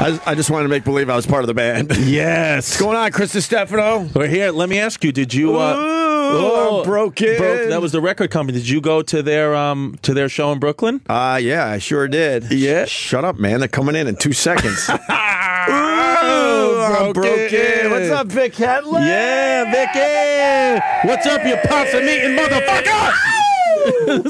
I just wanted to make believe I was part of the band. Yes. What's going on, Chris Stefano? We're here. Let me ask you, did you... I'm broken. That was the record company. Did you go to their show in Brooklyn? Yeah, I sure did. Yeah. Shut up, man. They're coming in 2 seconds. I'm broken. What's up, Vic Henley? Yeah, Vicky. What's up, you possum eating motherfucker?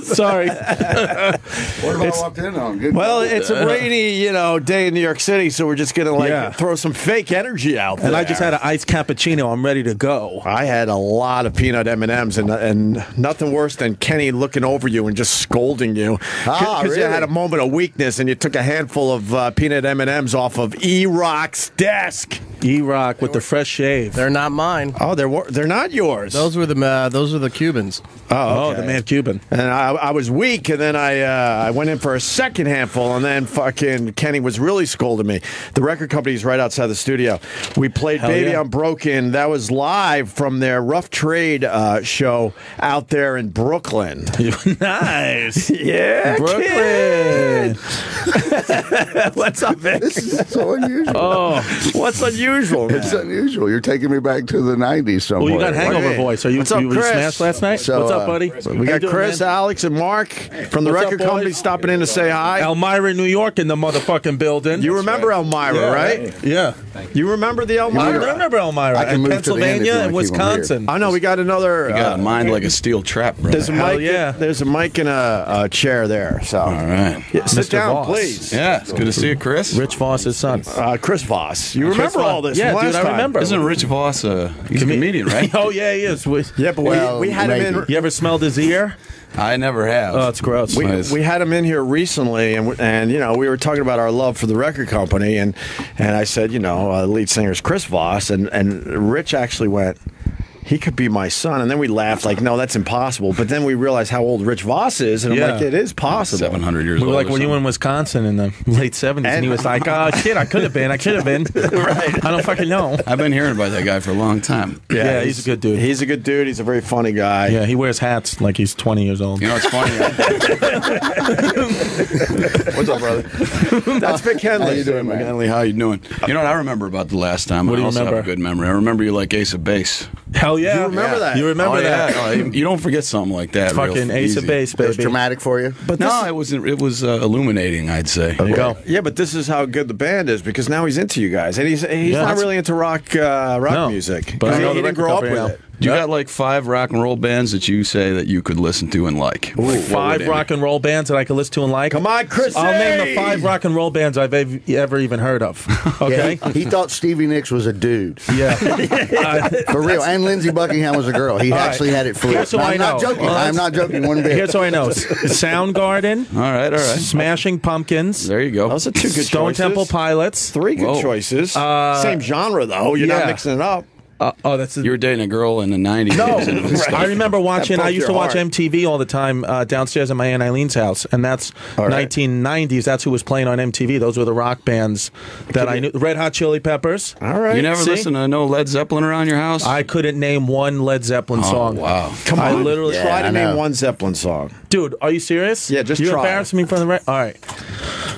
Sorry. What have I walked in on? Good. Well, it's a rainy, day in New York City, so we're just gonna throw some fake energy out there. And I just had an iced cappuccino. I'm ready to go. I had a lot of peanut M&Ms, and nothing worse than Kenny looking over you and just scolding you because really? you had a moment of weakness and you took a handful of peanut M&Ms off of E-Rock's desk. E-Rock with the fresh shave. They're not mine. Oh, they're not yours. Those were the Cubans. Oh, the man Cuban. And I was weak, and then I went in for a second handful, and then fucking Kenny was really scolding me. The record company's right outside the studio. We played Baby I'm Broken. That was live from their Rough Trade show out there in Brooklyn. Nice. Yeah, Brooklyn. What's up, Vic? This is so unusual. Oh, What's unusual, man? It's unusual. You're taking me back to the 90s somewhere. well, you got hangover Hey, voice. Are you, what's up, you Chris? smashed last night? So, What's up, buddy? We got Chris, Alex, and Mark from the What's record up, boys? company stopping in to say hi. Elmira, New York, in the motherfucking building. You remember Elmira, right? Yeah. You remember the I Elmira? remember Elmira. I can And move to the end if Pennsylvania you wanna and keep 'em Wisconsin. I know we got another. You got a mind like a steel trap, bro. There's a Hell mic. yeah. There's a mic and a chair there. So All right. Yeah, sit Mr. down, Voss. please. Yeah, it's good to see you, Chris. Rich Voss's son. Chris Voss. You remember Chris Voss. all this? Yeah, from dude, last I remember. time. Isn't Rich Voss he's a comedian, right? Oh, yeah, he is. Yeah, but Well, we had him in. maybe. You ever smelled his ear? I never have. Oh, it's gross. We had him in here recently, and we were talking about our love for the record company, and I said, lead singer is Chris Voss, and Rich actually went, he could be my son, and then we laughed like, no, that's impossible. But then we realized how old Rich Voss is, and I'm like, it is possible. 700 years We were old. like, were you in Wisconsin in the late 70s? And he was like, oh, shit, I could have been. Right. I don't fucking know. I've been hearing about that guy for a long time. Yeah, he's a good dude. He's a good dude. He's a very funny guy. Yeah, he wears hats like he's 20 years old. You know, it's funny. What's up, brother? That's Vic Henley. How you doing, man? Henley, how you doing? You know what I remember about the last time? What do you I also remember? have a good memory. I remember you like Ace of Base. Hell yeah. You remember that? You remember that? Yeah. You don't forget something like that. real Fucking Ace easy. of Base, It was baby. dramatic for you. But No, it wasn't. It was illuminating, I'd say. There you go. Yeah, but this is how good the band is because now he's into you guys, and he's not that's- really into rock No, music. but I he know the didn't record grow up company with now. it. You got like 5 rock and roll bands that you say that you could listen to and like. What would 5 they rock be? and roll bands that I could listen to and like. Come on, Chris. I'll name the 5 rock and roll bands I've ever even heard of. Okay? He thought Stevie Nicks was a dude. Yeah. For real. And Lindsey Buckingham was a girl. He actually had it flipped. Here's who I I'm not know. joking. I'm not joking one bit. Here's what I know. Soundgarden, All right. Smashing Pumpkins, There you go. Those are 2 good Stone choices. Temple Pilots. 3 good Whoa. choices. Same genre though. You're yeah. not mixing it up. That's You were dating a girl in the 90s. No, Right. I remember watching. That I broke used to your watch heart. MTV all the time downstairs at my Aunt Eileen's house, and that's 1990s. That's who was playing on MTV. Those were the rock bands that I knew. Red Hot Chili Peppers. All right. You never See? listen to no Led Zeppelin around your house? I couldn't name one Led Zeppelin song. wow. Come on. I literally try to I name know. one Zeppelin song. Dude, are you serious? Yeah, just you try. embarrassed me from the right. All right.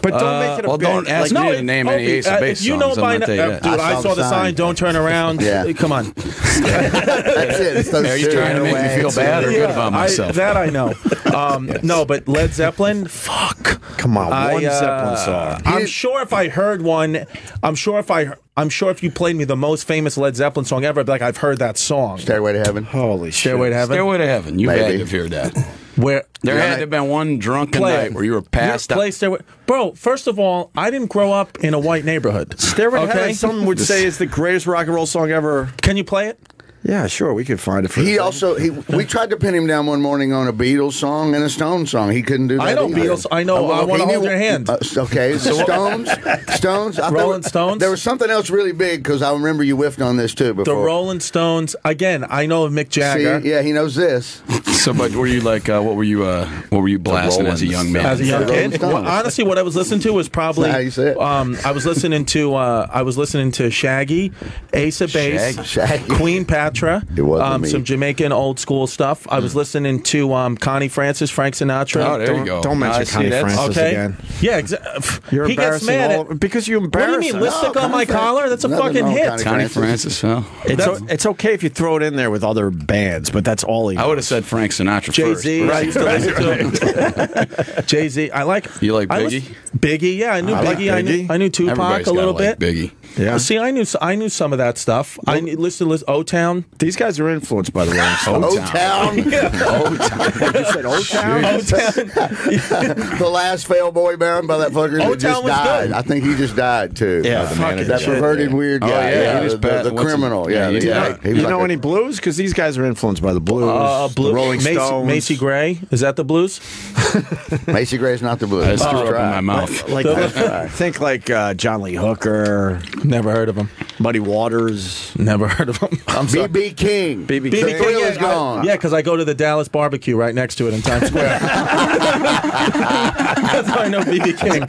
But don't make it a well, bit. don't ask Like, me to name any Opie, Ace of Base if you know songs. I'm by not now, tell you that. dude, I saw the sign. Don't turn around. Yeah. Come on. That's it. It's those Are you two. trying to make me feel bad or good about myself? That I know. No, but Led Zeppelin, fuck. Come on, one Zeppelin song. I'm sure if I heard one, I'm sure if you played me the most famous Led Zeppelin song ever, I'd be like, I've heard that song. Stairway to Heaven. Holy shit. Stairway to Heaven. Stairway to Heaven. You Maybe. had to have heard that. Where There had to have been one drunken Play night it. where you were passed out. Play Stairway. Bro, first of all, I didn't grow up in a white neighborhood. Stairway to Okay? Heaven, some would say is the greatest rock and roll song ever. Can you play it? Yeah, sure, we could find it for He you. also we tried to pin him down one morning on a Beatles song and a Stones song. He couldn't do that. I know either. Beatles. I know. I wanna he hold knew- your hand. Okay, Stones. I thought- Rolling Stones? There was something else really big because I remember you whiffed on this too before. The Rolling Stones. Again, I know of Mick See, Jagger. yeah, he knows this. So, but were you like, what were you blasting as a young man? As a young Rolling kid, Stones. well, honestly, what I was listening to was probably That's how you say it. I was listening to Shaggy, Ace of Base, Shaggy. Queen, Sinatra, It wasn't me. some Jamaican old school stuff. I was listening to Connie Francis, Frank Sinatra. Oh, there you go. Don't mention see, Connie that's- Francis Okay. again. Yeah, exactly. You're He gets embarrassing mad because you What do embarrass you mean, him. lipstick on my collar? That's a Nothing fucking wrong with hit. Connie Francis, huh? It's okay if you throw it in there with other bands, but that's all he I would have said Frank Sinatra Jay-Z. first. I used to listen to Jay-Z. I like. You like I Biggie? Biggie, yeah, I knew I like Biggie. Biggie. I knew Tupac Everybody's a little gotta like bit. Biggie. Yeah. See, I knew some of that stuff. I listened to O-Town. These guys are influenced by the Rolling Stones. O-Town. You said O-Town? O-Town. The last failed boy band by that fucker that O-Town just was died. good. I think he just died too. Yeah, the fuck manager. it. That perverted weird guy. yeah, he the, just passed- the what's his- criminal. yeah, Yeah, he died. he was You like know a- any blues? Because these guys are influenced by the blues. the Rolling Stones. Macy Gray. Is that the blues? Macy Gray's not the blues. I just threw up in Try. my mouth. Like, think like John Lee Hooker, Never heard of him. Muddy Waters, Never heard of him. I'm sorry. BB King. BB The King. thrill yeah, is gone. Yeah, because I go to the Dallas barbecue right next to it in Times Square. That's how I know BB King.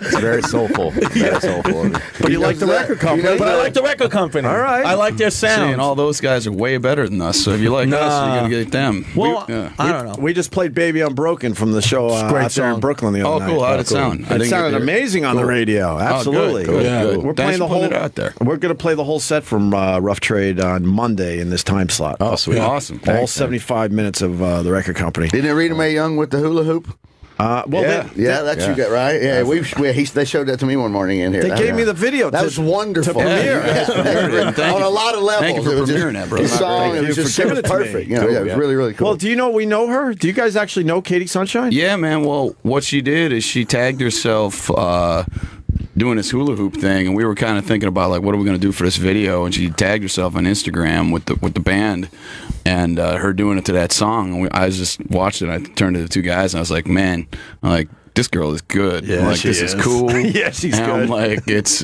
It's very soulful. Very soulful. But you like the record company. But I like the record company. All right. I like their See, sound. and all those guys are way better than us. So if you like us, Nah. you're gonna get them. Well, Yeah. I don't know. We just played "Baby Unbroken" from the show great out there in song. Brooklyn the Oh, other night. cool. How'd it sound? I It didn't sounded get to hear it. amazing on the radio. Absolutely. Good, Yeah. good. We're Thanks playing the for putting whole it out there. We're going to play the whole set from Rough Trade on Monday in this time slot. Oh, sweet. Awesome. All 75 minutes of the record company. Didn't Rita Mae Young with the hula hoop? Well, Yeah, that's you got right. Yeah, they showed that to me one morning in here. They That- gave me the video. That to- was wonderful. to premiere. Thank on you. a lot of levels. Thank you for It was just- premiering that, bro. His song, Thank it you was for just giving it to me. perfect. You know, yeah, it was really, really cool. Well, do you know we know her? Do you guys actually know Katie Sunshine? Yeah, man. Well, what she did is she tagged herself doing this hula hoop thing, and we were kind of thinking about like, what are we going to do for this video? And she tagged herself on Instagram with the band, and her doing it to that song. And I was just watching it. I turned to the two guys, and I was like, man, I'm like, this girl is good. Yeah, I'm like, she this is. is cool. Yeah, she's and I'm good. like, it's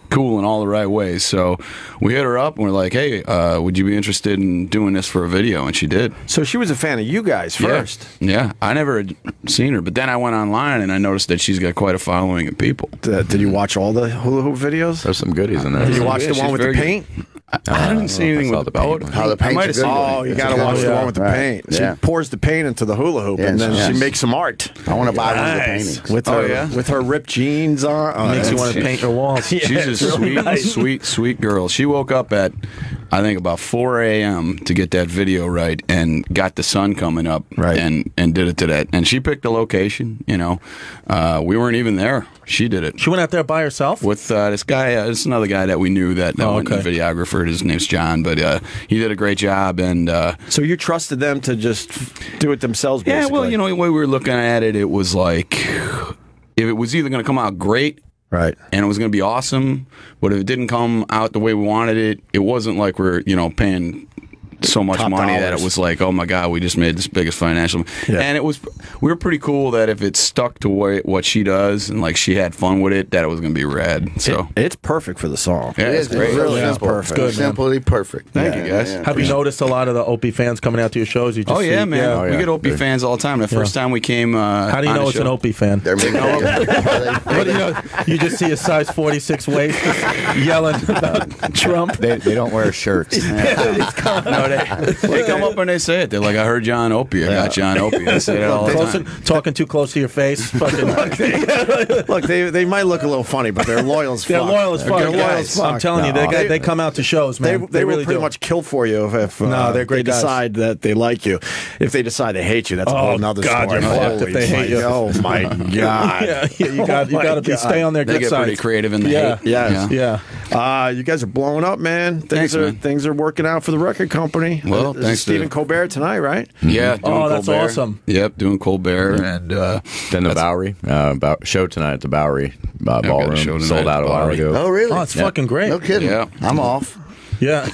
cool in all the right ways. So we hit her up, and we're like, hey, would you be interested in doing this for a video? And she did. So she was a fan of you guys first. Yeah, I never had seen her, but then I went online and I noticed that she's got quite a following of people. Did you watch all the hula hoop videos? There's some goodies in there. Did you watch Yeah, the one she's with the very good. paint? I didn't see anything saw with the paint. How the I paint's might a have good seen. one. Oh, you got to Yeah. watch the Yeah. one with the Right. paint. She Yeah. pours the paint into the hula hoop, and then Yes. she makes some art I want to buy one of the paintings. with Oh, her yeah? with her ripped jeans on. Oh, Makes you that's- want to paint your walls. She's a sweet girl. She woke up at, I think, about 4 a.m. to get that video right, and got the sun coming up, Right. and did it to that. And she picked the location. You know, we weren't even there. She did it She went out there by herself. with this guy. This another guy that we knew that Oh, went to okay. the videographer. His name's John, but he did a great job. And So you trusted them to just do it themselves? yeah, Basically. well, you know, the way we were looking at it, it was like if it was either going to come out great. right? And it was going to be awesome, but if it didn't come out the way we wanted it, it wasn't like we're paying so much Top money that dollars. it was like, oh my god, we just made this biggest financial. Yeah. And we were pretty cool that if it stuck to what she does and like she had fun with it, that it was going to be rad. So It's perfect for the song. yeah, it's great. It's really Yeah, simple. perfect. Good, man. Simply perfect. Thank you, guys. Have you noticed a lot of the Opie fans coming out to your shows? You just Oh yeah, see- man. Oh, yeah. We get Opie fans all the time. The first time we came, How do you on know the it's an show- Opie fan? They're making What do you know? You just see a size 46 waist yelling about Trump. They don't wear shirts. No, they come up and they say it. They're like, I heard John Opie. I got John Opie. They say that all the Close time. talking too close to your face. Fucking, Look, they might look a little funny, but they're loyal as fuck. they're loyal as fuck. They're loyal guys. as fuck. I'm telling you, they come out to shows, They, man. they will really pretty do. much kill for you if No, they're great they guys. decide that they like you. If they decide they hate you, that's a Oh, whole nother God, story. you're fucked if Holy they hate you. Oh my god! Yeah, you got to be stay on their They good get side. pretty creative in the Yeah. hate. Yes. Yeah. You guys are blowing up, man. Thanks, man. Things are working out for the record company. Well, This is thanks to- Stephen Colbert tonight, right? Yeah. doing Oh, that's Colbert. awesome. Yep, doing Colbert and Then the Bowery. About show tonight at the Bowery got a Ballroom. show tonight Sold at out the a while Bowery. ago. Oh, really? Oh, it's fucking great. No kidding. Yeah. I'm off. Yeah.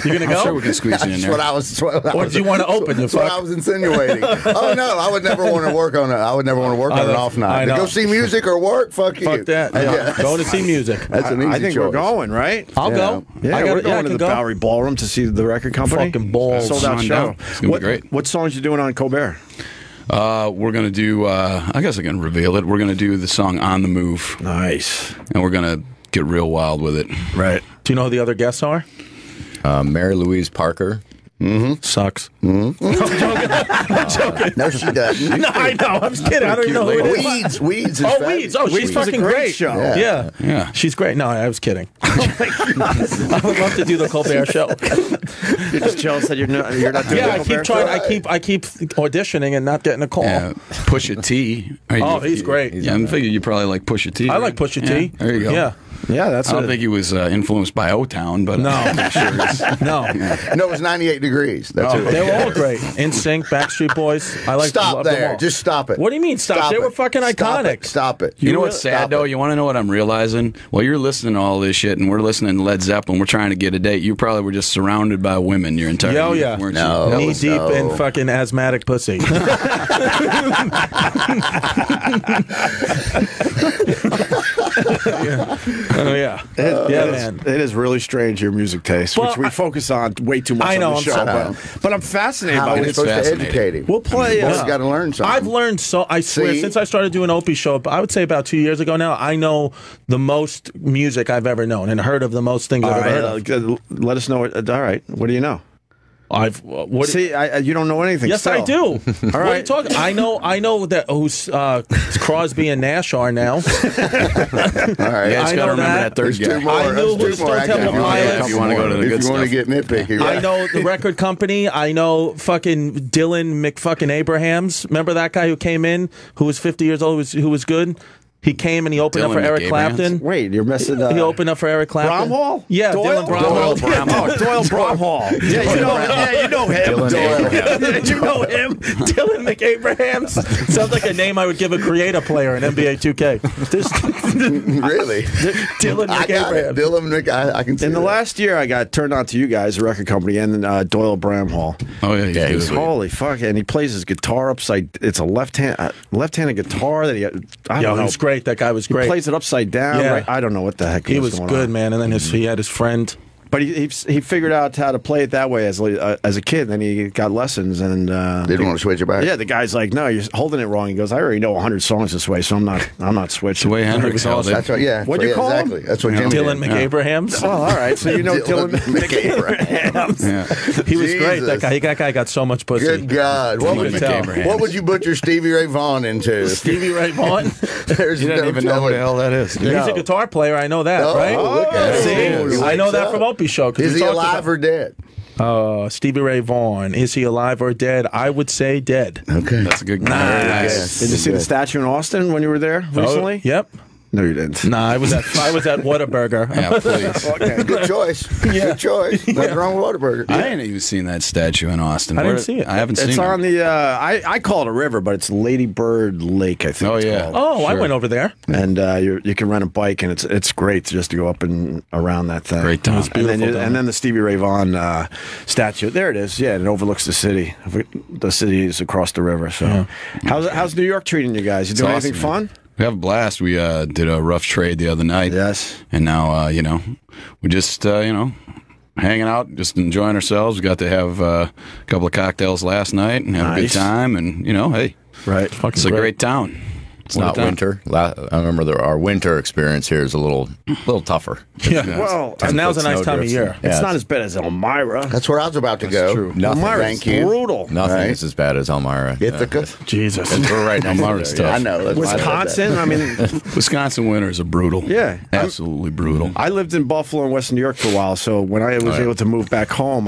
You gonna I'm go? sure we can squeeze you in That's there. what I was. Or do you want to open? You That's what I fuck? was insinuating. Oh no, I would never want to work on it. I would never want to work on an know. off I night. To know. go see music or work, fuck you. Fuck that. Yeah. Going to see music. That's an easy I think choice. we're going, right? I'll Yeah. go. Yeah, I we're gotta- going I to can the go. Bowery Ballroom to see the record company. Fucking balls. Sold out On show. down. It's gonna be great. What songs you doing on Colbert? We're gonna do. I guess I can reveal it. We're gonna do the song "On the Move," Nice. and we're gonna get real wild with it. Right. Do you know who the other guests are? Mary Louise Parker. Sucks. No, she doesn't. No, I know. I'm just kidding. I don't even know who it is. Weeds. Is Oh, fabulous. Weeds. Oh, she's Weeds was a fucking great great. show. Yeah. Yeah. She's great. No, I was kidding. I would love to do the Colbert Show. You're just jealous that you're not doing Yeah, the I keep Colbert trying. Show? I keep auditioning and not getting a call. Yeah, Pusha T. Oh, he's great. Yeah, I'm thinking you probably like Pusha T. I right? like Pusha T. Yeah, there you go. Yeah. Yeah, that's I don't think he was influenced by O-Town, but No. I'm sure he's- No. No, it was 98 degrees. That's it. They were all great. NSYNC, Backstreet Boys. I like Stop love them there. all. Just stop it. What do you mean stop? They it. were fucking Stop iconic. it. Stop it. You know what's sad Stop though? it. You want to know what I'm realizing? Well, you're listening to all this shit, and we're listening to Led Zeppelin. We're trying to get a date. You probably were just surrounded by women your entire Yeah, oh, youth, yeah. weren't No. you? Knee deep in fucking asthmatic pussy. Oh yeah. Yeah, man. It is really strange, your music taste, Well, which we focus on way too much I know, on the I'm show. sorry. But I'm fascinated How by are we it. supposed to fascinating. educate him? We'll play. He's got to learn something. I've learned so. I swear, See? since I started doing Opie show, I would say about 2 years ago now, I know the most music I've ever known and heard of the most things All I've ever right, heard of. let us know. All right, what do you know? What? See, you don't know anything. Yes, still. I do. All What are you right. talking? I know that who's Crosby and Nash are now. All right. Yeah, it's I got to know remember that. that third There's two guy. more. I knew There's who two more. Stone Temple I got Pilots. If you want to go to the good If you want to stuff. get nitpicky, I right? know the record company. I know fucking Dylan McFucking Abrahams. Remember that guy who came in, who was 50 years old, who was good? He came and he opened up Dylan for Eric McAbrahams? Clapton. Wait, you're messing up. He opened up for Eric Clapton. Bromhall? Yeah, Doyle? Dylan Bromhall. Doyle Bromhall. Yeah, you know him. Dylan Abraham. Did you know him? Dylan McAbrahams. Sounds like a name I would give a creator player in NBA 2K. Really? Dylan I got it. McAbrahams. Dylan Mc. I can see In the that. last year, I got turned on to you guys, the record company, and then Doyle Bramhall. Oh yeah, he's good. Holy fuck! And he plays his guitar upside. It's a left-handed guitar that he. I don't Yo, he know. was great. That guy was He great. plays it upside down. Yeah. Right? I don't know what the heck He was going good, on. man. And then he had his friend. But he figured out how to play it that way as a kid. And then he got lessons and Didn't want to switch it back. Yeah, the guy's like, no, you're holding it wrong. He goes, I already know 100 songs this way, so I'm not switching. the way Hendrix held it. That's what. Yeah. What'd you yeah, call him? exactly. That's what Jimmy Dylan did. McAbrahams. Oh, all right. So you know Dylan McAbrahams. Yeah. He was great. Jesus. That guy got so much pussy. Good God! What You would, could tell. what would you butcher Stevie Ray Vaughan into? Stevie Ray Vaughan. There's You didn't no even know who the telling. hell that is. He's a guitar player. I know that, Oh, right? look at See, him. He I know wakes that up. from Opie show. 'Cause Is we he talked alive or dead? Stevie Ray Vaughan. Is he alive or dead? I would say dead. Okay. That's a good guy. Nice. Did you see the statue in Austin when you were there recently? Yep. No, you didn't. Nah, I was at Whataburger. Yeah, please. Okay. Good choice. Good choice. Nothing wrong with Whataburger. I ain't even seen that statue in Austin. I didn't Where- see it. I haven't seen It's it. on the. I call it a river, but it's Lady Bird Lake. I think. Oh, it's yeah. called. Oh, I Sure. went over there. And you can rent a bike, and it's great just to go up and around that thing. Great town. It's And then, beautiful. and then the Stevie Ray Vaughan statue. There it is. Yeah, it overlooks the city. The city is across the river. So, how's New York treating you guys? You doing awesome, anything man. fun? We have a blast. We did a rough trade the other night. Yes. And now, we just, hanging out, just enjoying ourselves. We got to have a couple of cocktails last night and have a good Nice. time. And, hey, Right. it's a great town. It's not winter. I remember our winter experience here is a little tougher. Yeah. Well, And now's a nice time of year. it's not as bad as Elmira. That's where I was about to go. true. Nothing. Elmira's Thank you. brutal. Nothing Right. is as bad as Elmira. Ithaca. Jesus. We're right next Elmira's to there, tough. I know. That's why I said that. Wisconsin. I mean, Wisconsin winters are brutal. Yeah. Absolutely brutal. I lived in Buffalo and Western New York for a while, so when I was yeah. able to move back home,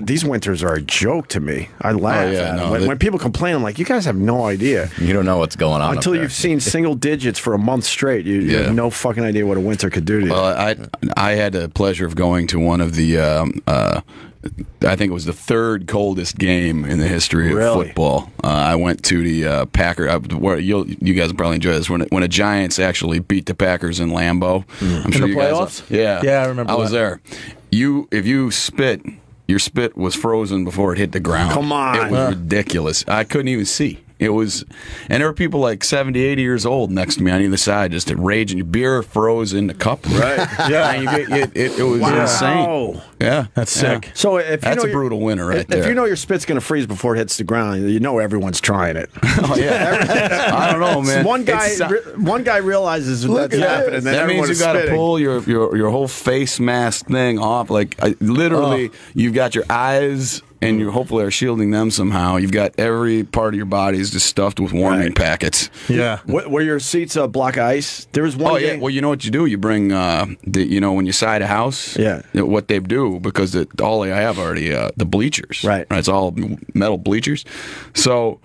these winters are a joke to me. I laugh Oh, yeah, at them. no, When people complain, I'm like, you guys have no idea. You don't know what's going on Until up there. you've seen single digits for a month straight, you Yeah. have no fucking idea what a winter could do to you. Well, I had the pleasure of going to one of the, I think it was the third coldest game in the history of Really? football. I went to the Packers. You guys will probably enjoy this when the Giants actually beat the Packers in Lambeau. I'm sure the you guys. playoffs? Yeah, Yeah, I remember I was that. there. If you spit, your spit was frozen before it hit the ground. Come on. it was ridiculous. I couldn't even see. It was, and there were people like 70, 80 years old next to me on either side, just raging. Your beer froze in the cup. Right. Yeah. And it was insane. Yeah. That's sick. So if That's you a brutal winter right there. If you know your spit's going to freeze before it hits the ground, you know everyone's trying it. Oh, yeah. I don't know, man. One guy realizes that's happening. Then that means you got to pull your whole face mask thing off. Like literally, you've got your eyes, and you hopefully are shielding them somehow. You've got every part of your body is just stuffed with warming packets. Yeah. Were your seats block of ice? There was one. Oh yeah. Well, you know what you do? You bring when you side a house. Yeah. What they do, because all I have already the bleachers. Right. It's all metal bleachers. So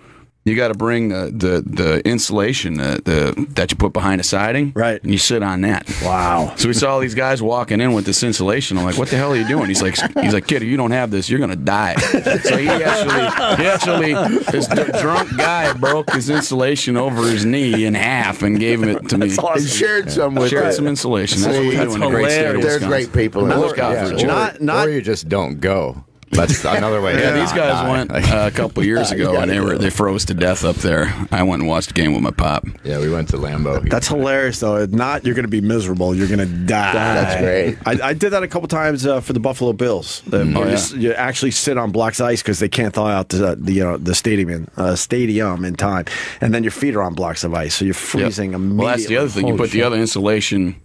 you got to bring the insulation that you put behind the siding. Right. And you sit on that. Wow. So we saw all these guys walking in with this insulation. I'm like, what the hell are you doing? He's like, kid, if you don't have this, you're gonna die. So he actually, this drunk guy broke his insulation over his knee in half and gave it to me. He shared some with Shared you. some insulation. That's what we do in the great state of They're Wisconsin. great people. Look out for each other. Not or you just don't go. That's another way. Yeah, to these not guys die. went a couple years ago, and they froze to death up there. I went and watched a game with my pop. Yeah, we went to Lambeau. That's hilarious, though. If not, you're going to be miserable. You're going to die. That's great. I did that a couple times for the Buffalo Bills. You actually sit on blocks of ice because they can't thaw out the stadium in time, and then your feet are on blocks of ice, so you're freezing immediately. Well, that's the other thing. You put the other insulation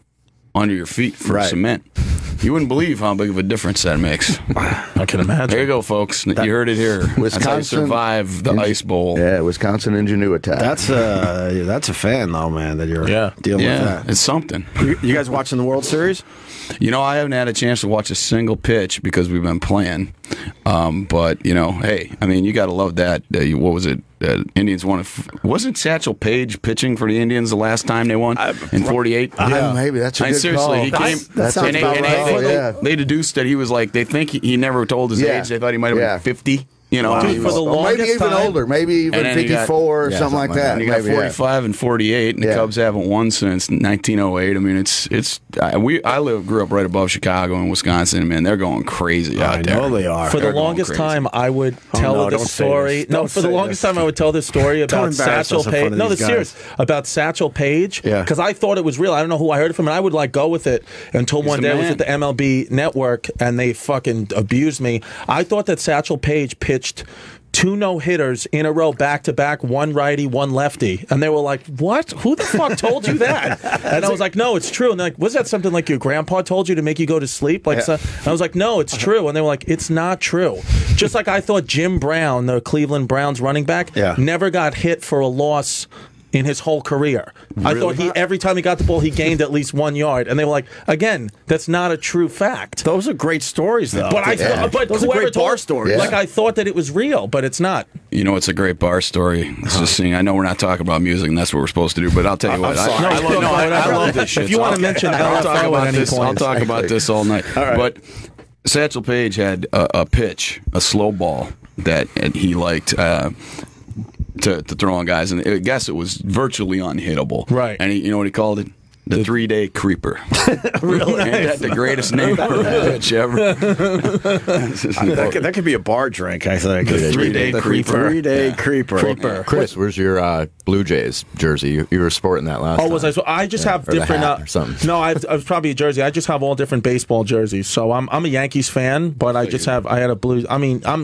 under your feet for cement. You wouldn't believe how big of a difference that makes. I can imagine. There you go, folks. You heard it here. That's how you survive the ice bowl. Yeah, Wisconsin ingenuity. That's a fan, though, man, that you're dealing with that. It's something. You guys watching the World Series? You know, I haven't had a chance to watch a single pitch because we've been playing. But, hey, I mean, you got to love that. What was it? Indians won. Wasn't Satchel Paige pitching for the Indians the last time they won in '48? Yeah, maybe that's a good seriously, call. he came. That sounds about right. They deduced that he was like. They think he never told his age. They thought he might have been 50. Dude, for the longest maybe even time, older, maybe even 54 or something like that. And he got Maybe, 45 and 48, and the Cubs haven't won since 1908. I mean, I grew up right above Chicago and Wisconsin. Man, they're going crazy out there. I know they are. For the longest time, I would tell this story. No, for the longest time, I would tell this story about Satchel Paige. No, that's serious. About Satchel Paige. Yeah. Because I thought it was real. I don't know who I heard it from, and I would go with it until one day I was at the MLB Network, and they fucking abused me. I thought that Satchel Paige pitched 2 no-hitters in a row, back-to-back, one righty, one lefty. And they were like, what? Who the fuck told you that? And I was like, no, it's true. And they're like, was that something like your grandpa told you to make you go to sleep? So, and I was like, no, it's true. And they were like, it's not true. Just like I thought Jim Brown, the Cleveland Browns running back, never got hit for a loss in his whole career. I thought every time he got the ball, he gained at least 1 yard. And they were like, again, that's not a true fact. Those are great stories, though. But those are great bar stories. Like, I thought that it was real, but it's not. You know, it's a great bar story. It's just seeing. I know we're not talking about music, and that's what we're supposed to do. But I'll tell you what. I love this shit. If you want to mention LFO at any point, I'll talk about this all night. All right. But Satchel Paige had a pitch, a slow ball that he liked. To throw on guys, and I guess it was virtually unhittable. Right. And you know what he called it? The 3-day creeper. Really? Ain't that the greatest name for a pitch ever? That could be a bar drink, I think. The 3-day creeper. 3-day creeper. Chris, where's your Blue Jays jersey? You were sporting that last time. Oh, was I? So I just have or the different. hat or something. No, I was probably a jersey. I just have all different baseball jerseys. So I'm a Yankees fan, but I just have. I had a Blue. I mean, I'm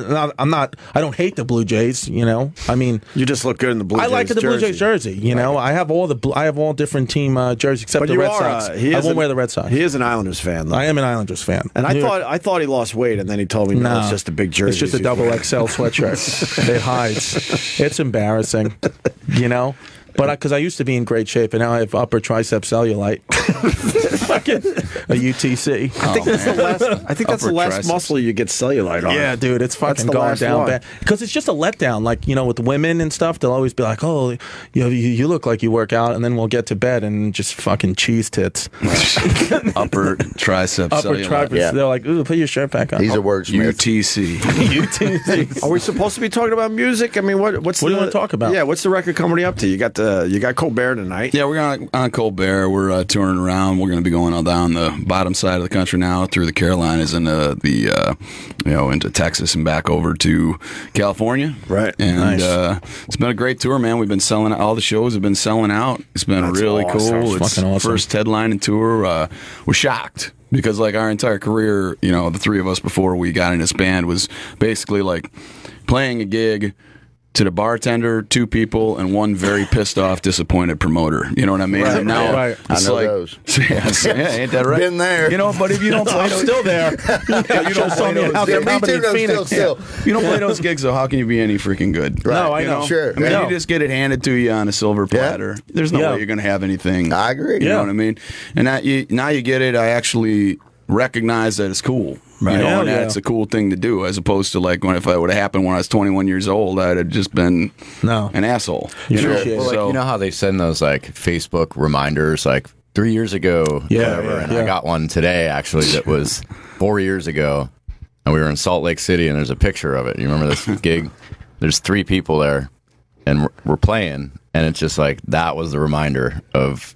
not. I don't hate the Blue Jays. I mean, You just look good in the Blue Jays I like the Blue Jays jersey. I have all different team jerseys except But the you Red are, Sox. I won't wear the Red Sox. He is an Islanders fan, though. I am an Islanders fan. And I thought he lost weight, and then he told me, no, it's just a big jersey. It's just a double XL sweatshirt. It hides. It's embarrassing, But because I used to be in great shape, and now I have upper tricep cellulite. Fucking a UTC. I think that's the last muscle you get cellulite on. Yeah, dude, it's fucking going down bad. Because it's just a letdown. Like, with women and stuff, they'll always be like, oh, you look like you work out, and then we'll get to bed and just fucking cheese tits. Upper tricep cellulite. Yeah. They're like, ooh, put your shirt back on. He's a wordsmith. UTC. UTC. Are we supposed to be talking about music? I mean, what do you want to talk about? Yeah, what's the record company up to? You got the you got Colbert tonight. Yeah, we're on Colbert. We're touring around. We're going to be going all down the bottom side of the country now, through the Carolinas and into Texas and back over to California. Right. And it's been a great tour, man. We've been selling out. All the shows have been selling out. It's been really cool. It's fucking awesome. First headlining tour. We're shocked because like our entire career, the three of us before we got in this band was basically like playing a gig to the bartender, 2 people, and 1 very pissed off, disappointed promoter. You know what I mean? Right, and now right. it's I know like, those. yeah, ain't that right? Been there. But if you don't play those, Still there. you don't play those, Out there, comedy in Phoenix. you don't play those gigs, though. How can you be any freaking good? Right. No, I know. Sure. I mean, Yeah. you just get it handed to you on a silver platter. There's no way you're going to have anything. I agree. You know what I mean? And now you get it. I actually recognize that it's cool. Right. And that's a cool thing to do, as opposed to like if it would have happened when I was 21 years old, I'd have just been an asshole. Well, like, how they send those like Facebook reminders like 3 years ago, whatever. And I got one today actually that was 4 years ago, and we were in Salt Lake City, and there's a picture of it. You remember this gig? There's 3 people there, and we're playing, and it's just like that was the reminder of.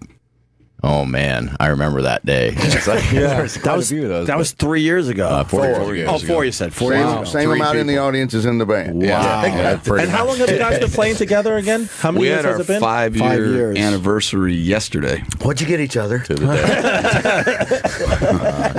Oh man, I remember that day. It's like, that was 3 years ago. 4 years ago. 4 you said. 4 years ago. Same amount in the audience as in the band. Wow. And how long have you guys been playing together again? How many We years had has our it been? 5-year anniversary yesterday. What'd you get each other? To the day.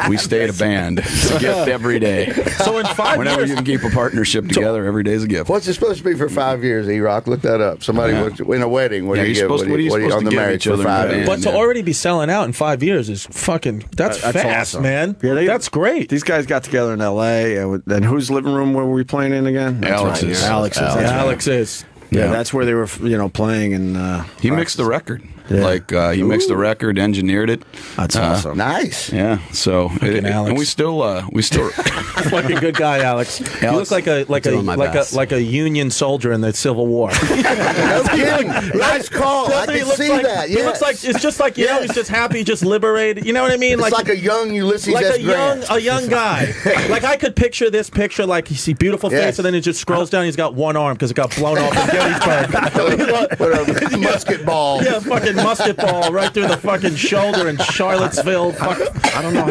We stayed a band. It's a gift every day. So in 5 Whenever years, you can keep a partnership together, every day's a gift. What's it supposed to be for 5 years, E-Rock? Look that up. Somebody in a wedding. What Yeah, do you you're get? supposed- what are you supposed on to the give marriage each other for in a 5 band? years? but to already be selling out in 5 years is fucking. That's fast, awesome. man. Yeah, that's great. These guys got together in L.A. And whose living room were we playing in again? Alex's. Alex's. Yeah, That's right. Alex is. Yeah, that's where they were, playing. And He mixed the record. Yeah. Like he mixed the record, engineered it. That's awesome. Nice. Yeah. So Alex. and we still Fucking good guy, Alex. You look like a Union soldier in the Civil War. No kidding. Nice call. I He can looks see like, that. He looks like it's just like he's just happy, just liberated. You know what I mean? It's like a young Ulysses like S. a Grant. young guy. Like I could picture this picture, like you see beautiful face, Yes. and then it just scrolls down. He's got one arm because it got blown off in Gettysburg. What a musket ball. Yeah, fucking musket ball right through the fucking shoulder in Charlottesville. I don't know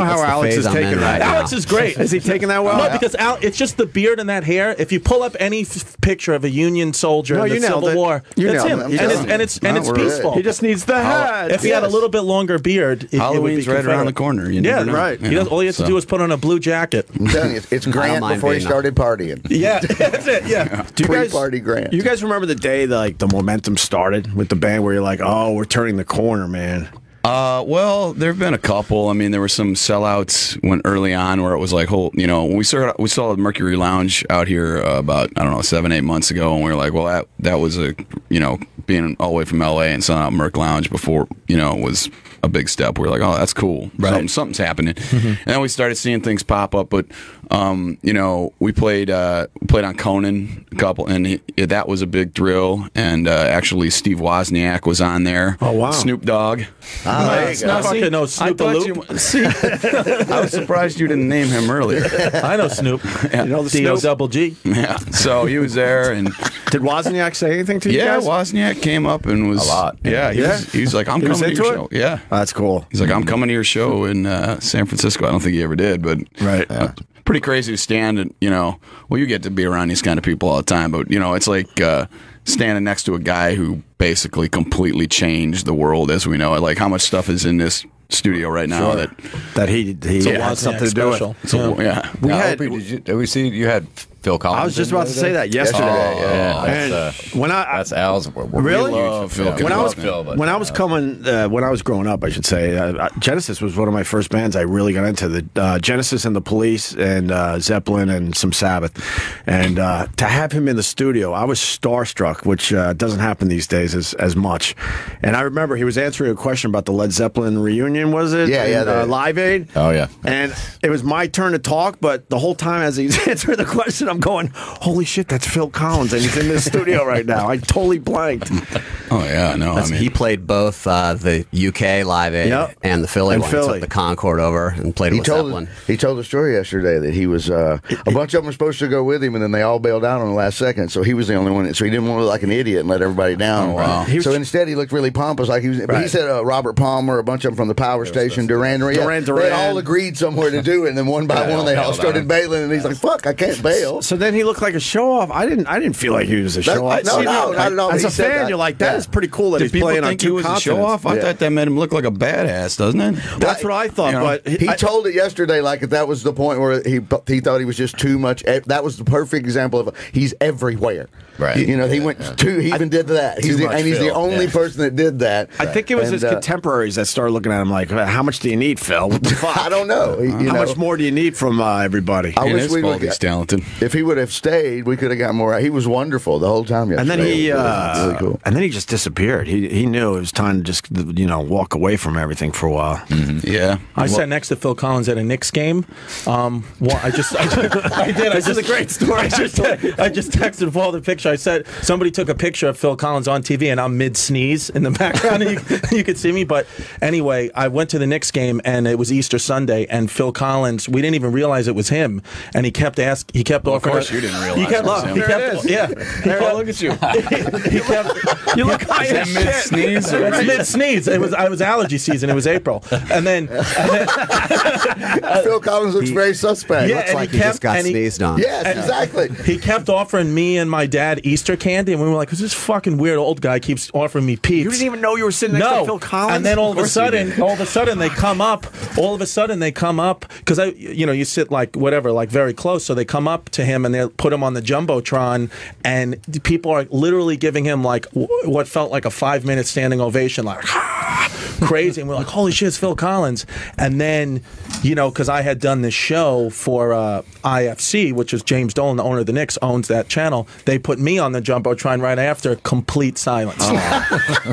how Alex is taking that. Alex is great. Is he taking that well? No, because it's just the beard and that hair. If you pull up any picture of a Union soldier in the Civil War, that's him, and it's peaceful. He just needs the hat. If he had a little bit longer beard, Halloween's right around the corner. You never know. right. All he has to do is put on a blue jacket. I'm telling you, it's Grant mind before he being started partying. Yeah, that's it. Yeah. Do you guys, Pre-party Grant. you guys remember the day that the momentum started with the band where you're like, oh, we're turning the corner, man? Well, there have been a couple. I mean, there were some sellouts when early on where it was like, when we saw the Mercury Lounge out here about 7-8 months ago, and we were like, well, that was being all the way from LA and selling out Merc Lounge before was a big step. We were like, oh, that's cool. Right. Something's happening. And then we started seeing things pop up. But we played on Conan a couple, and that was a big thrill. And actually, Steve Wozniak was on there. Oh wow, Snoop Dogg. Fucking know Snoop a loop. I was surprised you didn't name him earlier. I know Snoop. Yeah. You know the D-O Snoop? double G. Yeah, so he was there, and Did Wozniak say anything to you yeah, guys? Wozniak came up and was A lot. Yeah, he was like, I'm He was coming to your into show. Yeah, That's cool. he's like, I'm coming to your show in San Francisco. I don't think he ever did, but Right. pretty crazy to stand and you get to be around these kind of people all the time, but it's like standing next to a guy who basically completely changed the world as we know it. Like how much stuff is in this studio right now That he had something to do with. special. yeah. We had. Opie, did we see you had Phil Collins? I was just in about to the say other that day? yesterday. Yeah, And that's, when that's Al's. Really? love Phil when I was Phil, but, when I was when I was growing up, I should say, Genesis was one of my first bands I really got into. The Genesis and the Police and Zeppelin and some Sabbath, and to have him in the studio, I was starstruck, which doesn't happen these days as much. And I remember he was answering a question about the Led Zeppelin reunion. Was it? Yeah, Live Aid. Oh yeah. And it was my turn to talk, but the whole time as he's answering the question, I'm going, holy shit, that's Phil Collins, and he's in this studio right now. I totally blanked. Oh yeah, no. I mean, he played both the UK Live Aid and the Philly one. He took the Concorde over and played with Zeppelin. He told a story yesterday that he was a bunch of them were supposed to go with him, and then they all bailed out on the last second. So he was the only one. So he didn't want to look like an idiot and let everybody down. Oh, wow. So instead, he looked really pompous, like he was. But he said Robert Palmer, a bunch of them from the Power Station, Duran. They all agreed somewhere to do it, and then one by one they all started bailing, and he's like, "Fuck, I can't bail." So then he looked like a show off. I didn't feel like he was a show off. No, not at all. As a fan, you're like, that is pretty cool that he's playing on two continents. Show off? I thought that made him look like a badass, doesn't it? That's what I thought. But he told it yesterday, like if that was the point where he thought he was just too much. That was the perfect example of he's everywhere. Right. He went he even did that. He's the only person that did that. I think it was his contemporaries that started looking at him like, how much do you need, Phil? What the fuck? I don't know. How much more do you need from everybody? I wish he's talented. If he would have stayed, we could have got more. He was wonderful the whole time yesterday. And then he really cool. And then he just disappeared. He knew it was time to just walk away from everything for a while. Mm-hmm. Yeah. I sat next to Phil Collins at a Knicks game. I did. This is a great story. I just texted Paul the picture. I said somebody took a picture of Phil Collins on TV, and I'm mid sneeze in the background. And you could see me. But anyway, I went to the Knicks game, and it was Easter Sunday, and Phil Collins. We didn't even realize it was him, and he kept asking. He kept offering. Of course, you didn't realize. It was him. Look at you. He kept. You look high as shit. Mid sneeze. It's mid sneeze. I was allergy season. It was April, and then Phil Collins looks very suspect. Yeah, looks like he just got sneezed on. Yes, exactly. He kept offering me and my dad Easter candy, and we were like, "This fucking weird old guy keeps offering me Peeps." You didn't even know you were sitting next to Phil Collins. And then all of a sudden they come up. All of a sudden they come up because you sit like very close. So they come up to him and they put him on the jumbotron, and people are literally giving him like what felt like a 5-minute standing ovation, like crazy. And we're like, "Holy shit, it's Phil Collins!" And then because I had done this show for IFC, which is James Dolan, the owner of the Knicks, owns that channel. They put me on the jumbotron right after. Complete silence.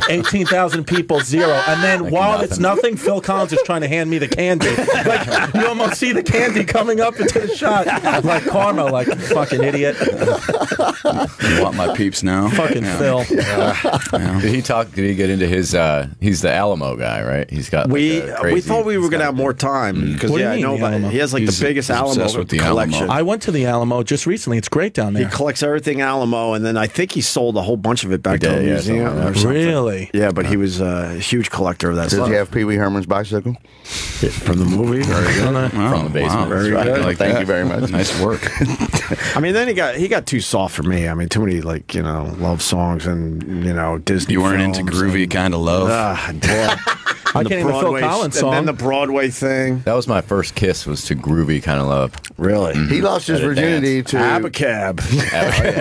18,000 people, zero. And then while it's nothing, Phil Collins is trying to hand me the candy. Like you almost see the candy coming up into the shot. Like karma, like fucking idiot. You want my Peeps now? Fucking Phil. Yeah. Did he get into his? He's the Alamo guy, right? He's got. We thought we were gonna have more time because What do you mean, I know the Alamo? he has like the biggest Alamo obsessed with the collection. Alamo. I went to the Alamo just recently. It's great down there. He collects everything Alamo, and then I think he sold a whole bunch of it back to a museum or something. Really? Yeah, but he was a huge collector of that Does stuff. he have Pee Wee Herman's bicycle? From the movie? From the basement. Wow, Very right. good. Like Thank that. you very much. Nice work. I mean, then he got too soft for me. I mean, too many love songs and Disney. You weren't into films groovy kind of love. I can't even Phil Collins song. And then the Broadway thing. That was my first kiss. Was to groovy kind of love. Really? He lost his virginity to Abacab.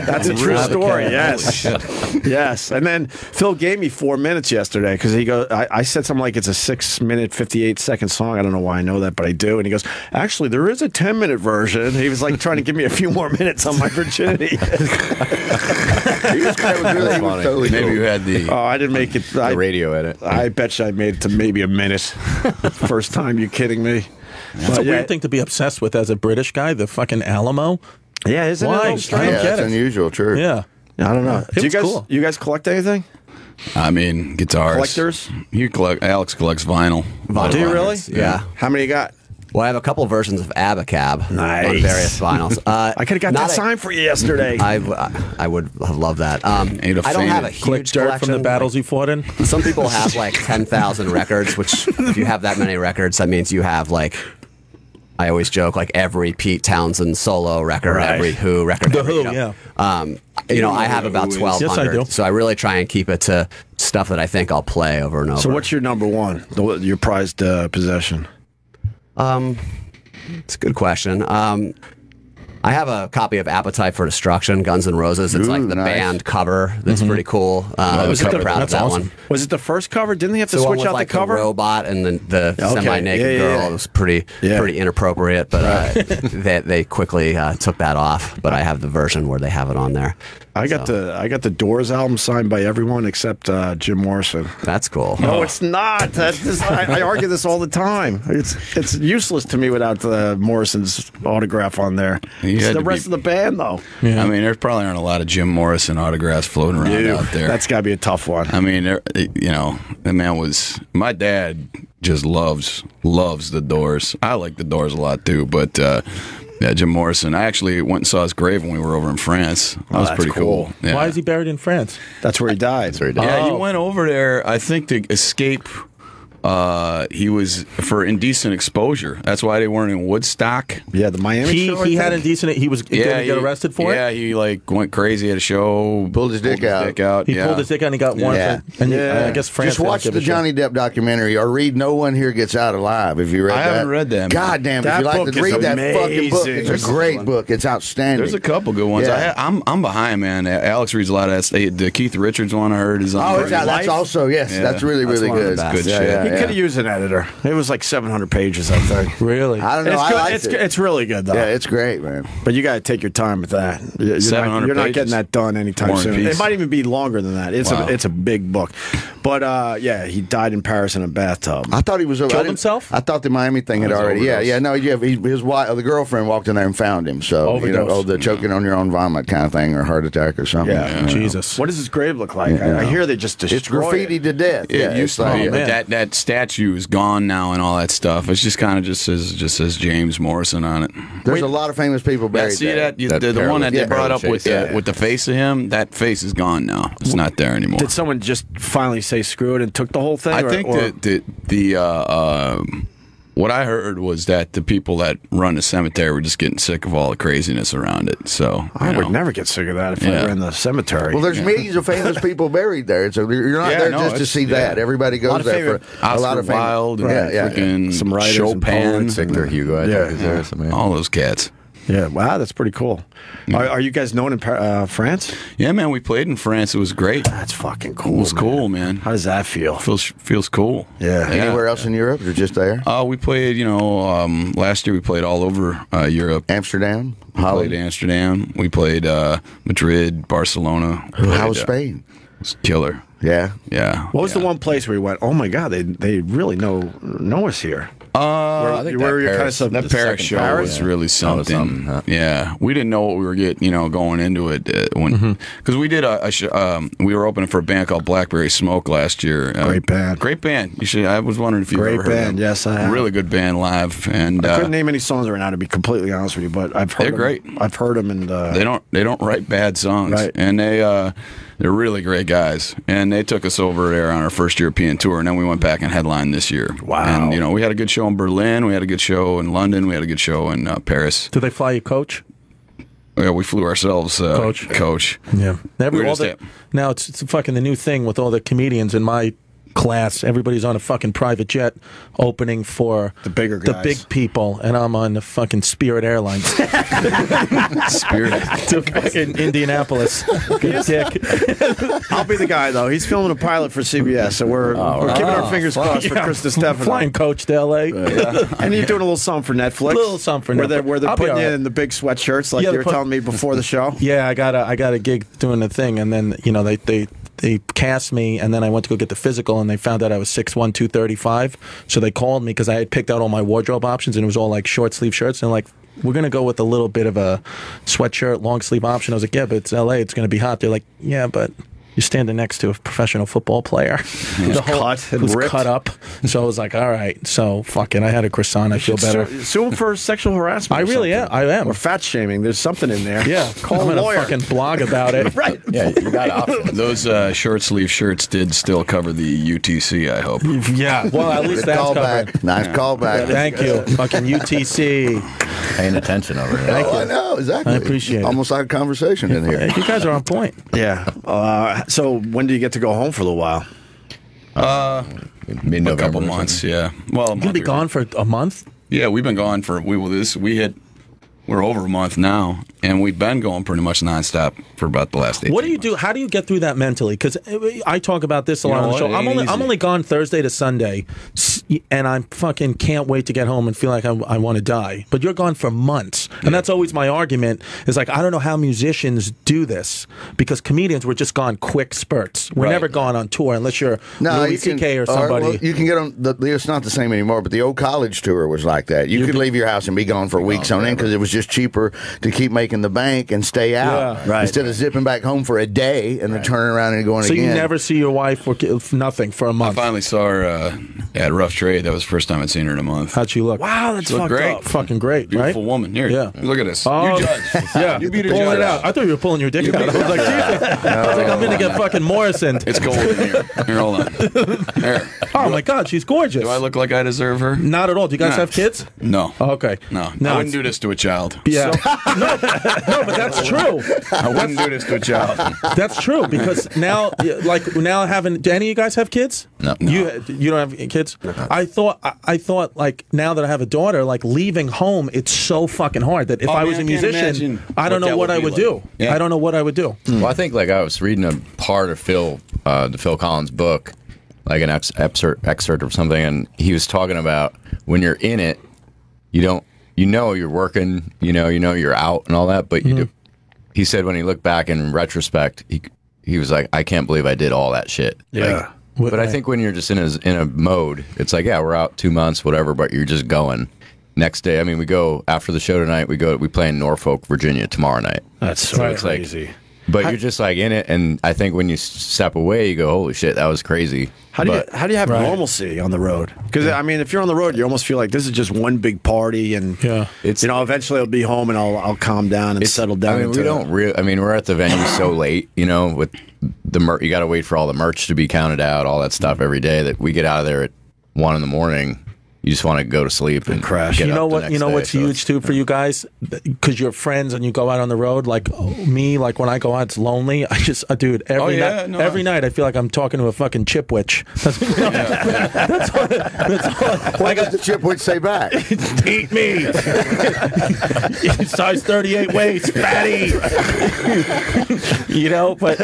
That's a true story. Yes. Yes. And then Phil gave me 4 minutes yesterday because he goes. I said something like it's a 6-minute 58-second song. I don't know why I know that, but I do. And he goes, actually, there is a 10-minute version. He was like trying to give me a few more minutes on my virginity. He was funny. totally Maybe cool. you had the. Oh, I didn't make it. The radio edit. I bet you I made it to maybe a minute. First time. You kidding me? It's a weird thing to be obsessed with as a British guy, the fucking Alamo. Yeah, isn't it? Why? a little I strange? don't get it's it. unusual, true. Yeah. I don't know. It was cool. You guys collect anything? I mean, guitars. Collectors? Alex collects vinyl. Do you really? Yeah. How many you got? Well, I have a couple versions of Abacab Nice. on various vinyls. I could have got not that signed for you yesterday. I would have loved that. I don't have a Click huge dirt collection. from the battles he fought in. Some people have like 10,000 records, which if you have that many records, that means you have like, I always joke, like every Pete Townsend solo record, Right. every Who record. The every Who, show. yeah. I have about 1,200. Yes, I do. So I really try and keep it to stuff that I think I'll play over and over. So what's your number one? Your prized possession? It's a good question. I have a copy of Appetite for Destruction, Guns N' Roses. It's like the nice. band cover. That's pretty cool. I was kind of proud of that one. Was it the first cover? Didn't they have to The one switch with out like the cover? robot and the Okay. semi-naked Yeah, girl. yeah. It was pretty inappropriate, but they quickly took that off. But I have the version where they have it on there. I got the Doors album signed by everyone except Jim Morrison. That's cool. No, it's not. I argue this all the time. It's useless to me without Morrison's autograph on there. It's the rest of the band, though. Yeah. I mean, there probably aren't a lot of Jim Morrison autographs floating around out there. That's got to be a tough one. I mean, the man was. My dad just loves the Doors. I like the Doors a lot too, but yeah, Jim Morrison. I actually went and saw his grave when we were over in France. That was pretty cool. Yeah. Why is he buried in France? That's where he died. Yeah, he went over there, I think, to escape. He was for indecent exposure. That's why they weren't in Woodstock. Yeah, the Miami show. He had indecent. He was going to get arrested for it. Yeah, he like went crazy at a show. Pulled his dick out. He pulled his dick out and he got warrant. And I guess France. Just watch the Johnny Depp documentary or read "No One Here Gets Out Alive." If you read I haven't read that. God damn! If you like to read that fucking book, it's a great book. It's outstanding. There's a couple good ones. Yeah. I'm behind, man. Alex reads a lot of that. The Keith Richards one I heard is on. Oh, that's also that's really good. Good shit. He could have used an editor. It was like 700 pages, I think. Really? I don't know. It's really good, though. Yeah, it's great, man. But you got to take your time with that. You're not getting that done anytime soon. It might even be longer than that. It's a big book. But yeah, he died in Paris in a bathtub. I thought he was killed himself. I thought the Miami thing had already. His wife, the girlfriend, walked in there and found him. So the choking on your own vomit kind of thing, or heart attack or something. Yeah, Jesus. What does his grave look like? I hear they just destroy it's graffitied to death. It used to be. That statue is gone now and all that stuff. It's just kind of just says James Morrison on it. There's a lot of famous people buried there. The one that they brought up with the face of him, that face is gone now. It's not there anymore. Did someone just finally say screw it and took the whole thing? I think what I heard was that the people that run the cemetery were just getting sick of all the craziness around it. So I would never get sick of that if I ran the cemetery. Well, there's millions of famous people buried there, so you're not there just to see that. Everybody goes there for a lot of Wilde, freaking some writers, Chopin, Victor Hugo, I think is there. Something. All those cats. Yeah, wow, that's pretty cool. Are you guys known in France? Yeah, man, we played in France. It was great. That's fucking cool. It was cool, man. How does that feel? Feels cool. Yeah. Anywhere else in Europe, or just there? We played, last year we played all over Europe. Amsterdam? We played Amsterdam. We played Madrid, Barcelona. How was Spain? It was killer. Yeah? Yeah. What was the one place where you went, oh my God, they really know us here? I think that Paris show was really something. Yeah, we didn't know what we were getting, going into it because we did we were opening for a band called Blackberry Smoke last year. Great band. You should. I was wondering if you ever heard band. Them. Yes, I have. Really good band live, and I couldn't name any songs right now to be completely honest with you, but I've heard. They're great. I've heard them, and they don't write bad songs, right. And they're really great guys, and they took us over there on our first European tour, and then we went back and headlined this year. Wow! And we had a good show in Berlin, we had a good show in London, we had a good show in Paris. Did they fly you coach? Yeah, we flew ourselves. Coach. Yeah. Now it's fucking the new thing with all the comedians in my class. Everybody's on a fucking private jet opening for the bigger guys, the big people, and I'm on the fucking Spirit Airlines. Spirit to fucking Indianapolis. Good dick. I'll be the guy though. He's filming a pilot for CBS, so we're keeping our fingers crossed for Chris DiStefano. Flying coach to LA. And you're doing a little something for Netflix. A little something for Netflix. Where they're putting you in the big sweatshirts like you were telling me before the show. Yeah, I got a gig doing the thing, and then they cast me, and then I went to go get the physical, and they found out I was 6'1", 235. So they called me because I had picked out all my wardrobe options, and it was all like short sleeve shirts. And they're like, we're going to go with a little bit of a sweatshirt, long sleeve option. I was like, yeah, but it's LA. It's going to be hot. They're like, yeah, but you're standing next to a professional football player who's cut up. So I was like, all right. So fuck it. I had a croissant. I feel better. Sue him for sexual harassment. I am. Or fat shaming. There's something in there. Yeah. Call I'm a lawyer. Fucking blog about it. Right. Yeah, you got options. Those short sleeve shirts did still cover the UTC, I hope. Yeah. Well, at least that's covered. Nice callback. Thank you. Fucking UTC. Paying attention over here. I know, exactly. I appreciate it. Almost like a conversation in here. You guys are on point. Yeah. So when do you get to go home for a little while? A couple months, yeah. Well, you'll be gone for a month. Yeah, we've been gone for we're over a month now, and we've been going pretty much nonstop for about the last 8 What do you do? How do you get through that mentally? Because I talk about this a lot on the show. I'm only gone Thursday to Sunday, and I fucking can't wait to get home and feel like I want to die. But you're gone for months, and that's always my argument. Is like, I don't know how musicians do this, because comedians were just gone quick spurts. We're never gone on tour unless you're Louis C.K. or somebody. Well, you can get on. It's not the same anymore. But the old college tour was like that. You could leave your house and be gone for weeks on end because it was just cheaper to keep making the bank and stay out instead of zipping back home for a day and then turning around and going again. So you never see your wife for nothing for a month. I finally saw her at Rough Trade. That was the first time I'd seen her in a month. How'd she look? Wow, that's fucked great. up. Fucking great, Beautiful right? woman. Here, look at this. Oh, You judge. Yeah, You be the pulling judge. it out. I thought you were pulling your dick out. I was like, Jesus. I was like, I'm gonna get fucking Morrison. It's gold in here. Here, hold on. Here. Oh my God, she's gorgeous. Do I look like I deserve her? Not at all. Do you guys have kids? No. Oh, okay. No. No, I wouldn't do this to a child. Yeah. No, but that's true. I wouldn't do this to a child. That's true, because now, do any of you guys have kids? No. You don't have kids? I thought like, now that I have a daughter, like leaving home, it's so fucking hard that if I was a musician, I don't know what I would do. Yeah. I don't know what I would do. Well, I think like I was reading a part of the Phil Collins book, like an excerpt or something, and he was talking about when you're in it, you're working, you're out and all that, but you do. He said when he looked back in retrospect, he was like, I can't believe I did all that shit. Yeah. Like, but I think when you're just in a mode, it's like, yeah, we're out 2 months, whatever, but you're just going. Next day, I mean, we go after the show tonight. We play in Norfolk, Virginia tomorrow night. That's so it's crazy. Like, but you're just like in it, and I think when you step away, you go, "Holy shit, that was crazy." How do you have normalcy on the road? Because I mean, if you're on the road, you almost feel like this is just one big party, and it's eventually I'll be home and I'll calm down and settle down. I mean, we're at the venue so late, with the you got to wait for all the merch to be counted out, all that stuff every day. That we get out of there at 1 a.m. You just want to go to sleep and crash. Get You know up the what? next You know day, what's huge too for you guys, because you're friends and you go out on the road. Like me, like when I go out, it's lonely. I just, dude, every night I feel like I'm talking to a fucking chipwitch. That's all. What does the chipwitch say back? Eat me. Size 38 waist, fatty. But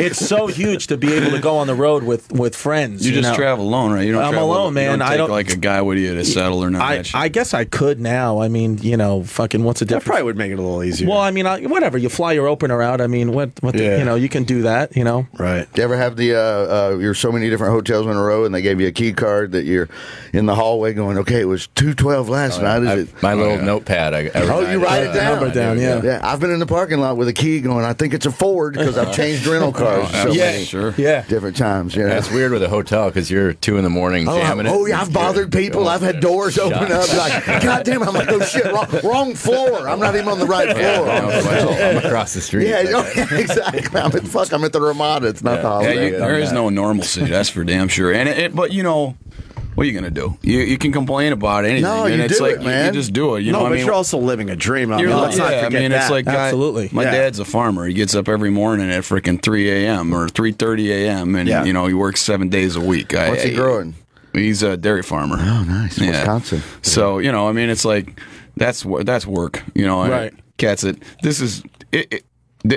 it's so huge to be able to go on the road with friends. You just travel alone, right? You don't. I'm alone, man. I don't take like a guy with you to settle or nothing. I guess I could now. I mean, fucking what's the difference? That probably would make it a little easier. Well, I mean, whatever. You fly your opener out. I mean, you can do that. Right. Do you ever have you're so many different hotels in a row, and they gave you a key card that you're in the hallway going, okay, it was 2:12 last night. My little notepad. You write it down. Number down. Yeah. I've been in the parking lot with a key going, I think it's a Ford, because I've changed rental cars many different times. That's weird with a hotel because you're 2 a.m. jamming it. Oh yeah, I've bothered people. I've had doors open up. Like, God damn, I'm like, oh shit, wrong floor. I'm not even on the right floor. I'm across the street. Yeah, exactly. I'm at the Ramada. It's not the Holiday. There is no normalcy. That's for damn sure. But what are you gonna do? You can complain about anything. No, you it's do like, it, man. You just do it. But you're also living a dream. Let's not forget it's that. like absolutely. My dad's a farmer. He gets up every morning at freaking 3 a.m. or 3:30 a.m. and he works 7 days a week. What's he growing? He's a dairy farmer. Oh, nice. Yeah. Wisconsin. So it's like that's work. Right. Cats. This is it.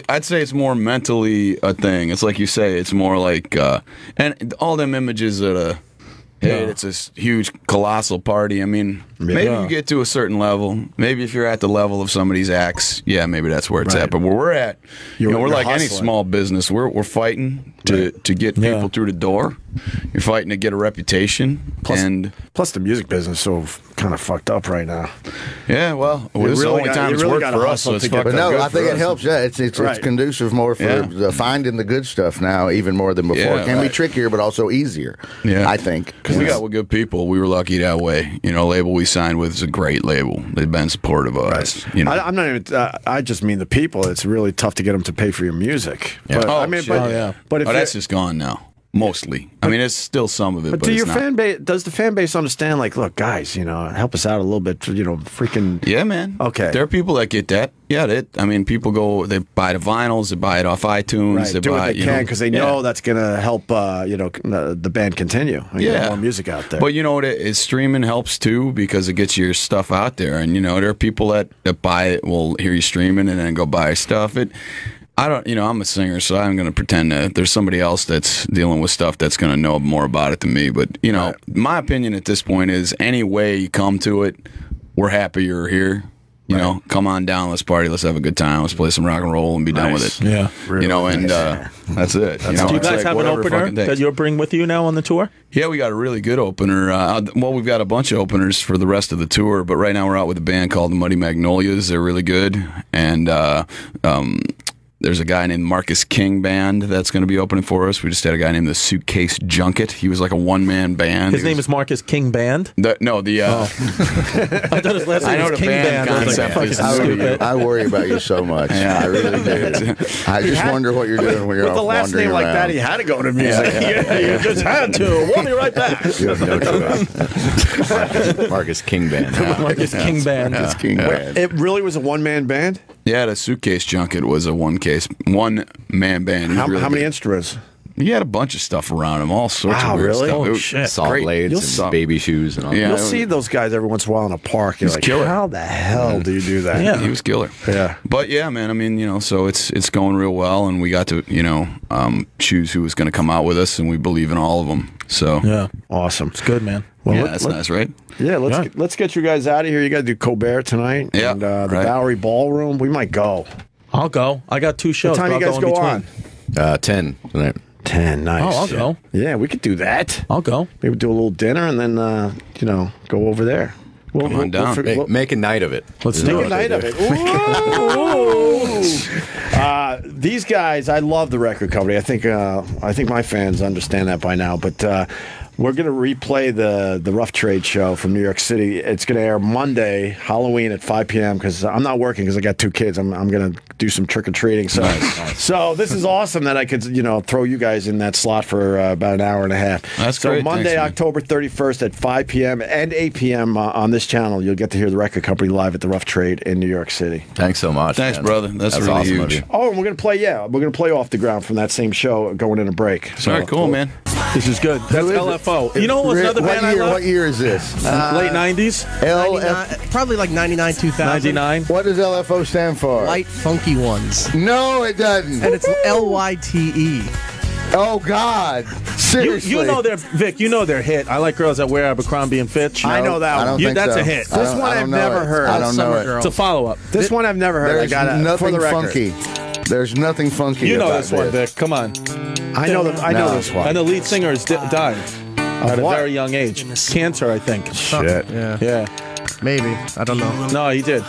I'd say it's more mentally a thing. It's like you say. It's more like and all them images at it's this huge, colossal party. I mean, maybe you get to a certain level. Maybe if you're at the level of somebody's acts, maybe that's where it's at. But where we're at, we're like any small business. We're fighting to get people through the door. You're fighting to get a reputation. Plus the music business is so kind of fucked up right now. Yeah, well, it's the only time it's worked for us, so it's fucked up. But no, good I think for it us. helps. Yeah, it's conducive more for finding the good stuff now, even more than before. Yeah, it can be trickier, but also easier. Yeah, I think because we got with good people. We were lucky that way. Label we signed with is a great label. They've been supportive of us. I'm not even. I just mean the people. It's really tough to get them to pay for your music. Yeah. But, but that's just gone now. Mostly. I mean, it's still some of it. But But do it's your not. fan base? Does the fan base understand? Like, look, guys, help us out a little bit. Freaking. Yeah, man. Okay. There are people that get that. Yeah, I mean, people go. They buy the vinyls. They buy it off iTunes. Right, They do buy, what they can because they know that's going to help. The band continue. And get more music out there. But you know what? Streaming helps too because it gets your stuff out there. And there are people that buy it, will hear you streaming, and then go buy stuff. I don't, I'm a singer, so I'm going to pretend that there's somebody else that's dealing with stuff that's going to know more about it than me. But, my opinion at this point is any way you come to it, we're happy you're here. Come on down, let's party, let's have a good time, let's play some rock and roll and be done with it. Yeah. Really that's it. Do you guys have an opener that you'll bring with you now on the tour? Yeah, we got a really good opener. We've got a bunch of openers for the rest of the tour, but right now we're out with a band called the Muddy Magnolias. They're really good. And there's a guy named Marcus King Band that's going to be opening for us. We just had a guy named the Suitcase Junket. He was like a one-man band. His name is Marcus King Band? I thought his last name was King Band. I worry about you so much. Yeah, I really do. I just wonder what you're doing when you're with off the last name wandering like that, around. he had to go to music. You just had to. We'll be right back. You have no choice. Marcus King Band. Marcus King Band. Marcus King Band. It really was a one-man band? Yeah, the Suitcase Junket was a one-man band. How many instruments? He had a bunch of stuff around him, all sorts Wow, of weird really? stuff. Oh, It was shit. Saw great. blades and baby shoes and all Yeah. You'll that. see those guys every once in a while in a park. You're like, killer. how the hell do you do that? Yeah. He was killer. Yeah. But yeah, man, I mean, so it's going real well, and we got to, choose who was going to come out with us, and we believe in all of them. So Yeah. Awesome. It's good, man. Well, yeah, that's nice, right? Yeah, let's get you guys out of here. You got to do Colbert tonight. Yeah, And the right. Bowery Ballroom. We might go. I'll go. I got 2 shows. What time but you I'll guys in go between. on? 10 tonight. 10. Nice. Oh, I'll go. Yeah, we could do that. I'll go. Maybe do a little dinner and then, go over there. Come on down. Make a night of it. Let's Make do a it. night of it. Ooh. These guys, I love the record company. I think my fans understand that by now. But we're going to replay the Rough Trade show from New York City. It's going to air Monday, Halloween at 5 p.m. because I'm not working because I got 2 kids. I'm going to do some trick or treating. So, so this is awesome that I could throw you guys in that slot for about an hour and a half. That's so great. Monday, Thanks, man. October 31st at 5 p.m. and 8 p.m. On this channel, you'll get to hear the record company live at the Rough Trade in New York City. Thanks so much. Thanks, man. brother. That's really awesome huge. of you. Oh, and we're gonna play off the ground from that same show going in a break. So All right, cool, man. This is good. That's LFO. You know what was another band I What love? year is this? Late 90s? Probably like 99, 2000. 99? What does LFO stand for? Light Funky Ones. No, it doesn't. And it's LYTE. Oh, God. Seriously. You know their Vic. You know their hit. I like girls that wear Abercrombie and Fitch. I know that I don't one. think That's so. a hit. I This don't- one I don't I've know never it. heard. I don't know Summer it. Girl. It's a follow-up. This one I've never heard. There's I got for nothing the record. funky. There's nothing funky. You know about this one, Vic. Come on. I know No. this one. And the lead singer has died at a what? very young age. Cancer, I think. Shit. Yeah. Yeah. Maybe. I don't know. No, he did.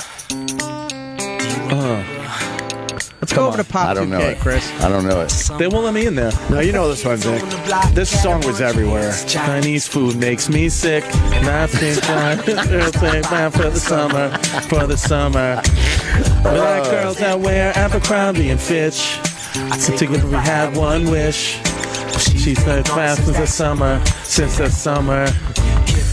Let's go over to Pop I don't know 2K, it. Chris. I don't know it. They won't let me in there. No, you know this one, Vic. This song was everywhere. Chinese food makes me sick. Napkin time. Girls say man for the summer. For the summer. Black girls that wear Abercrombie and Fitch. Together we have one wish. She said fast since the summer. Since the summer.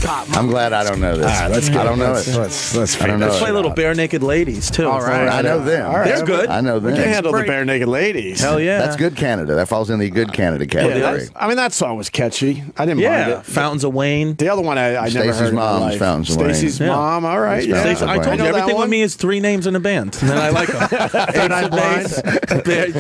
I'm glad I don't know this. Let's get I don't know let's, it. Let's I don't know Let's it. play Little Bare Naked Ladies, too. All right. I know them. All right. They're good. I know We them. can handle the Bare Naked Ladies. Hell yeah. That's good Canada. That falls in the good Canada category. I mean, that song was catchy. I didn't mind Yeah. it. Fountains of Wayne. The other one I never Stacey's heard in my Mom's life. Fountains of Wayne. Stacey's Yeah. mom. All right. Yeah. Fountains of I told Wayne. you, know that everything one? with me is 3 names in a band. And then I like them. Third Eye Blind.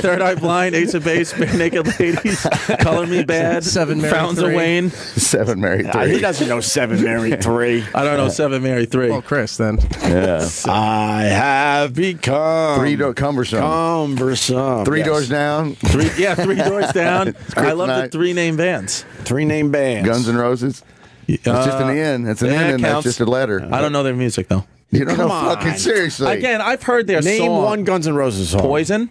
Third Eye Blind, Ace of Base, Bare Naked Ladies, Color Me Bad, Seven Married Fountains of Three. Wayne. 7 married 3. He doesn't know 7 Married 3. I don't know, 7 Married 3. Well, Chris, then. Yeah. I have become Cumbersome. cumbersome. Three Yes. doors down. 3 doors down. I love the kryptonite. 3 name bands. 3 name bands. Guns N' Roses. It's just an N. It's an yeah, N, it and that's counts. just a letter. I don't know their music, though. You don't Come know on. fucking seriously. Again, I've heard their Name song. one Guns N' Roses song. Poison?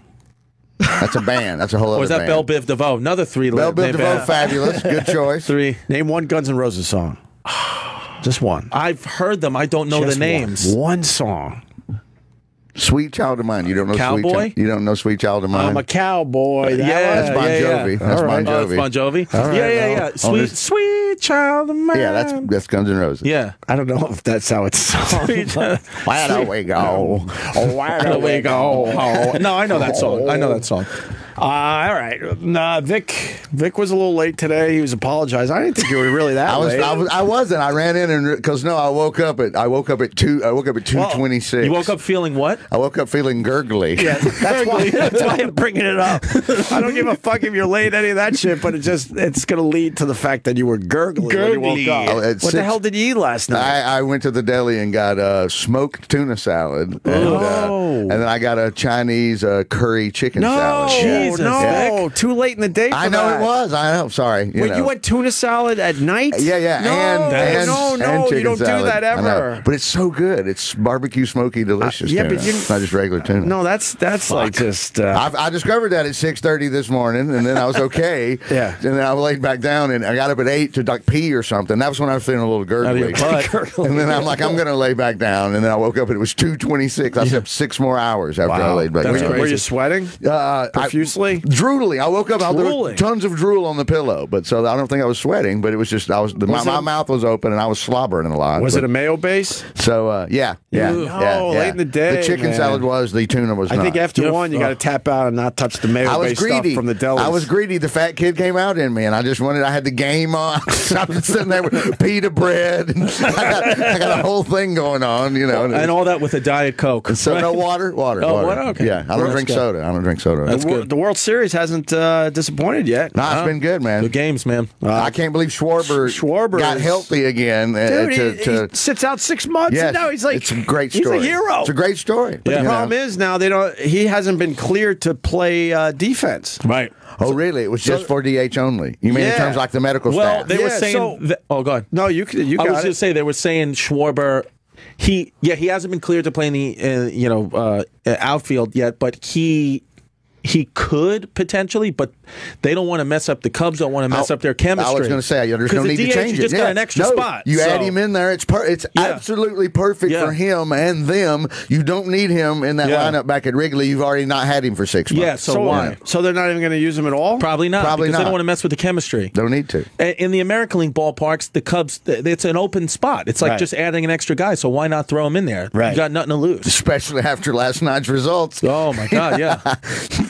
That's a band. That's a whole other Or is that band. Belle Biv DeVoe? Another 3 Belle Biv name DeVoe, band. fabulous. Good choice. 3. Name one Guns N' Roses song. Just one. I've heard them. I don't know Just the names. One song. Sweet Child of Mine. You don't know Cowboy? You don't know Sweet Child of Mine? I'm a cowboy. That's Bon Jovi. That's Bon Oh, it's Jovi. Bon Jovi. Yeah. Sweet child of mine. Yeah, that's Guns N' Roses. Yeah. I don't know if that's how it's sung. Where do we go? Where do we go? No, I know that song. All right. Vic was a little late today. He was apologizing. I didn't think you were really that late. I wasn't. I ran in and because I woke up at 2:26. You woke up feeling what? I woke up feeling gurgly. Yeah, that's why I'm bringing it up. I don't give a fuck if you're late, any of that shit, but it's going to lead to the fact that you were gurgly when you woke up. What the hell did you eat last night? I went to the deli and got smoked tuna salad. And then I got a Chinese curry chicken salad. Jesus, no, too late in the day for I know that. it was. I know. Sorry. You went tuna salad at night? Yeah. No, and you don't salad. do that I know. ever. But it's so good. It's barbecue smoky delicious yeah, tuna. but It's not just regular tuna. No, that's like just... I discovered that at 6:30 this morning, and then I was okay. Yeah. And then I laid back down, and I got up at 8 to like pee or something. That was when I was feeling a little gurgly. And then I'm like, I'm going to lay back down, and then I woke up and it was 2:26. I slept 6 more hours after I laid back down. Were you sweating profusely? Drooling. I woke up. There was tons of drool on the pillow, but so I don't think I was sweating. But it was just my mouth was open and I was slobbering a lot. Was it a mayo base? So yeah. Late in the day. The chicken salad was. The tuna was. I think after one, you got to tap out and not touch the mayo base stuff from the deli. I was greedy. The fat kid came out in me, and I just wanted. I had the game on. I was sitting there with pita bread. And I got a whole thing going on, and all that with a Diet Coke. So no water. Water. Okay. Yeah, I don't drink soda. That's good. The World Series hasn't disappointed yet. No, it's been good, man. Good games, man. I can't believe Schwarber got healthy again. Dude, he sits out 6 months, and now he's like, it's a great story. He's a hero. It's a great story. But the problem is now he hasn't been cleared to play defense. Right. Oh, really? It was just for DH only. You mean in terms of like the medical staff? Well, they were saying. Oh, go ahead. No, you got it. I was going to say they were saying Schwarber. He hasn't been cleared to play in the outfield yet, but he could potentially, but they don't want to mess up. The Cubs don't want to mess up their chemistry. I was going to say, there's no need to change it. You just got an extra spot. You add him in there. It's absolutely perfect for him and them. You don't need him in that lineup back at Wrigley. You've already not had him for 6 months. Yeah, so why? So they're not even going to use him at all? Probably not. Probably because not. They don't want to mess with the chemistry. Don't need to. In the American League ballparks, the Cubs, it's an open spot. It's like just adding an extra guy, so why not throw him in there? Right. You got nothing to lose. Especially after last night's results. Oh, my God, yeah.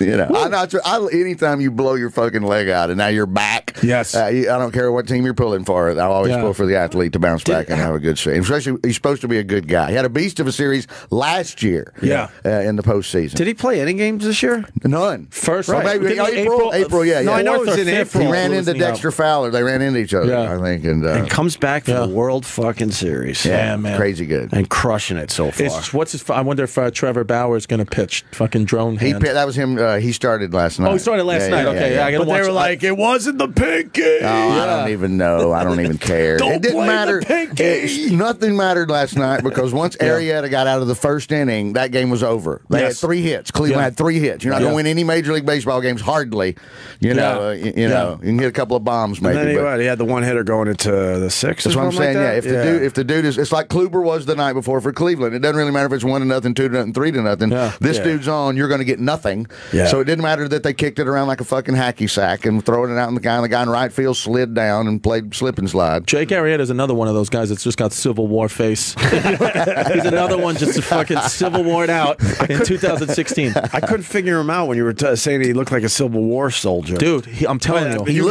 Anytime you blow your fucking leg out and now you're back. Yes. I don't care what team you're pulling for. I'll always pull for the athlete to bounce back and have a good series. Especially, he's supposed to be a good guy. He had a beast of a series last year. Yeah. In the postseason. Did he play any games this year? None. First, maybe April. Yeah. No, I know it was in April. He ran into Dexter Fowler. They ran into each other, I think. And comes back for the World fucking Series. Yeah, man. Crazy good. And crushing it so far. I wonder if Trevor Bauer is going to pitch fucking drone hand. That was him. He started last night. Oh, he started last night. Okay, I gotta but watch. they were like, it wasn't the pinky. I don't even know. I don't even care. Don't it didn't blame matter. the pinky. Nothing mattered last night because once Arrieta got out of the first inning, that game was over. They had 3 hits. Cleveland had 3 hits. You're not going to win any Major League Baseball games, hardly. You know, you can hit a couple of bombs maybe. And then he had the one hitter going into the 6th. That's what I'm saying. Like if the dude is, it's like Kluber was the night before for Cleveland. It doesn't really matter if it's 1-0, 2-0, 3-0. This dude's on. You're going to get nothing. Yeah. So it didn't matter that they kicked it around like a fucking hacky sack and throwing it out in the guy in right field slid down and played slip and slide. Jake Arrieta is another one of those guys that's just got Civil War face. He's another one just fucking Civil War'd out in 2016. I couldn't figure him out when you were saying he looked like a Civil War soldier. Dude, I'm telling you. He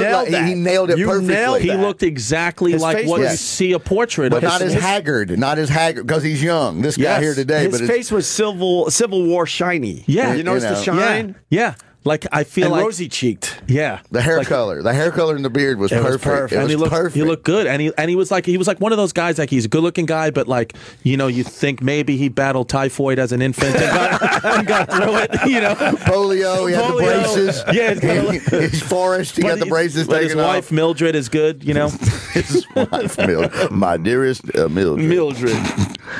nailed it perfectly. He looked exactly like what you see a portrait but of. Not as haggard, because he's young. This guy here today. His face was Civil War shiny. Yeah. You notice the shine? Yeah. Like I feel and like rosy cheeked. Yeah, the hair color and the beard was perfect. And he looked good. And he was like one of those guys, like he's a good looking guy, but like you think maybe he battled typhoid as an infant and got through it. Polio. He had the braces. Yeah, he's Forrest. He got the braces taken off. His wife Mildred is good. His wife Mildred, my dearest Mildred.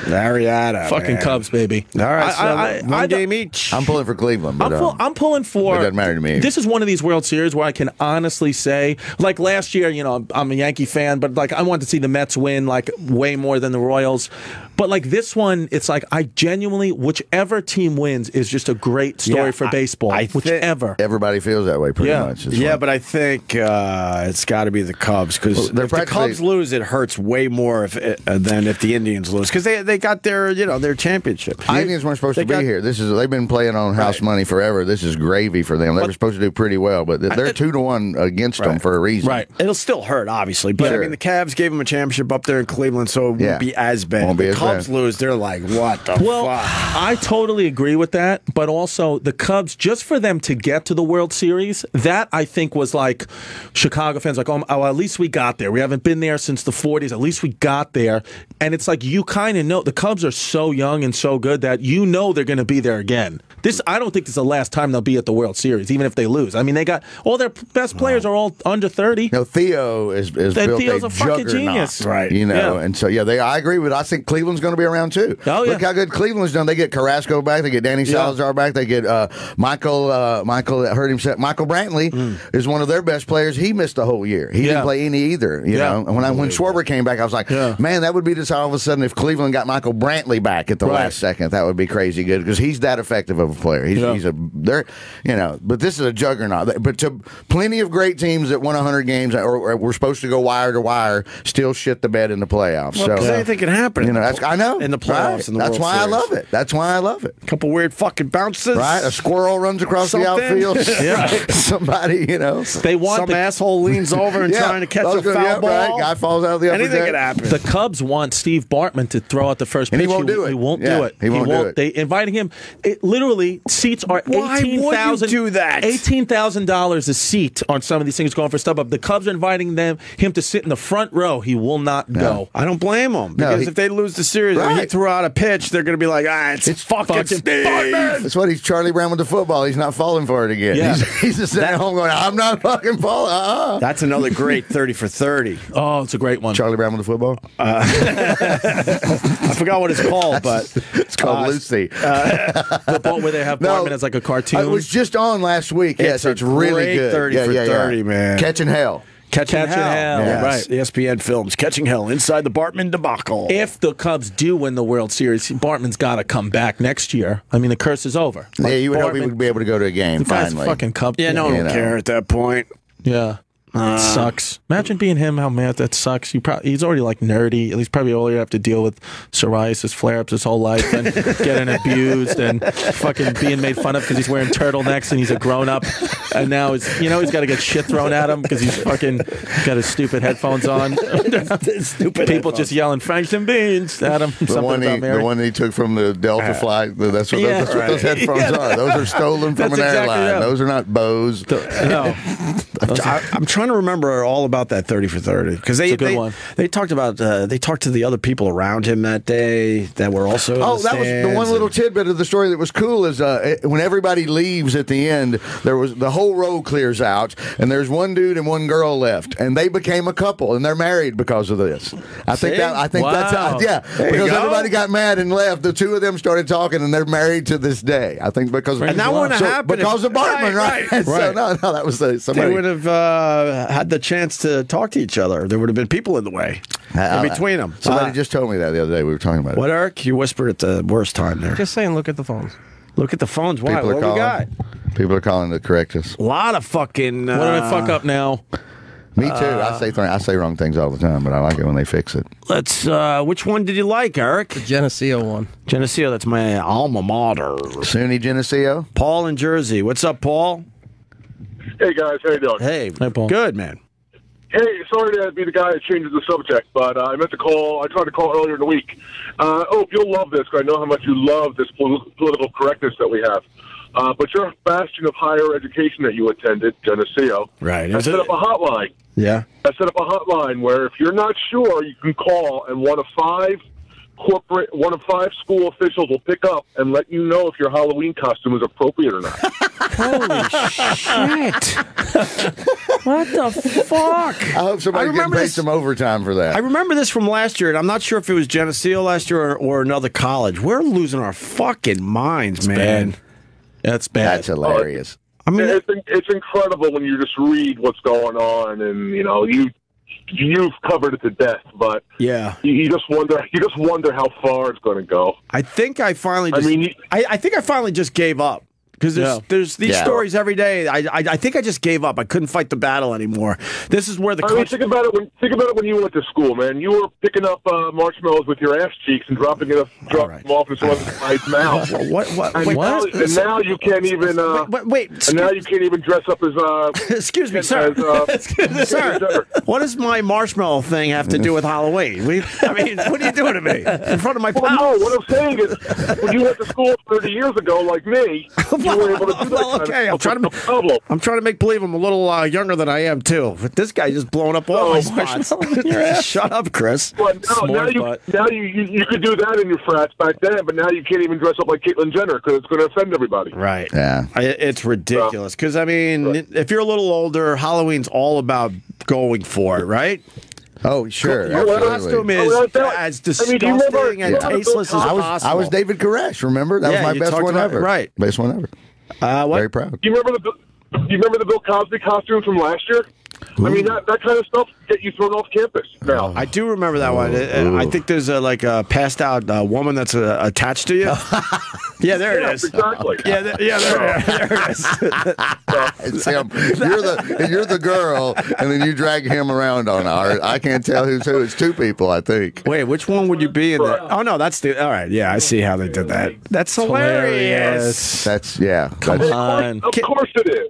Marietta. Fucking man. Cubs, baby. All right, one game each. I'm pulling for Cleveland. But, I'm pulling for. It doesn't matter to me. This is one of these World Series where I can honestly say, like last year, I'm a Yankee fan, but like I wanted to see the Mets win like way more than the Royals. But like this one, it's like I genuinely, whichever team wins is just a great story for baseball. Whichever. Everybody feels that way pretty much. Yeah, but I think it's got to be the Cubs because if the Cubs lose, it hurts way more than if the Indians lose because they got their their championship. The Indians weren't supposed to be here. They've been playing on house money forever. This is gravy for them. They were supposed to do pretty well, but they're 2-1 against them for a reason. Right. It'll still hurt, obviously, but I mean the Cavs gave them a championship up there in Cleveland, so it won't be as bad. Won't be as Cubs lose, they're like, what the fuck? I totally agree with that, but also the Cubs, just for them to get to the World Series, that I think was like Chicago fans like, oh, at least we got there. We haven't been there since the 40s. At least we got there. And it's like you kind of know the Cubs are so young and so good that they're going to be there again. I don't think this is the last time they'll be at the World Series, even if they lose. I mean, they got all their best players are all under 30. Theo is built Theo's a fucking genius, right? And so I agree with. I think Cleveland's going to be around too. Oh yeah, look how good Cleveland's done. They get Carrasco back. They get Danny Salazar back. They get Michael hurt himself. Michael Brantley is one of their best players. He missed the whole year. He didn't play any either. You know, and when Schwarber came back, I was like, man, that would be just all of a sudden if Cleveland got Michael Brantley back at the last second, that would be crazy good because he's that effective of a player. But this is a juggernaut. But to plenty of great teams that won 100 games or were supposed to go wire to wire still shit the bed in the playoffs. Well, so anything can happen. I know in the playoffs. In the that's World why Series. I love it. That's why I love it. A couple weird fucking bounces. Right, a squirrel runs across the outfield. Somebody, they want some asshole leans over and trying to catch a foul ball. Right. Guy falls out of the upper Anything deck. could happen. The Cubs want Steve Bartman to throw out the first pitch. And he won't do it. He won't do it. He won't do it. They inviting him. It literally seats are $18,000. do that? $18,000 a seat on some of these things going for StubHub. The Cubs are inviting him to sit in the front row. He will not go. I don't blame him because if they lose the series and he threw out a pitch, they're going to be like, it's fucking Steve. That's what he's Charlie Brown with the football. He's not falling for it again. Yeah. He's just sitting at home going, I'm not fucking falling. That's another great 30 for 30. Oh, it's a great one. Charlie Brown with the football? I forgot what it's called, but it's called Lucy. The ball where they have Bartman as like a cartoon. It was just on last week. Yes, it's really good. 30 for 30, man. Catching Hell. Catching Hell. Yes. Right. ESPN Films, Catching Hell, inside the Bartman debacle. If the Cubs do win the World Series, Bartman's got to come back next year. I mean, the curse is over. Yeah, you would hope he would be able to go to a game the guy's finally. Fucking Cubs. Yeah, no one would care at that point. Yeah. It sucks. Imagine being him. How mad that sucks. He's already like nerdy. At least probably all you have to deal with psoriasis flare-ups his whole life and getting abused and fucking being made fun of because he's wearing turtlenecks and he's a grown-up. And now he's got to get shit thrown at him because he's fucking got his stupid headphones on. Stupid people just yelling Franks and beans at him. The one he took from the Delta flight. That's what those headphones are. Those are stolen from an airline. Those are not Bose. No. I'm trying to remember all about that 30 for 30 because they talked about they talked to the other people around him that day that were also that was the one little tidbit of the story that was cool is when everybody leaves at the end, there was the whole row clears out and there's one dude and one girl left and they became a couple and they're married because of this. I think that's how because everybody got mad and left. The two of them started talking and they're married to this day. I think because and that wouldn't have happened because of Bartman, right? So no, that was somebody. They would have had the chance to talk to each other. There would have been people in the way in between them. Somebody just told me that the other day. We were talking about it. What, Eric? You whispered at the worst time there. Just saying, look at the phones. Look at the phones. Why? People are what calling. we got? People are calling to correct us. A lot of fucking. What did I fuck up now? Me too. I say wrong things all the time, but I like it when they fix it. Let's. Which one did you like, Eric? The Geneseo one. Geneseo. That's my alma mater. SUNY Geneseo. Paul in Jersey. What's up, Paul? Hey guys, how you doing? Hey, Paul. Good, man. Hey, sorry to be the guy that changes the subject, but I meant to call. I tried to call earlier in the week. You'll love this because I know how much you love this political correctness that we have. But you're a bastion of higher education that you attended, Geneseo. Right. I set up a hotline. Yeah. I set up a hotline where if you're not sure, you can call, and one of five school officials will pick up and let you know if your Halloween costume is appropriate or not. Holy shit! What the fuck? I hope somebody can pay some overtime for that. I remember this from last year, and I'm not sure if it was Geneseo last year or another college. We're losing our fucking minds, man. That's bad. That's hilarious. I mean, it's incredible when you just read what's going on, and you've covered it to death. But yeah, you just wonder how far it's going to go. I think I finally. I think I finally just gave up. Because there's these stories every day. I think I just gave up. I couldn't fight the battle anymore. This is where the think about it when you went to school, man. You were picking up marshmallows with your ass cheeks and dropping them off in someone's mouth. And now you can't even. And now you can't even dress up as. Excuse me, sir. Sir, what does my marshmallow thing have to do with Halloween? I mean, what are you doing to me in front of my pals? No, what I'm saying is, when you went to school 30 years ago, like me. You were able to do that okay, I'm trying to make believe I'm a little younger than I am too. But this guy just blowing up all my spots. Shut up, Chris. Well, now you could do that in your frats back then, but now you can't even dress up like Caitlyn Jenner because it's going to offend everybody. Right. Yeah. It's ridiculous because I mean, if you're a little older, Halloween's all about going for it, right? Oh, sure. Your costume is as disgusting and tasteless as possible. I was David Koresh, remember? That was my best one ever. Right. Best one ever. Very proud. Do you remember the Bill Cosby costume from last year? Ooh. I mean, that kind of stuff get you thrown off campus now. I do remember that one. I think there's a passed out woman that's attached to you. Yeah, there it is. Exactly. There it is. It's him. You're the girl, and then you drag him around on ours. I can't tell who's who. It's two people, I think. Wait, which one would you be in that? Oh, no, that's the... All right, yeah, I see how they did that. That's hilarious. Come on. Of course it is.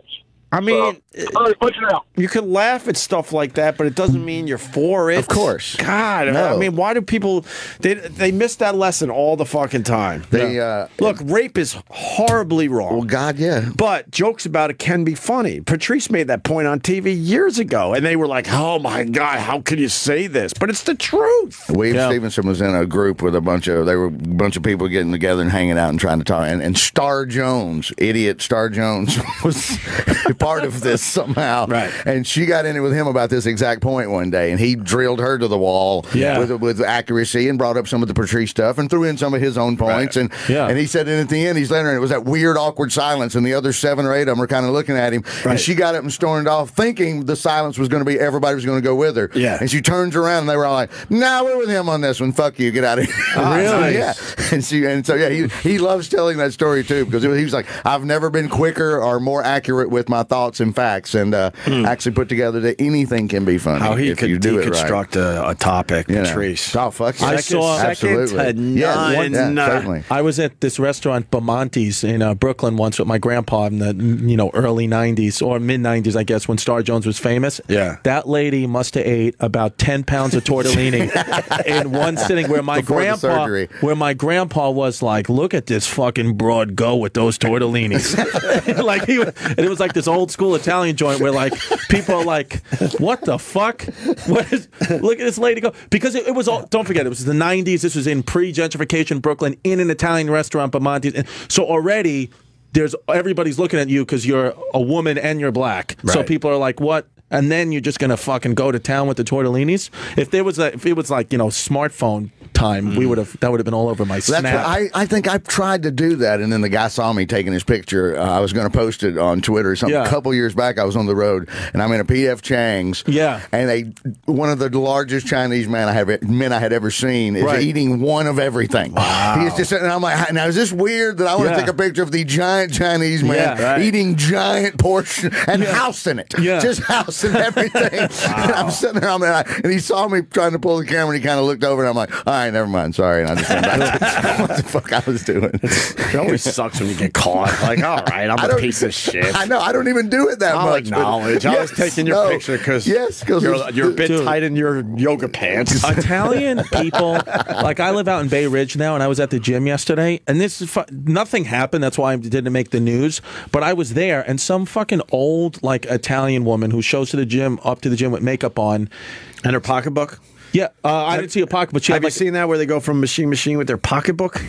I mean, all right, punch it out. You can laugh at stuff like that, but it doesn't mean you're for it. Of course. God, no. I mean, why do people... They miss that lesson all the fucking time. Look, rape is horribly wrong. Well, God, yeah. But jokes about it can be funny. Patrice made that point on TV years ago, and they were like, oh, my God, how can you say this? But it's the truth. Weave Stevenson was in a group with a bunch of people getting together and hanging out and trying to talk. And Star Jones, idiot Star Jones, was... part of this somehow, right? And she got in it with him about this exact point one day, and he drilled her to the wall with accuracy and brought up some of the Patrice stuff and threw in some of his own points, and he said, and at the end he's letting her, and it was that weird awkward silence, and the other 7 or 8 of them were kind of looking at him, and she got up and stormed off, thinking the silence was going to be everybody was going to go with her, and she turns around and they were all like, "Nah, we're with him on this one. Fuck you, get out of here." Really? He loves telling that story too because he was like, "I've never been quicker or more accurate with my thoughts and facts, and actually put together that anything can be funny." How he if could you do deconstruct a topic, Patrice. Oh, fuck yeah. I saw absolutely. Certainly. I was at this restaurant, Bamonte's, in Brooklyn once with my grandpa in the early 90s or mid 90s, I guess, when Star Jones was famous. Yeah. That lady must have ate about 10 pounds of tortellini in one sitting where my grandpa was like, "Look at this fucking broad go with those tortellinis." And it was like this old school Italian joint where like people are like, "What the fuck? Look at this lady go." Because it was all, don't forget, it was the 90s. This was in pre-gentrification Brooklyn in an Italian restaurant, Bamonte's. So already everybody's looking at you because you're a woman and you're black. Right. So people are like, "What?" And then you're just gonna fucking go to town with the tortellinis. If it was like smartphone time, that would have been all over my Snap. I think I tried to do that, and then the guy saw me taking his picture. I was going to post it on Twitter or something. A couple years back, I was on the road, and I'm in a P.F. Chang's. Yeah, and one of the largest Chinese men I had ever seen is eating one of everything. Wow. He's just sitting there. I'm like, now is this weird that I want to take a picture of the giant Chinese man eating giant portion and housing it? Just housing everything. And I'm sitting there, and he saw me trying to pull the camera, and he kind of looked over, and I'm like, all right, never mind, sorry. And I just went back to what the fuck I was doing. It always sucks when you get caught. Like, all right, I'm a piece of shit. I know, I don't even do it that I'll much. Acknowledge. I was taking your picture because you're a bit tight in your yoga pants. Italian people, like I live out in Bay Ridge now, and I was at the gym yesterday, and nothing happened. That's why I didn't make the news. But I was there, and some fucking old like Italian woman who shows up to the gym with makeup on, and her pocketbook. Yeah, I didn't see a pocket, but she Have had you seen that where they go from machine to machine with their pocketbook?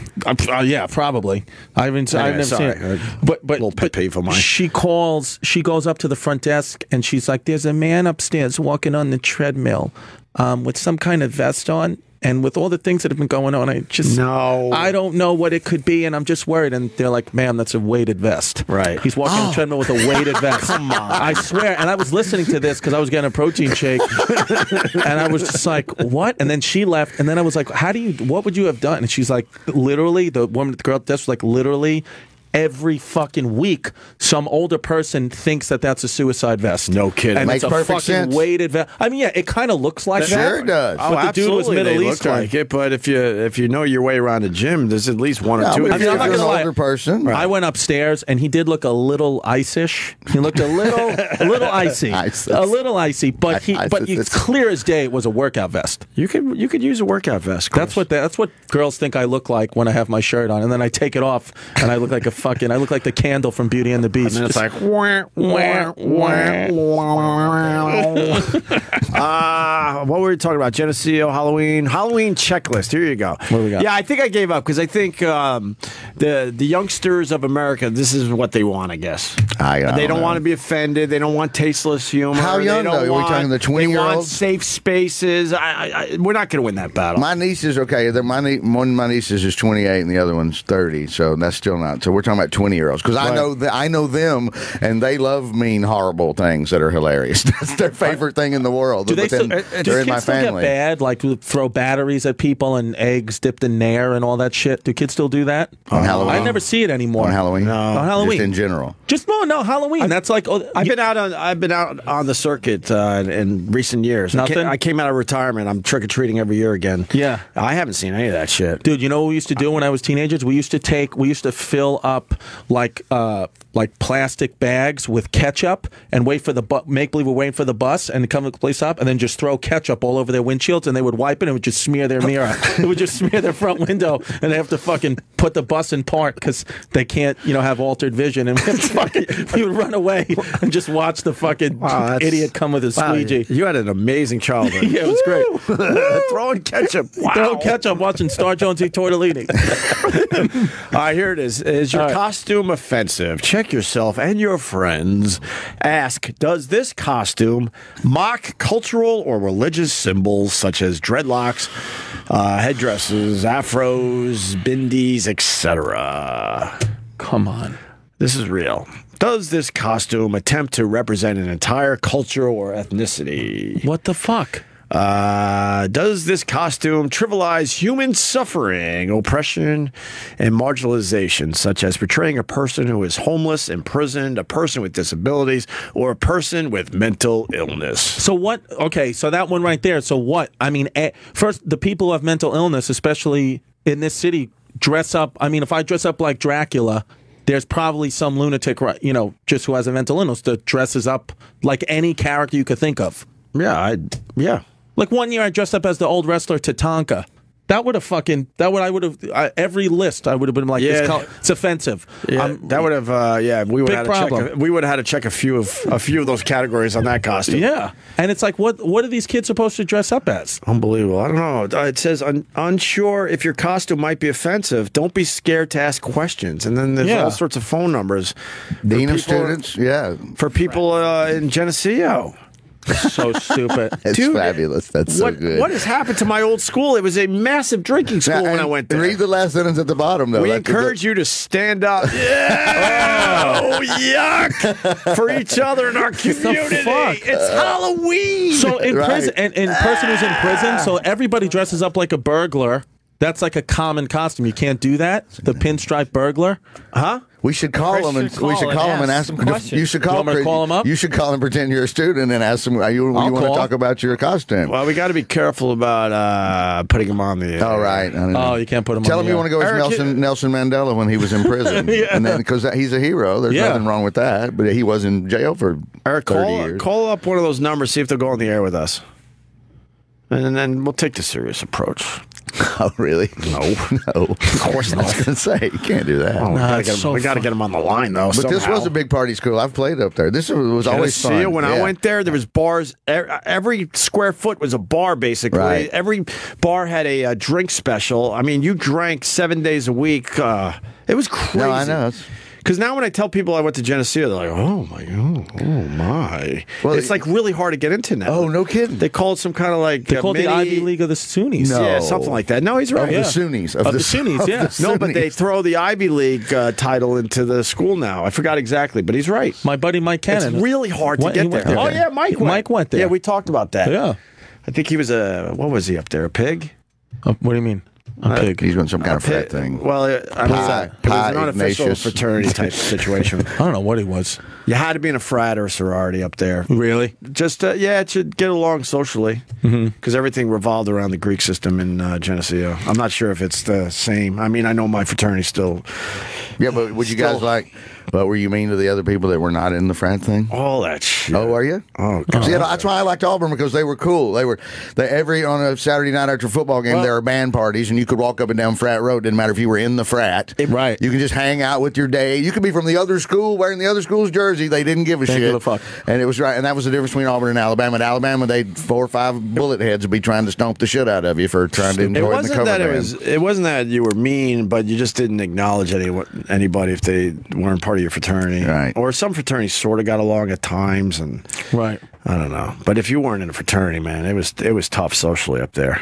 yeah, probably. I've never seen it. But little pet peeve of mine. She goes up to the front desk and she's like, "There's a man upstairs walking on the treadmill with some kind of vest on." And with all the things that have been going on, I don't know what it could be, and I'm just worried. And they're like, "Ma'am, that's a weighted vest." Right. He's walking on the treadmill with a weighted vest. Come on. I swear. And I was listening to this because I was getting a protein shake, and I was just like, "What?" And then she left, and then I was like, what would you have done? And she's like, literally, the girl at the desk was like, literally, every fucking week, some older person thinks that that's a suicide vest. No kidding. And Makes it's a perfect fucking sense. weighted vest. I mean, yeah, it kind of looks like that. Sure it does. Oh, But the dude was absolutely, Middle they look Eastern. like it. But if you know your way around a gym, there's at least one or two. But I if mean, I'm you're not an gonna lie. older person, I went upstairs and he did look a little ice-ish. He looked a little icy, Ice. a little icy. But it's clear as day it was a workout vest. You could use a workout vest. Chris. That's what girls think I look like when I have my shirt on, and then I take it off and I look like the candle from Beauty and the Beast. And then it's like, wah, wah, wah, wah. What were we talking about? Geneseo, Halloween checklist. Here you go. What do we got? Yeah, I think I gave up because I think the youngsters of America, this is what they want, I guess. They don't want to be offended. They don't want tasteless humor. How young, they don't though? Are we talking the 20-year-olds? They want safe spaces. We're not going to win that battle. My niece is okay. One of my nieces is 28 and the other one's 30, so that's still not. So we're talking about 20-year-olds because I know them and they love mean, horrible things that are hilarious. That's their favorite thing in the world. Do they But then do they're in my kids still get family. bad, like throw batteries at people and eggs dipped in Nair and all that shit? Do kids still do that? On Halloween? I never see it anymore. On Halloween? No. On Halloween. Just in general. No, Halloween. That's like I've been out on the circuit in recent years. Nothing? I came out of retirement. I'm trick or treating every year again. Yeah. I haven't seen any of that shit. Dude, you know what we used to do when I was teenagers? We used to fill up like plastic bags with ketchup and wait for make believe we're waiting for the bus and come to the place up and then just throw ketchup all over their windshields and they would wipe it and it would just smear their mirror. It would just smear their front window and they have to fucking put the bus in park because they can't, have altered vision. And we would run away and just watch the fucking idiot come with his squeegee. You had an amazing childhood. Yeah, it was great. Throwing ketchup. Wow. Throwing ketchup, watching Star Jones eat tortellini. All right, here it is. Is your All right. costume offensive? Check yourself and your friends. Ask, does this costume mock cultural or religious symbols such as dreadlocks, headdresses, afros, bindis, etc.? Come on. This is real. Does this costume attempt to represent an entire culture or ethnicity? What the fuck? Does this costume trivialize human suffering, oppression, and marginalization, such as portraying a person who is homeless, imprisoned, a person with disabilities, or a person with mental illness? So what? Okay, so that one right there. So what? I mean, first, the people who have mental illness, especially in this city, dress up. I mean, if I dress up like Dracula, there's probably some lunatic, just who has a mental illness that dresses up like any character you could think of. Yeah, Like one year I dressed up as the old wrestler Tatanka. That would have every list I would have been like, it's offensive. Yeah, that would have, we would have had to check a few of those categories on that costume. Yeah, and it's like, what are these kids supposed to dress up as? Unbelievable. I don't know. It says, unsure if your costume might be offensive, don't be scared to ask questions. And then there's all sorts of phone numbers. Dean of students, for people in Geneseo. So stupid. It's fabulous. That's so good. What has happened to my old school? It was a massive drinking school when I went there. Read the last sentence at the bottom, though. We encourage you to stand up. Oh, yuck! For each other in our community. It's Halloween. So in prison, and person who's in prison, so everybody dresses up like a burglar. That's like a common costume. You can't do that. The pinstripe burglar, huh? We should call him and ask him. You should call him. Call him up. You should call him, pretend you're a student, and ask him. You want to talk about your costume? Well, we got to be careful about putting him on the. All right. Oh, you can't put him. Tell on him you want to go as Nelson Mandela when he was in prison, and then because he's a hero, there's nothing wrong with that. But he was in jail for 30 years. Call up one of those numbers, see if they'll go on the air with us, and then we'll take the serious approach. Oh, really? No. No. Of course not. I was going to say, you can't do that. We got to get him on the line, though. But this was a big party school. I've played up there. This was always fun. When I went there was bars. Every square foot was a bar, basically. Right. Every bar had a drink special. I mean, you drank 7 days a week. It was crazy. No, I know. Because now when I tell people I went to Geneseo, they're like, oh my. Well, it's like really hard to get into now. Oh, no kidding. They call it some kind of like they call it the Ivy League of the SUNYs. No. Yeah, something like that. No, he's right. Of the SUNYs. Of the SUNYs, yeah. No, but they throw the Ivy League title into the school now. I forgot exactly, but he's right. My buddy Mike Cannon. It's really hard to get there. Oh, yeah, Mike went. Mike went there. Yeah, we talked about that. Yeah. I think he was what was he up there, a pig? What do you mean? A pig. He's doing some kind of frat thing. Well, it was an unofficial Ignatius. fraternity type situation. I don't know what he was. You had to be in a frat or a sorority up there. Really? Just, to get along socially. Because everything revolved around the Greek system in Geneseo. I'm not sure if it's the same. I mean, I know my fraternity still. Yeah, but would you guys like, but were you mean to the other people that were not in the frat thing? All that shit. Oh, are you? Oh, God. See, that's why I liked Auburn, because they were cool. Every on a Saturday night after a football game, there are band parties, and you could walk up and down Frat Road. Didn't matter if you were in the frat. Right. You could just hang out with your day. You could be from the other school wearing the other school's jersey. They didn't give a shit. Give a fuck. And it was right. And that was the difference between Auburn and Alabama. At Alabama, 4 or 5 bullet heads would be trying to stomp the shit out of you for trying to enjoy the cover band. It wasn't that you were mean, but you just didn't acknowledge anybody if they weren't part of your fraternity. Right. Or some fraternities sort of got along at times, and right. I don't know. But if you weren't in a fraternity, man, it was tough socially up there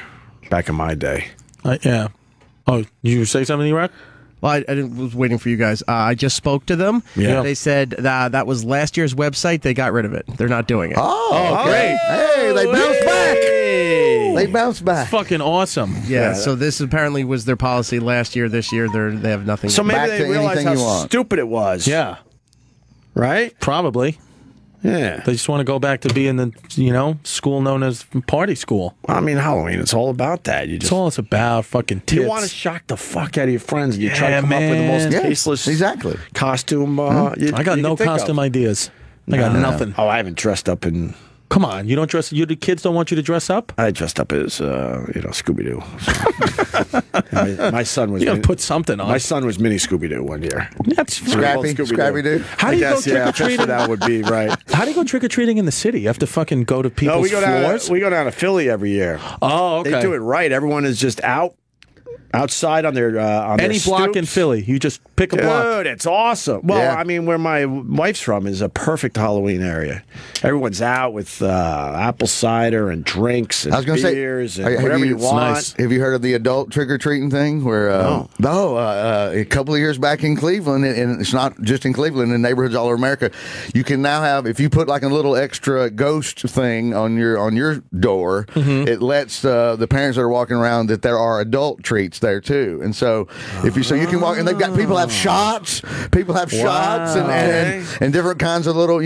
back in my day. Yeah. Oh, you say something, Iraq? Well, I was waiting for you guys. I just spoke to them. Yeah. They said that was last year's website. They got rid of it. They're not doing it. Oh, great. Hey, they bounced back. They bounced back. It's fucking awesome. Yeah, so this apparently was their policy last year. This year, they have nothing. So maybe Back they to realized anything you how want. stupid it was. Yeah. Right? Probably. Yeah. They just want to go back to being the, school known as party school. I mean, Halloween, it's all about that. It's all it's about, fucking tits. You want to shock the fuck out of your friends. You try to come up with the most tasteless costume. I got no costume ideas. I got nothing. Oh, I haven't dressed up in... Come on, you don't dress. The kids don't want you to dress up. I dressed up as Scooby Doo. My son was. You gotta put something on. My son was mini Scooby Doo one year. That's Scrappy Doo. How do you go trick or treating? That would be right. How do you go trick or treating in the city? You have to fucking go to people's floors. We go down to Philly every year. Oh, okay. They do it right. Everyone is just outside on their any block in Philly. You just pick a block. Dude, it's awesome. Well, I mean, where my wife's from is a perfect Halloween area. Everyone's out with apple cider and drinks and beers and whatever you want. Nice. Have you heard of the adult trick-or-treating thing? Where a couple of years back in Cleveland, and it's not just in Cleveland, in neighborhoods all over America, you can now have, if you put like a little extra ghost thing on your door, it lets the parents that are walking around that there are adult treats there too. And so if you you can walk, and they've got people have shots and different kinds of little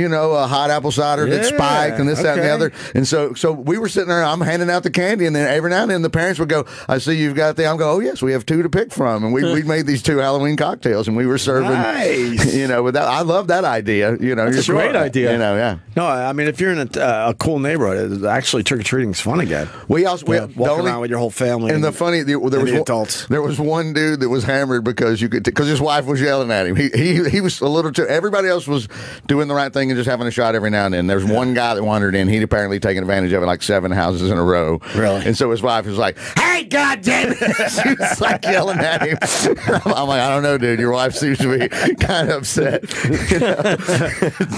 hot apple cider that's spiked and this that and the other. And so we were sitting there, I'm handing out the candy, and then every now and then the parents would go, I see you've got the, I'm going, oh yes, we have 2 to pick from, and we made these 2 Halloween cocktails, and we were serving with that. I love that idea. It's a great idea. No, I mean, if you're in a cool neighborhood, actually trick-or-treating is fun again. We also walk around with your whole family. And the funny, there was adults. There was one dude that was hammered because his wife was yelling at him. He was a little too. Everybody else was doing the right thing and just having a shot every now and then. There's one guy that wandered in. He'd apparently taken advantage of it like 7 houses in a row. Really? And so his wife was like, "Hey, goddamn it!" She was like yelling at him. I'm like, I don't know, dude. Your wife seems to be kind of upset.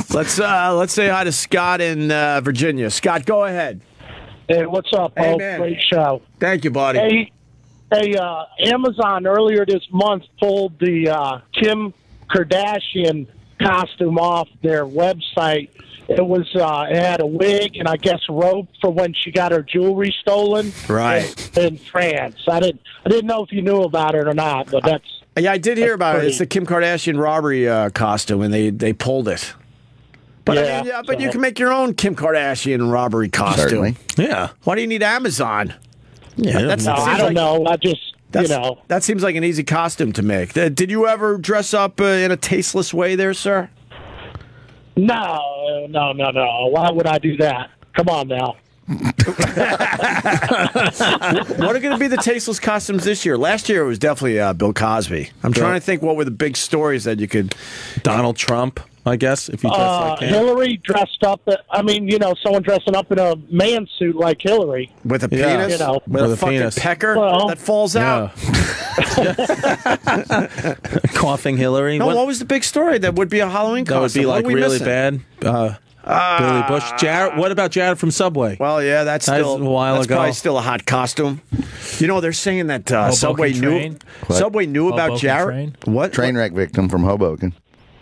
Let's say hi to Scott in Virginia. Scott, go ahead. Hey, what's up, Bo? Man. Great show. Thank you, buddy. Hey, Amazon earlier this month pulled the Kim Kardashian costume off their website. It was it had a wig and I guess robe for when she got her jewelry stolen. Right. In France. I didn't know if you knew about it or not, but that's yeah, I did hear about it. It's the Kim Kardashian robbery costume, and they pulled it. But but you can make your own Kim Kardashian robbery costume. Certainly. Yeah. Why do you need Amazon? Yeah, I don't know. That seems like an easy costume to make. Did you ever dress up in a tasteless way there, sir? No. Why would I do that? Come on now. What are going to be the tasteless costumes this year? Last year it was definitely Bill Cosby. I'm trying to think what were the big stories that you could. Donald Trump, I guess, if you dress like him. Hillary dressed up. Someone dressing up in a man suit like Hillary With a penis? You know. With a fucking penis. pecker that falls out? Coughing Hillary. No, what was the big story that would be a Halloween That would costume? be What like are we really missing? bad. Billy Bush. Jared, what about Jared from Subway? Well, yeah, that's still a while that's ago. probably still a hot costume. You know, they're saying that Subway train? knew about Hoboken Jared. train? What? Train wreck victim from Hoboken.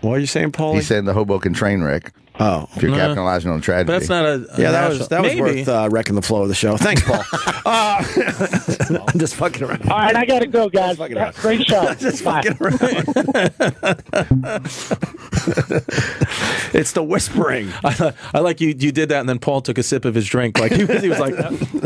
What are you saying, Paulie? He said the Hoboken train wreck. Oh, if you're capitalizing on tragedy. But that's not a yeah, that was maybe. worth wrecking the flow of the show. Thanks, Paul. I'm just fucking around. All right, I got to go, guys. Great show. Just Bye. fucking around. It's the whispering. I like you did that, and then Paul took a sip of his drink. Like he was like,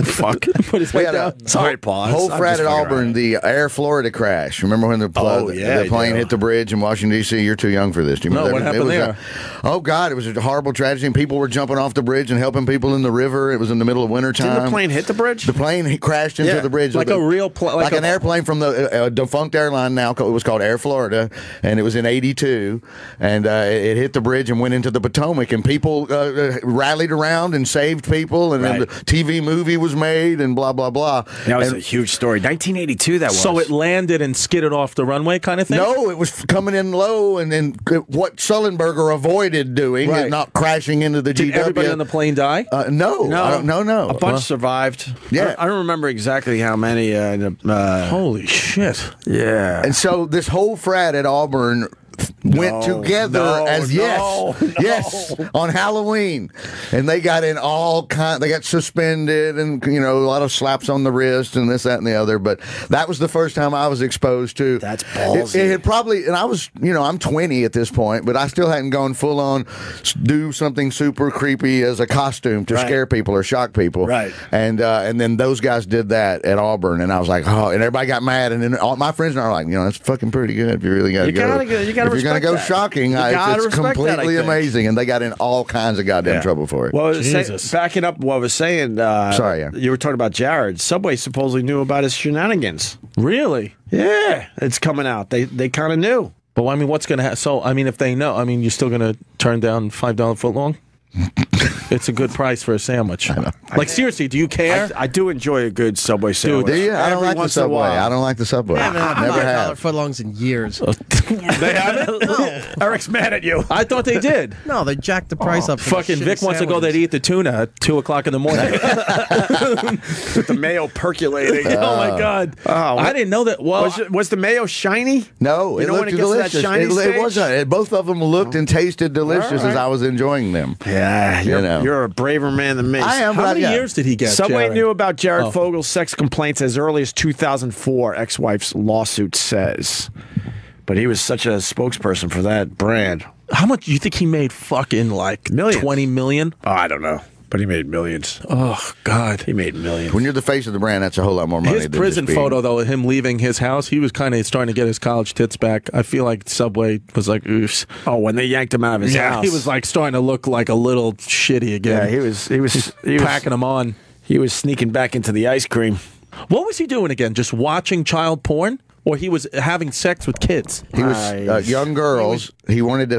"Fuck," put his head down. Sorry, Paul. Whole frat at Auburn, the Air Florida crash. Remember when the plane hit the bridge in Washington, D.C.? You're too young for this. Do you remember No, that? what happened there? Oh, God, it was a horrible tragedy. And people were jumping off the bridge and helping people in the river. It was in the middle of wintertime. Didn't the plane hit the bridge? The plane crashed into the bridge. Like a real plane. Like an airplane from the defunct airline now. It was called Air Florida, and it was in 82. And it hit the bridge and went into the Potomac. And people rallied around and saved people. And then the TV movie was made and blah, blah, blah. That was a huge story. 1982, that was. So it landed and skidded off the runway kind of thing? No, it was coming in low. And then what Sullenberger avoided doing is not crashing into the GW. Did everybody on the plane die? No. A bunch survived. Yeah. I don't remember exactly how many. Holy shit. Yeah. And so this whole frat at Auburn went together yes, on Halloween, and they got in all kind. They got suspended, and a lot of slaps on the wrist, and this, that, and the other. But that was the first time I was exposed to. That's ballsy. It had probably, and I was, I'm 20 at this point, but I still hadn't gone full on do something super creepy as a costume to scare people or shock people. Right. And then those guys did that at Auburn, and I was like, oh, and everybody got mad, and then all my friends are like, that's fucking pretty good if you really got to go. You gotta if you're going to go that. shocking, it's completely amazing, and they got in all kinds of goddamn trouble for it. Well, backing up what I was saying, you were talking about Jared. Subway supposedly knew about his shenanigans. Really? Yeah, it's coming out. They kind of knew. But I mean, what's going to happen? So, I mean, if they know, you're still going to turn down $5 footlong? It's a good price for a sandwich. Like, seriously, do you care? I do enjoy a good Subway sandwich. Do you? I don't like the Subway. I don't like the Subway. I haven't had Never have. footlongs in years. They haven't? No. Eric's mad at you. I thought they did. No, they jacked the price up. For Fucking Vic wants to go there to eat the tuna at 2 o'clock in the morning. With the mayo percolating. Oh, my God. I didn't know that. Well, was the mayo shiny? No, it looked delicious. It wasn't. Both of them looked and tasted delicious as I was enjoying them. Yeah, you're a braver man than me. I am. How many years did he get? Subway Jared? knew about Jared Fogel's sex complaints as early as 2004, ex-wife's lawsuit says. But he was such a spokesperson for that brand. How much do you think he made? Fucking like millions. 20 million? Oh, I don't know. But he made millions. Oh, God. He made millions. When you're the face of the brand, that's a whole lot more money. His prison photo, though, of him leaving his house, he was kind of starting to get his college tits back. I feel like Subway was like, oof. Oh, when they yanked him out of his house. He was like starting to look like a little shitty again. Yeah, he was packing them on. He was sneaking back into the ice cream. What was he doing again? Just watching child porn? Or he was having sex with kids? He was young girls. He wanted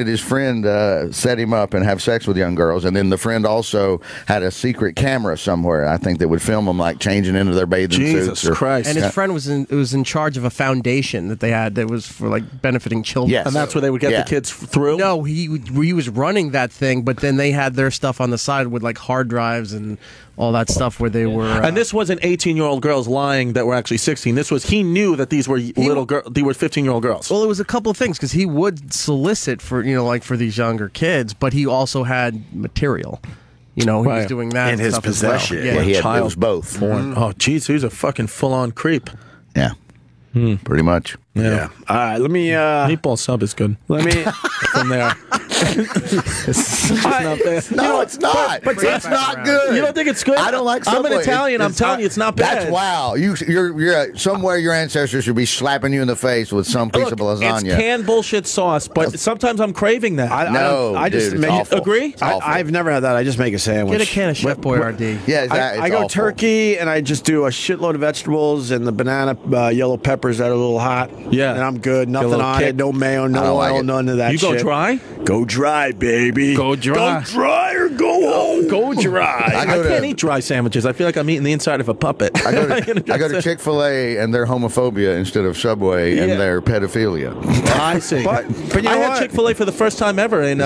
his friend set him up and have sex with young girls, and then the friend also had a secret camera somewhere, I think, that would film them like changing into their bathing suits. Jesus Christ! And his friend was in charge of a foundation that they had that was for like benefiting children. Yes. And that's where they would get the kids through. No, he was running that thing, but then they had their stuff on the side with like hard drives and all that stuff where they were. And this wasn't 18-year-old girls lying that were actually 16. This was he knew that these were little girls. They were 15-year-old girls. Well, it was a couple of things because he would solicit for like for these younger kids, but he also had material. He was doing that in his stuff possession. As well. Yeah, he had child those both. porn. Oh, geez, he was a fucking full-on creep. Yeah, pretty much. Yeah. All right, let me. Meatball sub is good. Let me. From there. not bad. No, it's not. But it's not good. You don't think it's good? I don't like Subway. I'm an Italian. I'm telling you, it's not bad. That's wow. You're somewhere your ancestors should be slapping you in the face with some piece of lasagna. It's canned bullshit sauce, but sometimes I'm craving that. I just agree. I've never had that. I just make a sandwich. Get a can of Chef Boyardee. Yeah, I go turkey and I just do a shitload of vegetables and the banana yellow peppers that are a little hot. Yeah, and I'm good. Nothing on it. No mayo, no oil, none of that. You go dry? Go dry, baby. Go dry. Go dry or go home. Go dry. I can't eat dry sandwiches. I feel like I'm eating the inside of a puppet. I go to Chick-fil-A and their homophobia instead of Subway and their pedophilia. I see. But you know I had Chick-fil-A for the first time ever in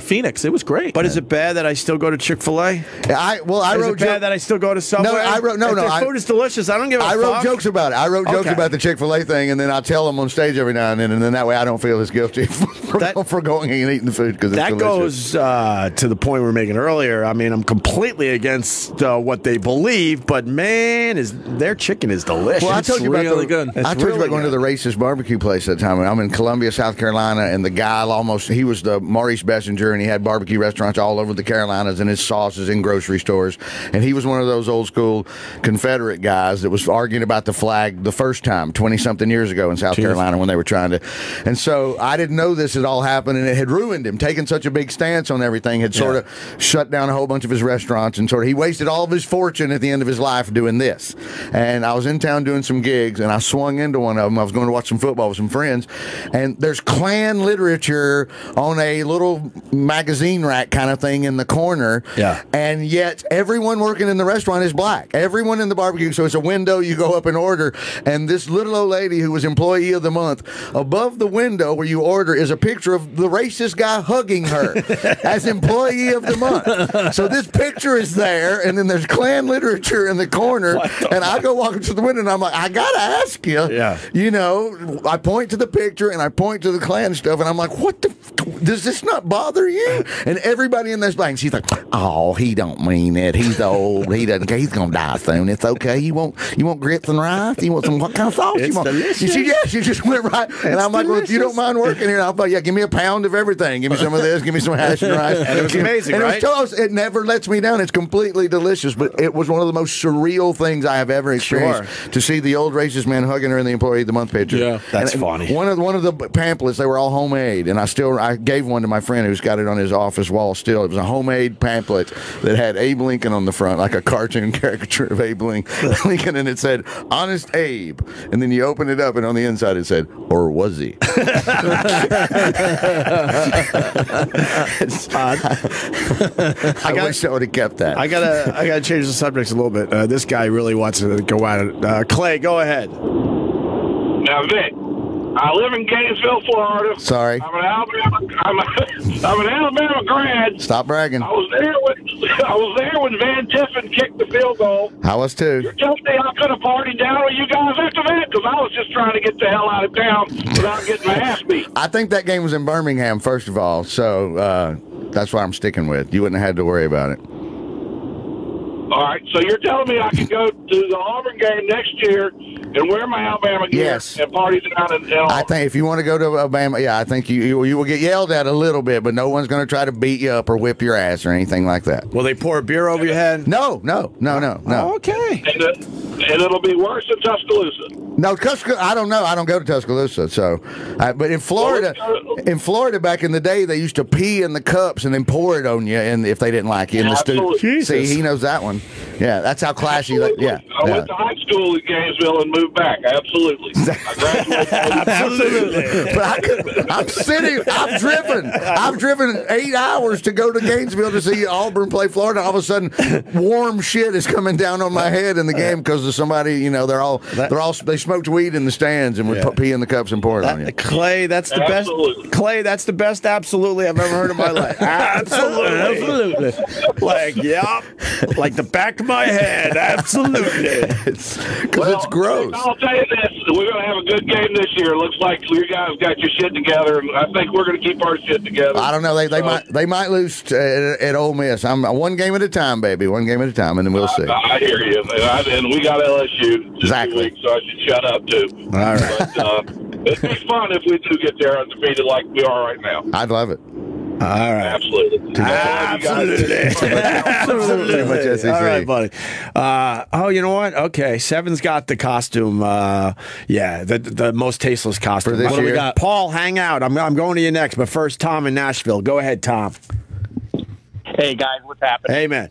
Phoenix. It was great. But is it bad that I still go to Chick-fil-A? I wrote bad that I still go to Subway? No, their food is delicious. I don't give a fuck. I wrote jokes about it. I wrote jokes about the Chick-fil-A thing, and then I tell them on stage every now and then that way I don't feel as guilty for going and eating the food because it's delicious. That goes to the point we were making earlier. I mean, I'm completely against what they believe, but man, their chicken is delicious. Well, I told you about I told you about going to the racist barbecue place that time. I'm in Columbia, South Carolina, and the guy he was the Maurice Bessinger, and he had barbecue restaurants all over the Carolinas, and his sauce is in grocery stores. And he was one of those old school Confederate guys that was arguing about the flag the first time, 20-something years ago in South Carolina when they were trying to. And so I didn't know this had all happened, and it had ruined him. Taking such a big stance on everything had sort of shut down a whole bunch of his restaurants, and he wasted all of his fortune at the end of his life doing this. And I was in town doing some gigs, and I swung into one of them. I was going to watch some football with some friends, and there's Klan literature on a little magazine rack kind of thing in the corner. Yeah. And yet everyone working in the restaurant is black. Everyone in the barbecue, so it's a window, you go up and order, and this little old lady who was employee of the month, above the window where you order is a picture of the racist guy hugging her as employee of the month. So this picture is there, and then there's Klan literature in the corner, and I go walking to the window, and I'm like, I gotta ask you. Yeah. You know, I point to the picture, and I point to the Klan stuff, and I'm like, what the? Does this not bother you? And everybody in this bank, she's like, oh, he don't mean it. He's old. He doesn't care. He's gonna die soon. It's okay. You want grits and rice? You want some what kind of sauce? It's you want? delicious. She just went right. And I'm like, well, if you don't mind working here, I'm like, yeah, give me a pound of everything. Give me some of this. Give me some hash and rice. And it was amazing, and right? It was toast. It never lets me down. It's completely delicious. But it was one of the most surreal things I have ever experienced to see the old racist man hugging her in the employee of the month picture. Yeah, that's funny. One of the pamphlets, they were all homemade, and I gave one to my friend who's got it on his office wall still. It was a homemade pamphlet that had Abe Lincoln on the front, like a cartoon caricature of Abe Lincoln, and it said, Honest Abe. And then you open it up, and on the inside it said, or was he? I wish I would have kept that. I gotta change the subject a little bit. This guy really wants to go at it. Clay, go ahead. Now, Vic, I live in Gainesville, Florida. Sorry. I'm an Alabama grad. Stop bragging. I was there when Van Tiffen kicked the field goal. I was too. You're telling me I could have partied down with you guys after that? Because I was just trying to get the hell out of town without getting my ass beat. I think that game was in Birmingham, first of all, so that's what I'm sticking with. You wouldn't have had to worry about it. All right, so you're telling me I can go to the Auburn game next year and wear my Alabama gear and party down in Auburn? I think if you want to go to Alabama, I think you will get yelled at a little bit, but no one's going to try to beat you up or whip your ass or anything like that. Will they pour a beer over your head? No. Okay. And it'll be worse than Tuscaloosa. No, I don't know. I don't go to Tuscaloosa, so. But in Florida, back in the day, they used to pee in the cups and then pour it on you, and if they didn't like you in the studio. See, he knows that one. Yeah, that's how classy. I went to high school in Gainesville and moved back. Absolutely. Absolutely. But I've driven 8 hours to go to Gainesville to see Auburn play Florida. All of a sudden, warm shit is coming down on my head in the game because of somebody. They smoked weed in the stands and would pee in the cups and pour it on you. Clay, that's the best. Clay, that's the best. Absolutely, I've ever heard in my life. Absolutely. Like the back of my head. Absolutely. Because it's gross. I'll tell you this: we're going to have a good game this year. Looks like you guys got your shit together, and I think we're going to keep our shit together. I don't know. They might lose at Ole Miss. I'm one game at a time, baby. One game at a time, and then we'll see. I hear you. And we got LSU exactly. So I should shut up too. All right. But it'd be fun if we do get there undefeated like we are right now. I'd love it. All right. Absolutely. Absolutely. Too much SEC. All right, buddy. Oh, you know what? Okay, Seven's got the costume. The most tasteless costume. For this What do we year? got? Paul, hang out. I'm going to you next, but first, Tom in Nashville. Go ahead, Tom. Hey, guys, what's happening? Hey, man.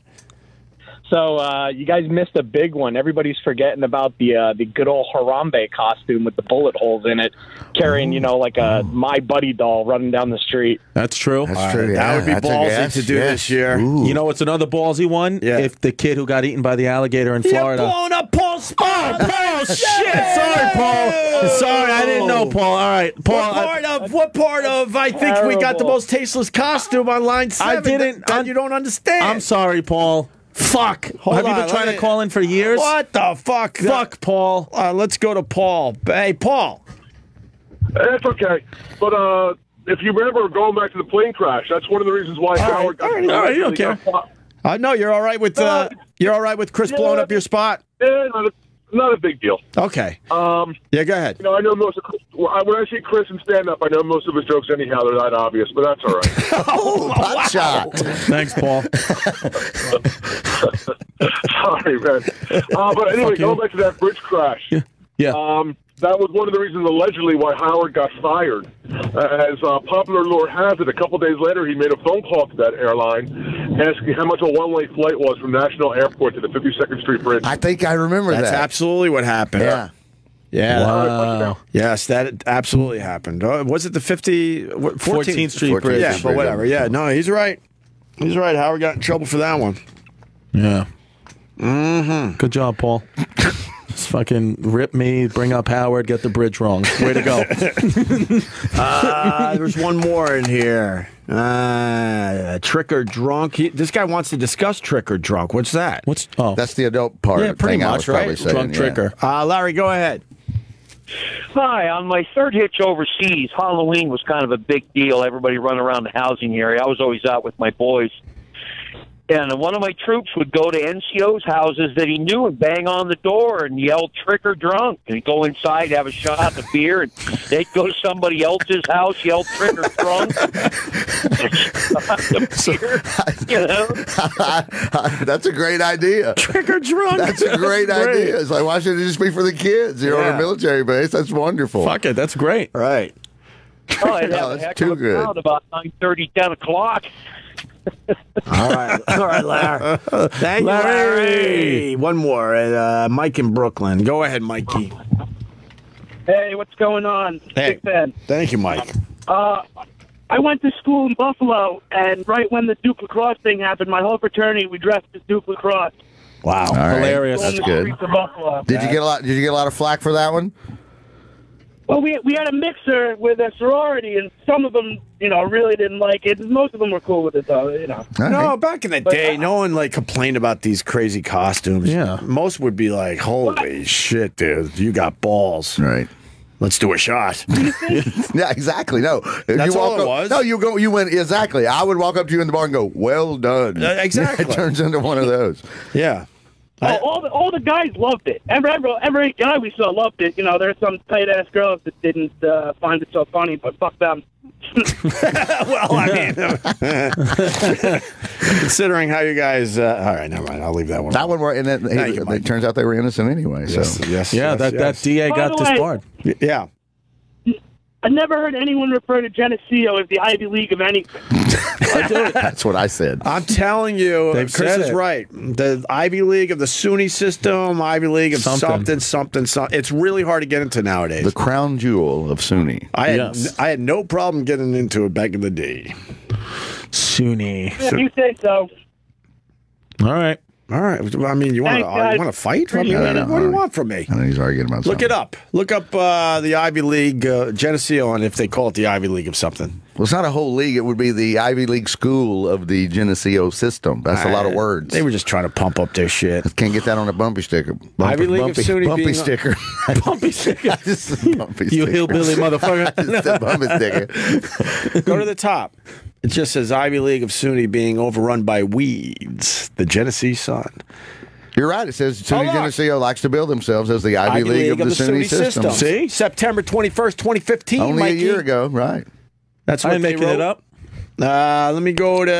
So you guys missed a big one. Everybody's forgetting about the good old Harambe costume with the bullet holes in it, carrying, like a My Buddy doll running down the street. That's true. That's true. That would be ballsy to do this year. Ooh. You know what's another ballsy one? Yeah. If the kid who got eaten by the alligator in Florida. You're blowing up Paul's spot. Oh, shit! Sorry, Paul. Sorry, I didn't know, Paul. All right, Paul. What part of I think we got the Terrible. most tasteless costume on line 7 I didn't. that you don't understand? I'm sorry, Paul. Fuck. Hold Have you on, been trying let to me- call in for years? What the fuck? Fuck, Paul. Let's go to Paul. Hey, Paul. That's okay. But if you remember going back to the plane crash, that's one of the reasons why Howard got all right, you don't care. No, you're all right with Chris blowing up your spot. Yeah, not a big deal. Okay. Yeah, go ahead. I know most of Chris, when I see Chris in stand-up, I know most of his jokes anyhow. They're that obvious, but that's all right. Oh, hot shot. Thanks, Paul. Sorry, man. But anyway, going back to that bridge crash. Yeah. That was one of the reasons, allegedly, why Howard got fired. As popular lore has it, a couple days later, he made a phone call to that airline asking how much a one-way flight was from National Airport to the 52nd Street Bridge. I think I remember That's that. absolutely what happened. Yeah. Yeah. Wow. Yes, that absolutely happened. Was it the 14th Street Bridge. Yeah, but whatever. Yeah, no, he's right. He's right. Howard got in trouble for that one. Yeah. Mm-hmm. Good job, Paul. Just fucking rip me, bring up Howard, get the bridge wrong. Way to go. There's one more in here. Trick or drunk. This guy wants to discuss trick or drunk. What's that? That's the adult part. Yeah, pretty thing I much, was probably right? saying, Drunk yeah. tricker. Larry, go ahead. Hi, on my third hitch overseas, Halloween was kind of a big deal. Everybody run around the housing area. I was always out with my boys. And one of my troops would go to NCO's houses that he knew and bang on the door and yell trick or drunk. And he'd go inside, have a shot of beer, and they'd go to somebody else's house, yell trick or drunk. That's a great idea. Trick or drunk. That's a great idea. It's like, why should it just be for the kids? You're on a military base. That's wonderful. Fuck it. That's great. Right. Oh, I'd have a that's heck too of a good. crowd about 9:30, 10 o'clock. All right, Larry. Thank you, Larry. One more. Mike in Brooklyn. Go ahead, Mikey. Hey, what's going on? Hey. Big fan. Thank you, Mike. I went to school in Buffalo, and right when the Duke lacrosse thing happened, my whole fraternity, we dressed as Duke lacrosse. Wow. All right. Hilarious. That's On the good. streets of Buffalo. Did you get a lot of flack for that one? Well, we had a mixer with a sorority, and some of them, really didn't like it. Most of them were cool with it, though, No, back in the day, no one complained about these crazy costumes. Yeah. Most would be like, "Holy shit, dude, you got balls." Right. Let's do a shot. Yeah, exactly. No, if That's you all walk it up, was? No, you went exactly. I would walk up to you in the bar and go, "Well done." Exactly. It turns into one of those. Yeah. all the guys loved it. Every guy we saw loved it. There's some tight-ass girls that didn't find it so funny, but fuck them. Well, I mean, considering how you guys. All right, never mind. I'll leave that one. That one, and Thank you, it Mike. turns out they were innocent anyway. Yes, So yes. Yeah, yes, that DA By got the way- disbarred. Yeah. I never heard anyone refer to Geneseo as the Ivy League of anything. that's what I said. I'm telling you, They've Chris said is it. right. The Ivy League of the SUNY system, Ivy League of something. It's really hard to get into nowadays. The crown jewel of SUNY. I had no problem getting into it back in the day. SUNY. If you say so. All right. All right. I mean, you want Thanks, guys. to fight? I mean, I don't know. what do you want from me? I know he's arguing about Look something. it up. Look up the Ivy League, Geneseo, and if they call it the Ivy League of something. Well, it's not a whole league. It would be the Ivy League school of the Geneseo system. That's a lot of words. They were just trying to pump up their shit. Can't get that on a bumpy sticker. Ivy League of SUNY bumpy being sticker. Bumpy sticker. Bumpy You sticker. hillbilly motherfucker. Just a bumpy sticker. Go to the top. It just says Ivy League of SUNY being overrun by weeds. The Genesee Sun. You're right. It says SUNY look. Geneseo likes to build themselves as the Ivy League of the SUNY system. See? September 21st, 2015. Only Mikey. a year ago, right? That's I what ain't they making wrote. it up. Let me go to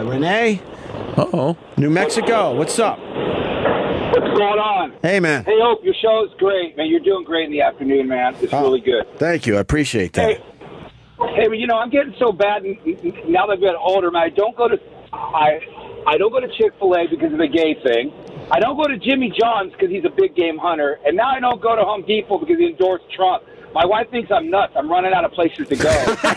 Renee. Uh-oh. New Mexico. What's up? What's going on? Hey, man. Hey, Hope, your show is great, man. You're doing great in the afternoon, man. It's really good. Thank you. I appreciate that. Hey, but I'm getting so bad now that I've gotten older, man. I don't go to Chick-fil-A because of the gay thing. I don't go to Jimmy John's because he's a big game hunter, and now I don't go to Home Depot because he endorsed Trump. My wife thinks I'm nuts. I'm running out of places to go. It's not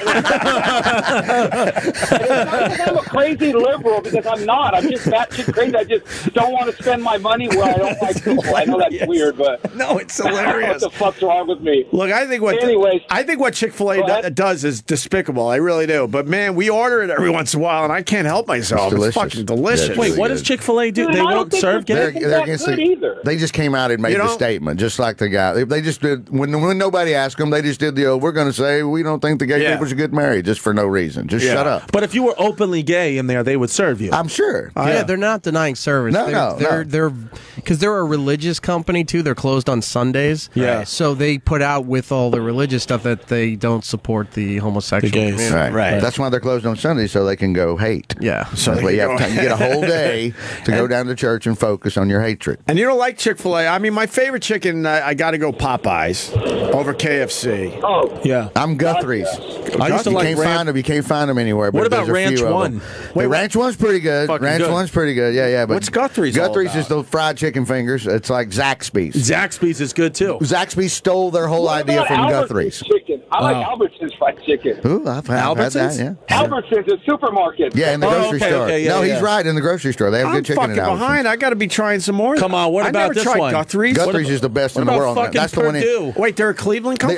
because I'm a crazy liberal, because I'm not. I'm just batshit crazy. I just don't want to spend my money where I don't like people. I know that's weird, but no, it's hilarious. What the fuck's wrong with me? Look, I think what Chick-fil-A does is despicable. I really do. But man, we order it every once in a while, and I can't help myself. It's fucking delicious. Yeah, wait, what does Chick-fil-A do? They won't serve gay? They're against either. They just came out and made the statement, just like the guy. They just did when nobody asked them. They just did the we're going to say we don't think the gay people should get married just for no reason. Just shut up. But if you were openly gay in there, they would serve you. I'm sure. Yeah, they're not denying service. They're because they're a religious company too. They're closed on Sundays. Yeah. So they put out with all the religious stuff that they don't support the homosexual community. Right. That's why they're closed on Sundays, so they can go hate. Yeah. So you have time. You get a whole day to go down to church and focus on your hatred. And you don't like Chick-fil-A? I mean, my favorite chicken, I got to go Popeyes over KFC. Oh. Yeah. I'm Guthrie's. I used to like You can't find them anywhere. What about Ranch One? Wait, Ranch One's pretty good. One's pretty good. Yeah. But what's Guthrie's? Guthrie's is the fried chicken fingers. It's like Zaxby's. Zaxby's is good too. Zaxby's stole their whole idea from Guthrie's. Chicken. I like Albertsons fried chicken. Ooh, I've had that. Yeah. Albertsons, a supermarket. Yeah, in the grocery store. Okay, he's right. In the grocery store, they have good chicken. I'm fucking behind. I got to be trying some more. Come on, what about this one? Guthries. Guthries is the best in the world. That's the one. Wait, they're a Cleveland company.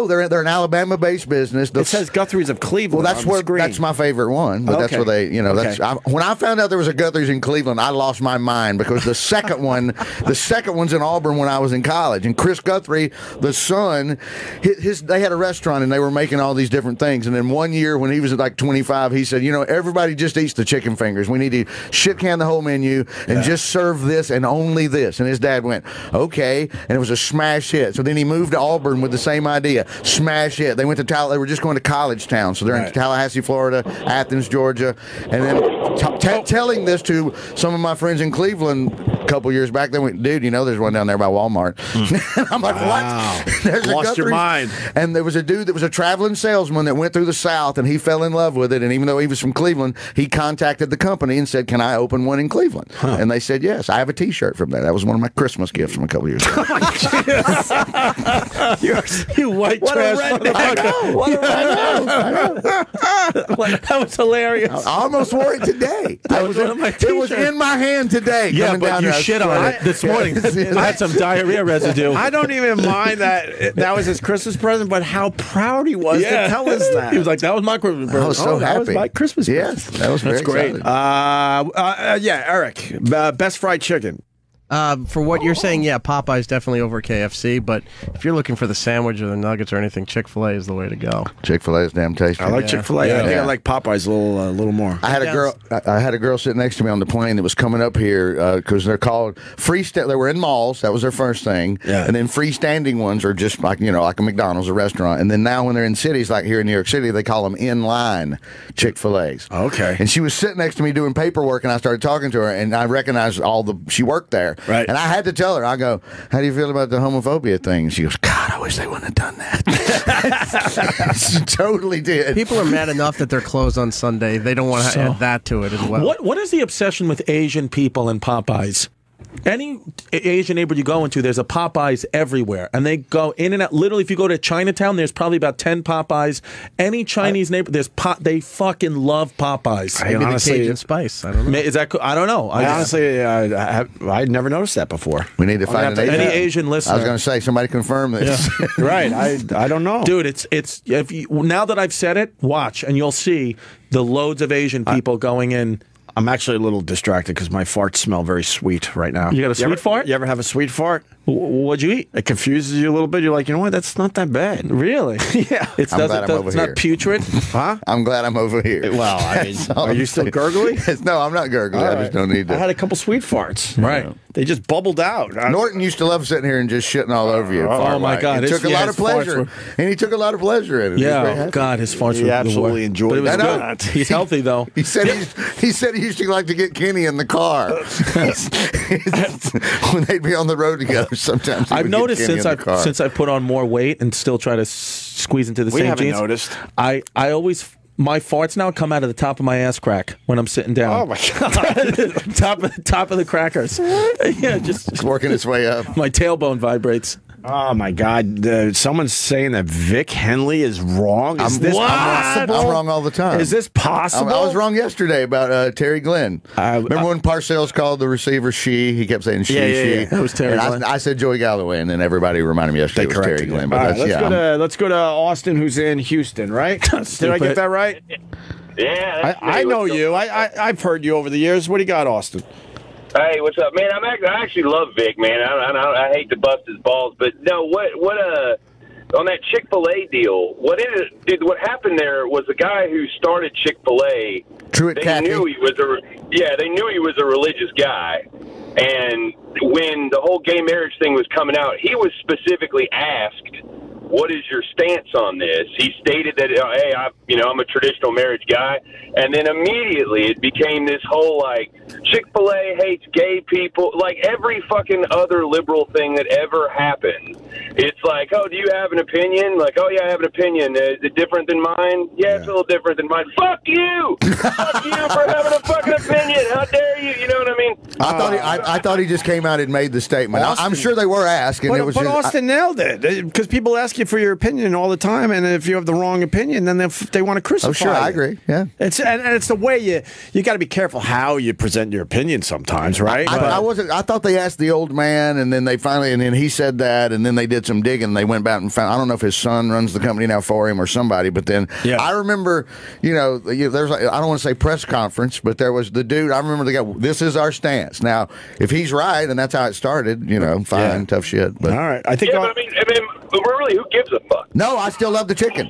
They're an Alabama-based business. It says Guthrie's of Cleveland. Well, that's my favorite one. But that's where they, when I found out there was a Guthrie's in Cleveland, I lost my mind because the second one's in Auburn when I was in college, and Chris Guthrie, the son, they had a restaurant and they were making all these different things. And then one year when he was at like 25, he said, everybody just eats the chicken fingers. We need to shit can the whole menu and just serve this and only this. And his dad went, okay, and it was a smash hit. So then he moved to Auburn with the same idea, smash hit. They went to they were just going to college town, so they're in Tallahassee, Florida, Athens, Georgia, and then telling this to some of my friends in Cleveland a couple years back. They went, dude, there's one down there by Walmart. I'm like, what? There's lost your mind. And there was a dude that was a traveling salesman that went through the South, and he fell in love with it. And even though he was from Cleveland, he contacted the company and said, can I open one in Cleveland? And they said yes. I have a T-shirt from that. That was one of my Christmas gifts from a couple years ago. You white trash motherfucker. I know. That was hilarious. I almost wore it today. That was one of my T-shirts. It was in my hand today. Yeah, but you shit on it this morning. It had some diarrhea residue. I don't even mind that was his Christmas present, but how proud he was to tell us that. He was like, that was my Christmas present. I was so happy. That was my Christmas present. Yes, that was very great. Eric, best fried chicken. For what you're saying, Popeye's definitely over KFC, but if you're looking for the sandwich or the nuggets or anything, Chick-fil-A is the way to go. Chick-fil-A is damn tasty. I like Chick-fil-A. I think I like Popeyes a little more. I had a girl sitting next to me on the plane that was coming up here because they're called they were in malls. That was their first thing. Yeah. And then freestanding ones are just like like a McDonald's, a restaurant. And then now when they're in cities like here in New York City, they call them inline Chick-fil-A's. Okay. And she was sitting next to me doing paperwork, and I started talking to her, and I recognized she worked there. Right. And I had to tell her, I go, how do you feel about the homophobia thing? And she goes, God, I wish they wouldn't have done that. She totally did. People are mad enough that they're closed on Sunday. They don't want to add that to it as well. What is the obsession with Asian people and Popeyes? Any Asian neighborhood you go into, there's a Popeyes everywhere, and they go in and out. Literally, if you go to Chinatown, there's probably about 10 Popeyes. Any Chinese neighborhood, they fucking love Popeyes. Maybe the Cajun spice. I don't know. Is that? I don't know. Honestly, I'd never noticed that before. We need to find any Asian listener. I was going to say, somebody confirm this. Yeah. Right. I don't know, dude. It's now that I've said it, watch and you'll see the loads of Asian people going in. I'm actually a little distracted because my farts smell very sweet right now. You got a sweet fart? You ever have a sweet fart? What'd you eat? It confuses you a little bit. You're like, you know what? That's not that bad. Really? Yeah. It's not putrid? Huh? I'm glad I'm over here. Well, I mean, are you still gurgly? No, I'm not gurgly. I just don't need to. I had a couple sweet farts. Right. They just bubbled out. Norton used to love sitting here and just shitting all over you. Oh, my God. He took a lot of pleasure. And he took a lot of pleasure in it. Yeah, God, his farts were absolutely enjoyed it. But it was good. He's healthy, though. He said he used to like to get Kenny in the car. When they'd be on the road together sometimes. I've noticed since I've put on more weight and still try to squeeze into the same jeans. We haven't noticed. I always... My farts now come out of the top of my ass crack when I'm sitting down. Oh, my God. top of the crackers. Yeah, just working its way up. My tailbone vibrates. Oh, my God. Someone's saying that Vic Henley is wrong. Is this possible? I'm wrong all the time. Is this possible? I was wrong yesterday about Terry Glenn. Remember when Parcells called the receiver she? He kept saying she. Yeah. That was Terry Glenn. I said Joey Galloway, and then everybody reminded me yesterday it was Terry Glenn. But let's go to Austin, who's in Houston, right? Did I get that right? Yeah. I know you. I've heard you over the years. What do you got, Austin? Hey, what's up, man? I actually love Vic, man. I hate to bust his balls, but no, what on that Chick-fil-A deal, what happened there was the guy who started Chick-fil-A. They knew he was a religious guy, and when the whole gay marriage thing was coming out, he was specifically asked, "What is your stance on this?" He stated that, "Hey, I'm a traditional marriage guy," and then immediately it became this whole like Chick-fil-A hates gay people, like every fucking other liberal thing that ever happened. It's like, "Oh, do you have an opinion?" Like, "Oh yeah, I have an opinion. Is it different than mine?" Yeah, it's a little different than mine. Fuck you! Fuck you for having a fucking opinion. How dare you? You know what I mean? I thought he just came out and made the statement. I'm sure they were asked, and but Austin nailed it because people ask you for your opinion all the time, and if you have the wrong opinion, then they want to crucify. Oh, sure, you. I agree. Yeah, it's the way you got to be careful how you present your opinion sometimes, right? I thought they asked the old man, and then then he said that, and then they did some digging. They went back and found. I don't know if his son runs the company now for him or somebody, but then I remember, there's I don't want to say press conference, but there was the dude. I remember the guy. This is our stance. Now, if he's right, and that's how it started, fine, tough shit. But all right, I think. Yeah, but really, who gives a fuck? No, I still love the chicken.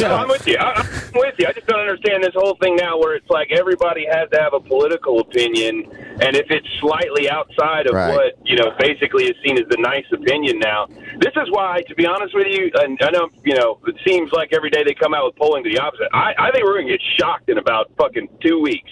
No, I'm with you. I'm with you. I just don't understand this whole thing now where it's like everybody has to have a political opinion, and if it's slightly outside of what, basically is seen as the nice opinion now. This is why, to be honest with you, and I know, it seems like every day they come out with polling to the opposite. I think we're going to get shocked in about fucking 2 weeks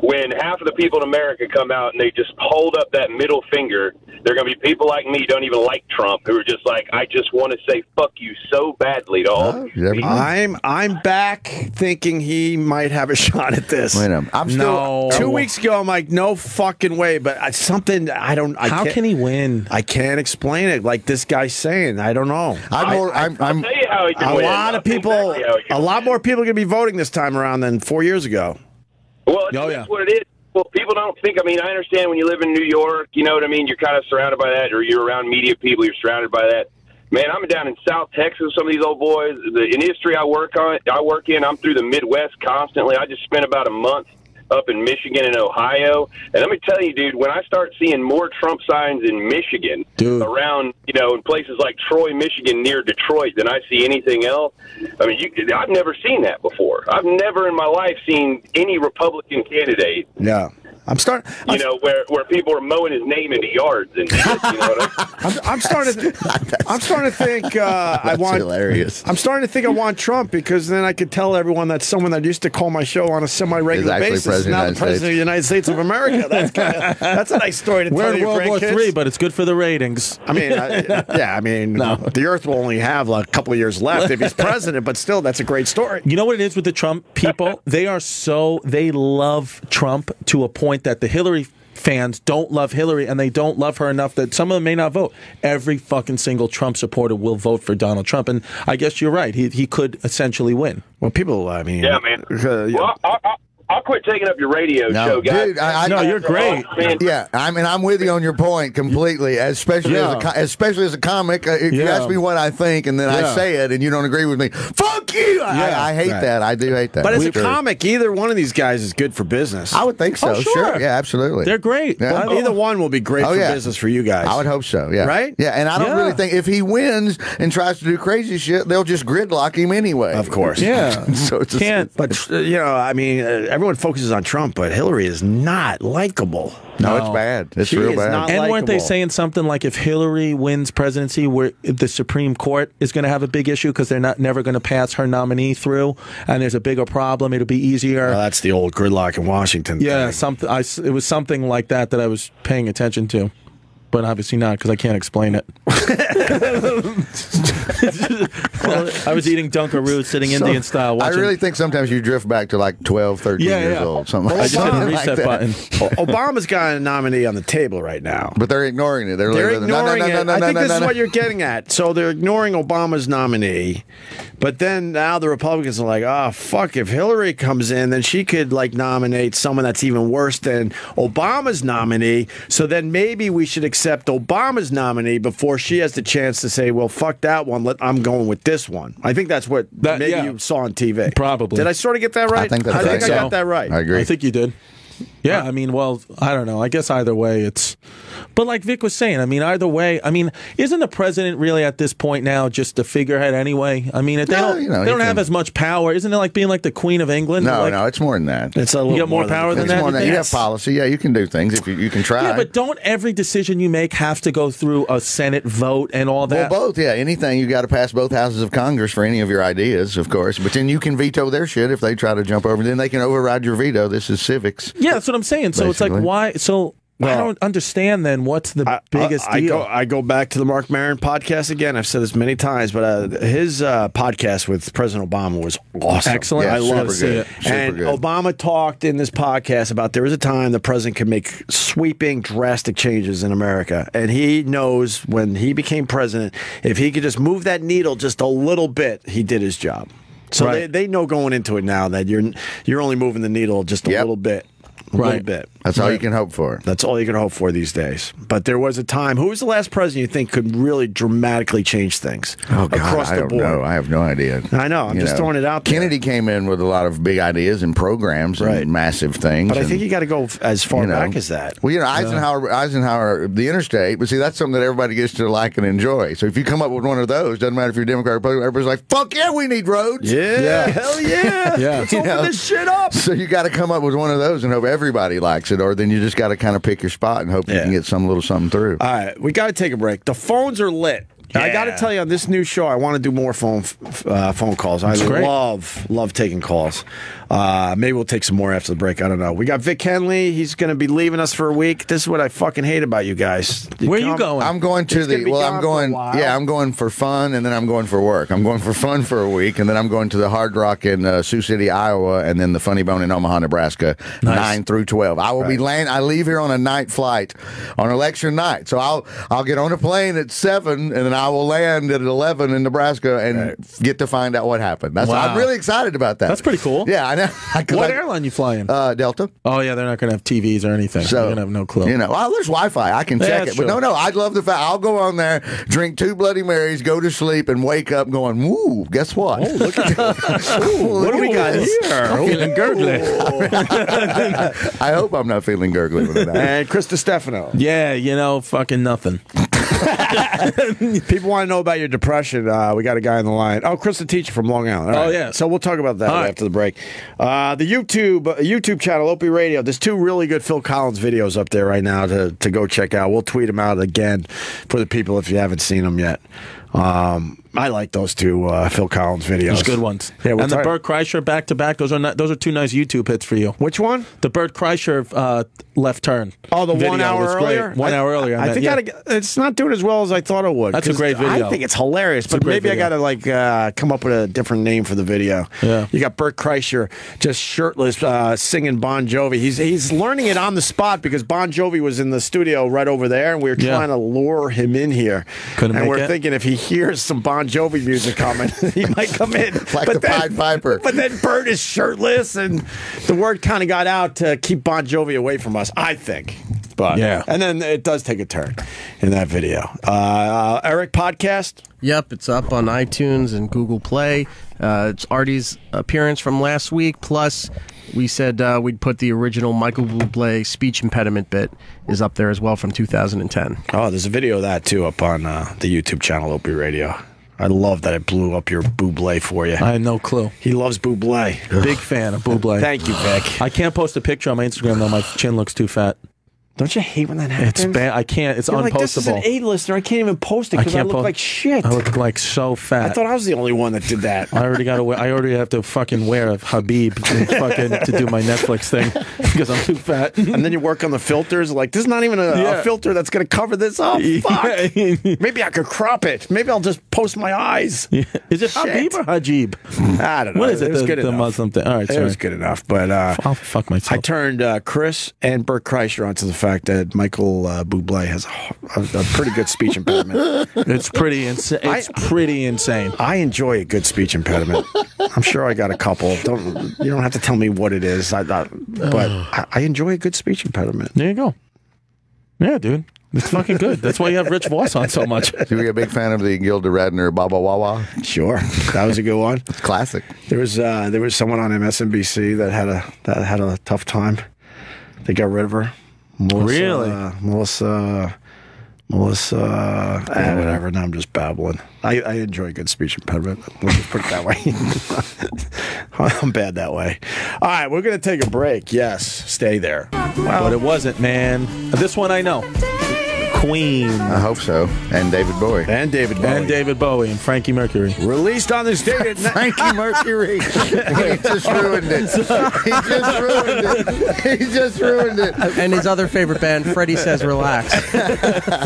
when half of the people in America come out and they just hold up that middle finger. There are going to be people like me who don't even like Trump who are just like, I just want to say fuck you so badly to all. I'm back thinking he might have a shot at this. Wait a minute. I'm still 2 weeks ago. I'm like, no fucking way. But how can he win? I can't explain it. Like this guy's saying, I don't know. I'll tell you how he can win. A lot more people are going to be voting this time around than 4 years ago. Well, that's what it is. Well, people don't think. I understand when you live in New York, you know what I mean? You're kind of surrounded by that, or you're around media people, you're surrounded by that. Man, I'm down in South Texas, some of these old boys. The industry I work in, I'm through the Midwest constantly. I just spent about a month up in Michigan and Ohio. And let me tell you, dude, when I start seeing more Trump signs in Michigan around, in places like Troy, Michigan, near Detroit than I see anything else, I've never seen that before. I've never in my life seen any Republican candidate. Yeah. I'm starting. Where people are mowing his name into yards and shit, I'm starting to think I want. Hilarious. I'm starting to think I want Trump because then I could tell everyone that someone that used to call my show on a semi-regular basis is now the president of the United States of America. That's a nice story to tell you. We're in World War III, but it's good for the ratings. The Earth will only have a couple of years left if he's president, but still, that's a great story. You know what it is with the Trump people? They love Trump to a point that the Hillary fans don't love Hillary, and they don't love her enough that some of them may not vote. Every fucking single Trump supporter will vote for Donald Trump, and I guess you're right. He could essentially win. Well, people, yeah, man. Well, I'll quit taking up your radio show, guys. Dude, no, you're great. Yeah, I'm with you on your point completely. Especially as a comic, if you ask me what I think and then I say it and you don't agree with me, fuck you. I hate that. I do hate that. But as a comic, either one of these guys is good for business. I would think so. Oh, sure. Yeah, absolutely. They're great. Yeah. Well, either one will be great for business for you guys. I would hope so. Yeah. Right? Yeah, and I don't really think if he wins and tries to do crazy shit, they'll just gridlock him anyway. Of course. Yeah. So it's But I mean, everyone focuses on Trump, but Hillary is not likable. No, it's bad. It's real bad. And weren't they saying something like if Hillary wins presidency, where the Supreme Court is going to have a big issue because they're never going to pass her nominee through, and there's a bigger problem. It'll be easier. Well, that's the old gridlock in Washington. Yeah, thing. it was something like that I was paying attention to. But obviously not, because I can't explain it. I was eating Dunkaroos, sitting Indian style. Watching. I really think sometimes you drift back to like 12, 13 years old. Something I just hit a reset button. Obama's got a nominee on the table right now. But they're ignoring it. They're ignoring it. I think this is what you're getting at. So they're ignoring Obama's nominee. But then now the Republicans are like, oh, fuck, if Hillary comes in, then she could like nominate someone that's even worse than Obama's nominee. So then maybe we should accept Obama's nominee before she has the chance to say, well, fuck that one. I'm going with this one. I think that's what you saw on TV. Probably. Did I sort of get that right? I think I got that right. I agree. I think you did. Yeah, I mean, well, I don't know. I guess either way, it's. But like Vic was saying, I mean, either way, I mean, isn't the president really at this point now just the figurehead anyway? I mean, they don't have as much power. Isn't it like being like the Queen of England? No, like, no, it's more than that. It's a little you got more power than that. You have policy. Yeah, you can do things if you can try. Yeah, but don't every decision you make have to go through a Senate vote and all that? Well, both. Yeah, anything you got to pass both houses of Congress for any of your ideas, of course. But then you can veto their shit if they try to jump over. Then they can override your veto. This is civics. Yeah, that's what I'm saying. So it's like, why? So I don't understand then what's the biggest deal. I go back to the Mark Maron podcast again. I've said this many times, but his podcast with President Obama was awesome. Excellent. I love it. And Obama talked in this podcast about there was a time the president could make sweeping, drastic changes in America. And he knows when he became president, if he could just move that needle just a little bit, he did his job. So they know going into it now that you're only moving the needle just a little bit. A little bit. That's all you can hope for. That's all you can hope for these days. But there was a time. Who was the last president you think could really dramatically change things across the board? Know. I have no idea. I know. I'm just throwing it out there. Kennedy came in with a lot of big ideas and programs and massive things. But I think you got to go as far back as that. Well, Eisenhower, the interstate. But see, that's something that everybody gets to like and enjoy. So if you come up with one of those, doesn't matter if you're Democrat or Republican, everybody's like, "Fuck yeah, we need roads." Yeah, hell yeah. Let's open this shit up. So you got to come up with one of those and hope everybody likes it, or then you just got to kind of pick your spot and hope you can get some little something through. All right, we got to take a break. The phones are lit. Yeah. I got to tell you, on this new show, I want to do more phone calls. I love taking calls. Maybe we'll take some more after the break. I don't know. We got Vic Henley. He's going to be leaving us for a week. This is what I fucking hate about you guys. Where are you going? I'm going to I'm going for fun, and then I'm going for work. I'm going for fun for a week, and then I'm going to the Hard Rock in Sioux City, Iowa, and then the Funny Bone in Omaha, Nebraska, 9 through 12. I will be I leave here on a night flight on election night, so I'll get on a plane at 7, and then I will land at 11 in Nebraska and get to find out what happened. I'm really excited about that. That's pretty cool. Yeah, I know. What airline you flying? Delta. Oh yeah, they're not going to have TVs or anything. So you're going to have no clue. There's Wi-Fi. I can check it. But no, I'd love the fact I'll go on there, drink 2 Bloody Marys, go to sleep, and wake up going, "Woo! Guess what? Oh, look at what do we got here? I'm feeling gurgly. I hope I'm not feeling gurgly with that." And Chris DiStefano. Yeah, fucking nothing. People want to know about your depression. We got a guy on the line. Oh, Chris the teacher from Long Island. All right. Yeah. So we'll talk about that after the break. The YouTube channel, Opie Radio. There's 2 really good Phil Collins videos up there right now to go check out. We'll tweet them out again for the people if you haven't seen them yet. I like those 2 Phil Collins videos. Those good ones. Yeah, and the Bert Kreischer back to back. Those are 2 nice YouTube hits for you. Which one? The Bert Kreischer left turn. Oh, the 1 hour earlier. 1 hour earlier. I think it's not doing as well as I thought it would. That's a great video. I think it's hilarious, but maybe I got to come up with a different name for the video. Yeah. You got Bert Kreischer just shirtless singing Bon Jovi. He's learning it on the spot because Bon Jovi was in the studio right over there, and we were trying to lure him in here. Couldn't and make we're it? thinking if he hears some Bon Bon Jovi music coming. He might come in. Like the Pied Piper. But then Bert is shirtless, and the word kind of got out to keep Bon Jovi away from us, I think. But yeah. And then it does take a turn in that video. Eric, podcast? Yep, it's up on iTunes and Google Play. It's Artie's appearance from last week, plus we said we'd put the original Michael Bublé speech impediment bit is up there as well from 2010. Oh, there's a video of that, too, up on the YouTube channel, Opie Radio. I love that it blew up your Bublé for you. I had no clue. He loves Bublé. Big fan of Bublé. Thank you, Vic. I can't post a picture on my Instagram, though. My chin looks too fat. Don't you hate when that happens? It's bad. I can't. It's unpostable. Like, this is an A-lister. I can't even post it because I look like shit. I look like so fat. I thought I was the only one that did that. I already have to fucking wear a Habib to do my Netflix thing because I'm too fat. And then you work on the filters. Like, this is not even a filter that's going to cover this up. Fuck. Maybe I could crop it. Maybe I'll just post my eyes. Yeah. Is it Habib or Hajib? I don't know. What is it? It was good the enough. Muslim thing. All right, sorry. It was good enough. But I'll fuck myself. I turned Chris and Bert Kreischer onto the fact that Michael Bublé has a pretty good speech impediment. It's pretty insane. I enjoy a good speech impediment. I'm sure I got a couple. You don't have to tell me what it is. But I enjoy a good speech impediment. There you go. Yeah, dude. It's fucking good. That's why you have Rich Voss on so much. So you're a big fan of the Gilda Radner Baba Wawa? Sure, that was a good one. Classic. There was someone on MSNBC that had a tough time. They got rid of her. Melissa. Whatever. Now I'm just babbling. I enjoy a good speech impediment. Let's just put it that way. I'm bad that way. All right, we're going to take a break. Yes, stay there. But it wasn't, man. This one I know. Queen. I hope so. And David Bowie. And David Bowie. And Frankie Mercury. Released on this date at Frankie Mercury. He just ruined it. He just ruined it. And his other favorite band, Freddie Says Relax.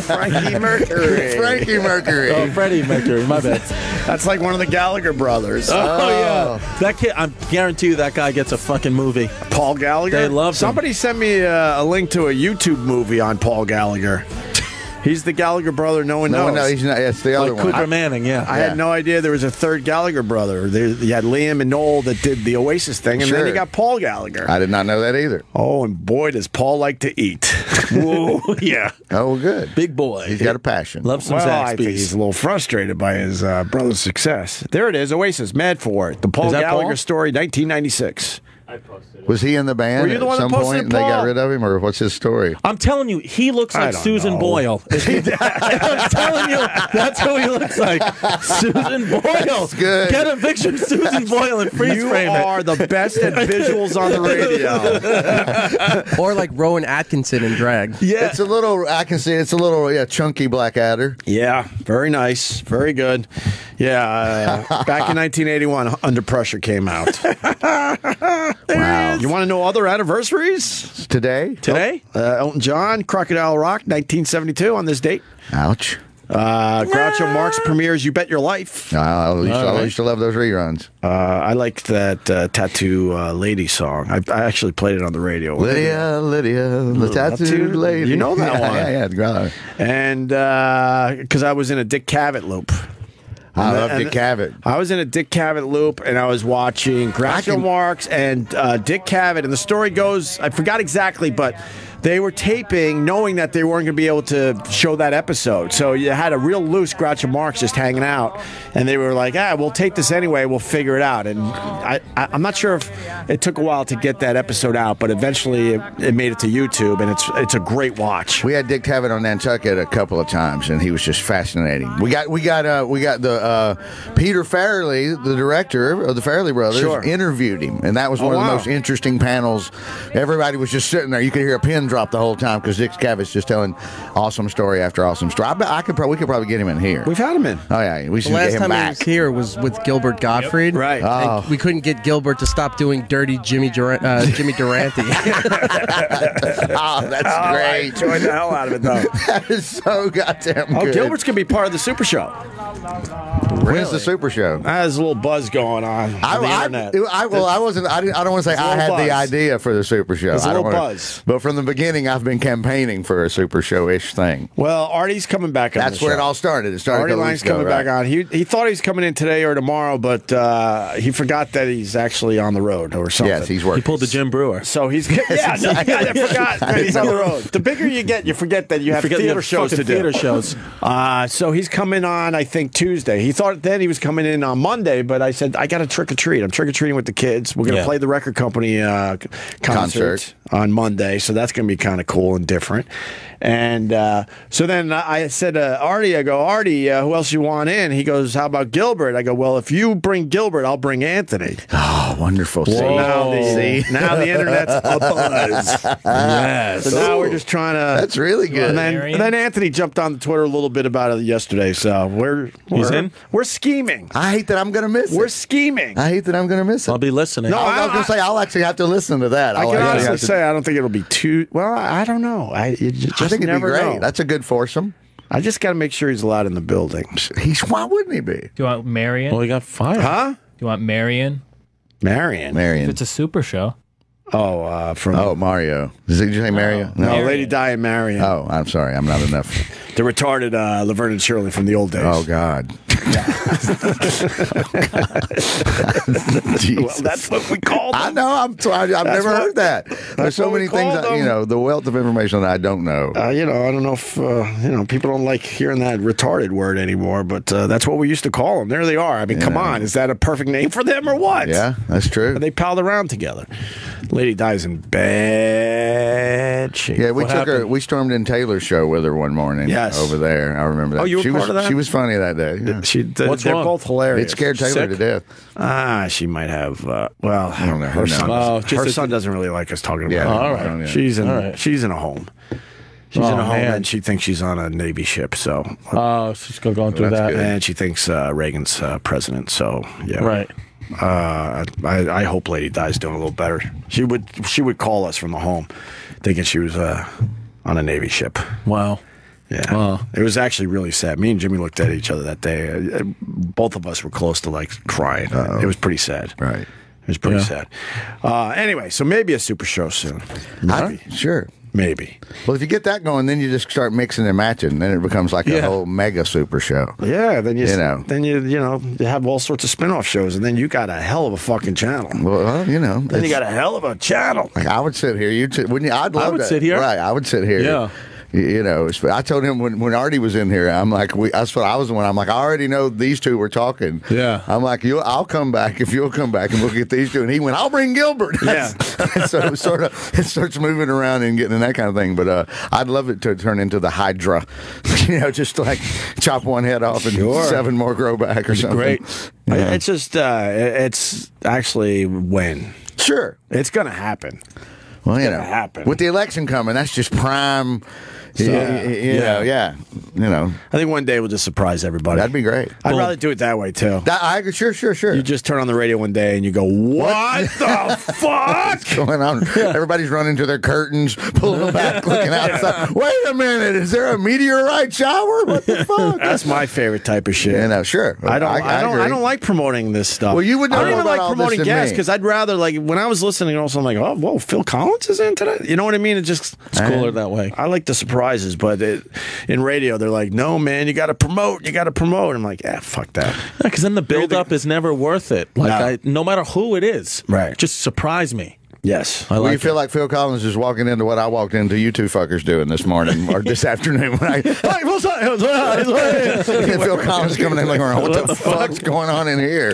Frankie Mercury. Frankie Mercury. Oh, Freddie Mercury. My bad. That's like one of the Gallagher brothers. Oh, yeah. That kid, I guarantee you that guy gets a fucking movie. Paul Gallagher? They love him. Somebody sent me a link to a YouTube movie on Paul Gallagher. He's the Gallagher brother no one knows. No, he's not. It's the other one. Cooper Manning, yeah. I had no idea there was a third Gallagher brother. You had Liam and Noel that did the Oasis thing, and then you got Paul Gallagher. I did not know that either. Oh, and boy, does Paul like to eat. Whoa, yeah. Oh, good. Big boy. He's got a passion. Love some I think Zaxby's. he's a little frustrated by his brother's success. There it is, Oasis, Mad for It. The Paul Gallagher Paul? story, 1996. I posted it. Was he in the band Were you the one at some that posted point and it, they got Paul? rid of him, or what's his story? I'm telling you, he looks I like don't Susan know. Boyle. I'm telling you, that's who he looks like. Susan Boyle. That's good. Get a picture of Susan Boyle and freeze You frame are the best at visuals on the radio. Or like Rowan Atkinson in drag. Yeah. It's a little, I can see it's a little, chunky Blackadder. Yeah, very nice. Very good. Yeah, back in 1981, Under Pressure came out. Wow. You want to know other anniversaries? Today? Elton John, Crocodile Rock, 1972 on this date. Ouch. Groucho Marx premieres You Bet Your Life. I used to love those reruns. I like that Tattoo Lady song. I actually played it on the radio. Lydia, the tattooed lady. You know that one. Yeah. And because I was in a Dick Cavett loop. I love Dick Cavett. I was in a Dick Cavett loop, and I was watching Groucho Marx and Dick Cavett. And the story goes, I forgot exactly, but they were taping knowing that they weren't going to be able to show that episode. So you had a real loose Groucho Marx just hanging out. And they were like, we'll tape this anyway. We'll figure it out. And I'm not sure if it took a while to get that episode out, but eventually it made it to YouTube, and it's a great watch. We had Dick Cavett on Nantucket a couple of times, and he was just fascinating. We got the Peter Farrelly, the director of the Farrelly Brothers, interviewed him, and that was one of the most interesting panels. Everybody was just sitting there. You could hear a pin drop the whole time because Dick Cavett's just telling awesome story after awesome story. We could probably get him in here. We've had him in. Oh yeah, we should The get last him time back. he was here was with Gilbert Gottfried. Yep. Right. And we couldn't get Gilbert to stop doing dirty Jimmy Durante. Oh, that's great. I enjoyed the hell out of it, though. That is so goddamn good. Gilbert's going to be part of the Super Show. When's the Super Show? There's a little buzz going on the internet. I don't want to say I had the idea for the Super Show. There's a I don't little wanna- buzz. But from the beginning, beginning, I've been campaigning for a Super Show-ish thing. Well, Artie's coming back on That's the where show. it all started. It started. Artie Lang's coming back on. He thought he was coming in today or tomorrow, but he forgot that he's actually on the road or something. Yes, he's working. He pulled the Jim Brewer. So he's I forgot that he's on the road. The bigger you get, you forget that you have theater shows to do. Theater shows. So he's coming on, I think, Tuesday. He thought then he was coming in on Monday, but I said, I got to trick or treat. I'm trick or treating with the kids. We're going to play the record company concert on Monday, so that's going to be kind of cool and different. And so then I said to Artie, I go, Artie, who else you want in? He goes, how about Gilbert? I go, well, if you bring Gilbert, I'll bring Anthony. Oh, wonderful. Now the internet's abuzz. Yes. So now we're just trying to. That's really good. And then Anthony jumped on the Twitter a little bit about it yesterday. So we're scheming. I hate that I'm going to miss it. We're scheming. I hate that I'm going to miss it. I'll be listening. No, I was going to say I'll actually have to listen to that. I can honestly say I don't think it'll be too. Well, I don't know. I think it'd be great. Know. That's a good foursome. I just got to make sure he's allowed in the building. Why wouldn't he be? Do you want Marion? Well, he got fired. Huh? Do you want Marion? Marion. If it's a Super Show. Oh, Mario. Did you say Mario? No, Lady Di and Marion. Oh, I'm sorry. I'm not enough. The retarded Laverne and Shirley from the old days. Oh, God. Well, that's what we call them. I know. I've never heard that. There's so many things, the wealth of information that I don't know. I don't know if, people don't like hearing that retarded word anymore, but that's what we used to call them. There they are. I mean, come on. Is that a perfect name for them or what? Yeah, that's true. They palled around together. Lady Di's in bad shape. Yeah, we stormed in Taylor's show with her one morning. Yes. Over there. I remember that. Oh, you were part of that? She was funny that day. Yeah. They're both hilarious. It scared Taylor to death. She might have. I don't know. Her son doesn't really like us talking about. Yeah, it. all right. She's in a home. She's in a home, and she thinks she's on a Navy ship. So, she's going through that, and she thinks Reagan's president. So, yeah, right. I hope Lady Di's doing a little better. She would call us from the home, thinking she was on a Navy ship. Wow. Yeah, it was actually really sad. Me and Jimmy looked at each other that day. Both of us were close to crying. It was pretty sad. Right. It was pretty sad. Anyway, so maybe a Super Show soon. Sure. Maybe. Well, if you get that going, then you just start mixing and matching. Then it becomes like a whole mega Super Show. Yeah. Then you have all sorts of spin-off shows, and then you got a hell of a fucking channel. Well, then you got a hell of a channel. Like I would sit here. Wouldn't you? I'd love to sit here. Right. I would sit here. Yeah. I told him when Artie was in here, I'm like, that's what I was the one. I'm like, I already know these two were talking. Yeah. I'm like, I'll come back if you'll come back and we'll get these two. And he went, I'll bring Gilbert. Yeah. So it starts moving around and getting in that kind of thing. But I'd love it to turn into the Hydra, just like chop one head off and 7 more grow back or something. Great. Yeah. It's just, it's actually when. Sure. It's going to happen. Well, happen. With the election coming, that's just prime. Yeah. I think one day we'll just surprise everybody. That'd be great. I'd rather do it that way too. Sure. You just turn on the radio one day and you go, "What the fuck? What's going on?" Everybody's running to their curtains, pulling them back, looking outside. Wait a minute, is there a meteorite shower? What the fuck? That's my favorite type of shit. Sure. I don't like promoting this stuff. Well, you would know I don't even about like all promoting this than guests me. because I'd rather when I was listening, also I'm like, oh, whoa, Phil Collins is in today. You know what I mean? It's cooler that way. I like the surprises, but in radio they're like, no man, you got to promote. I'm like, fuck that. Because then the build up is never worth it. No matter who it is, right? Just surprise me. Yes. You feel like Phil Collins is walking into what I walked into you two fuckers doing this morning or this afternoon when what's up? Phil Collins coming in like, what the fuck's going on in here?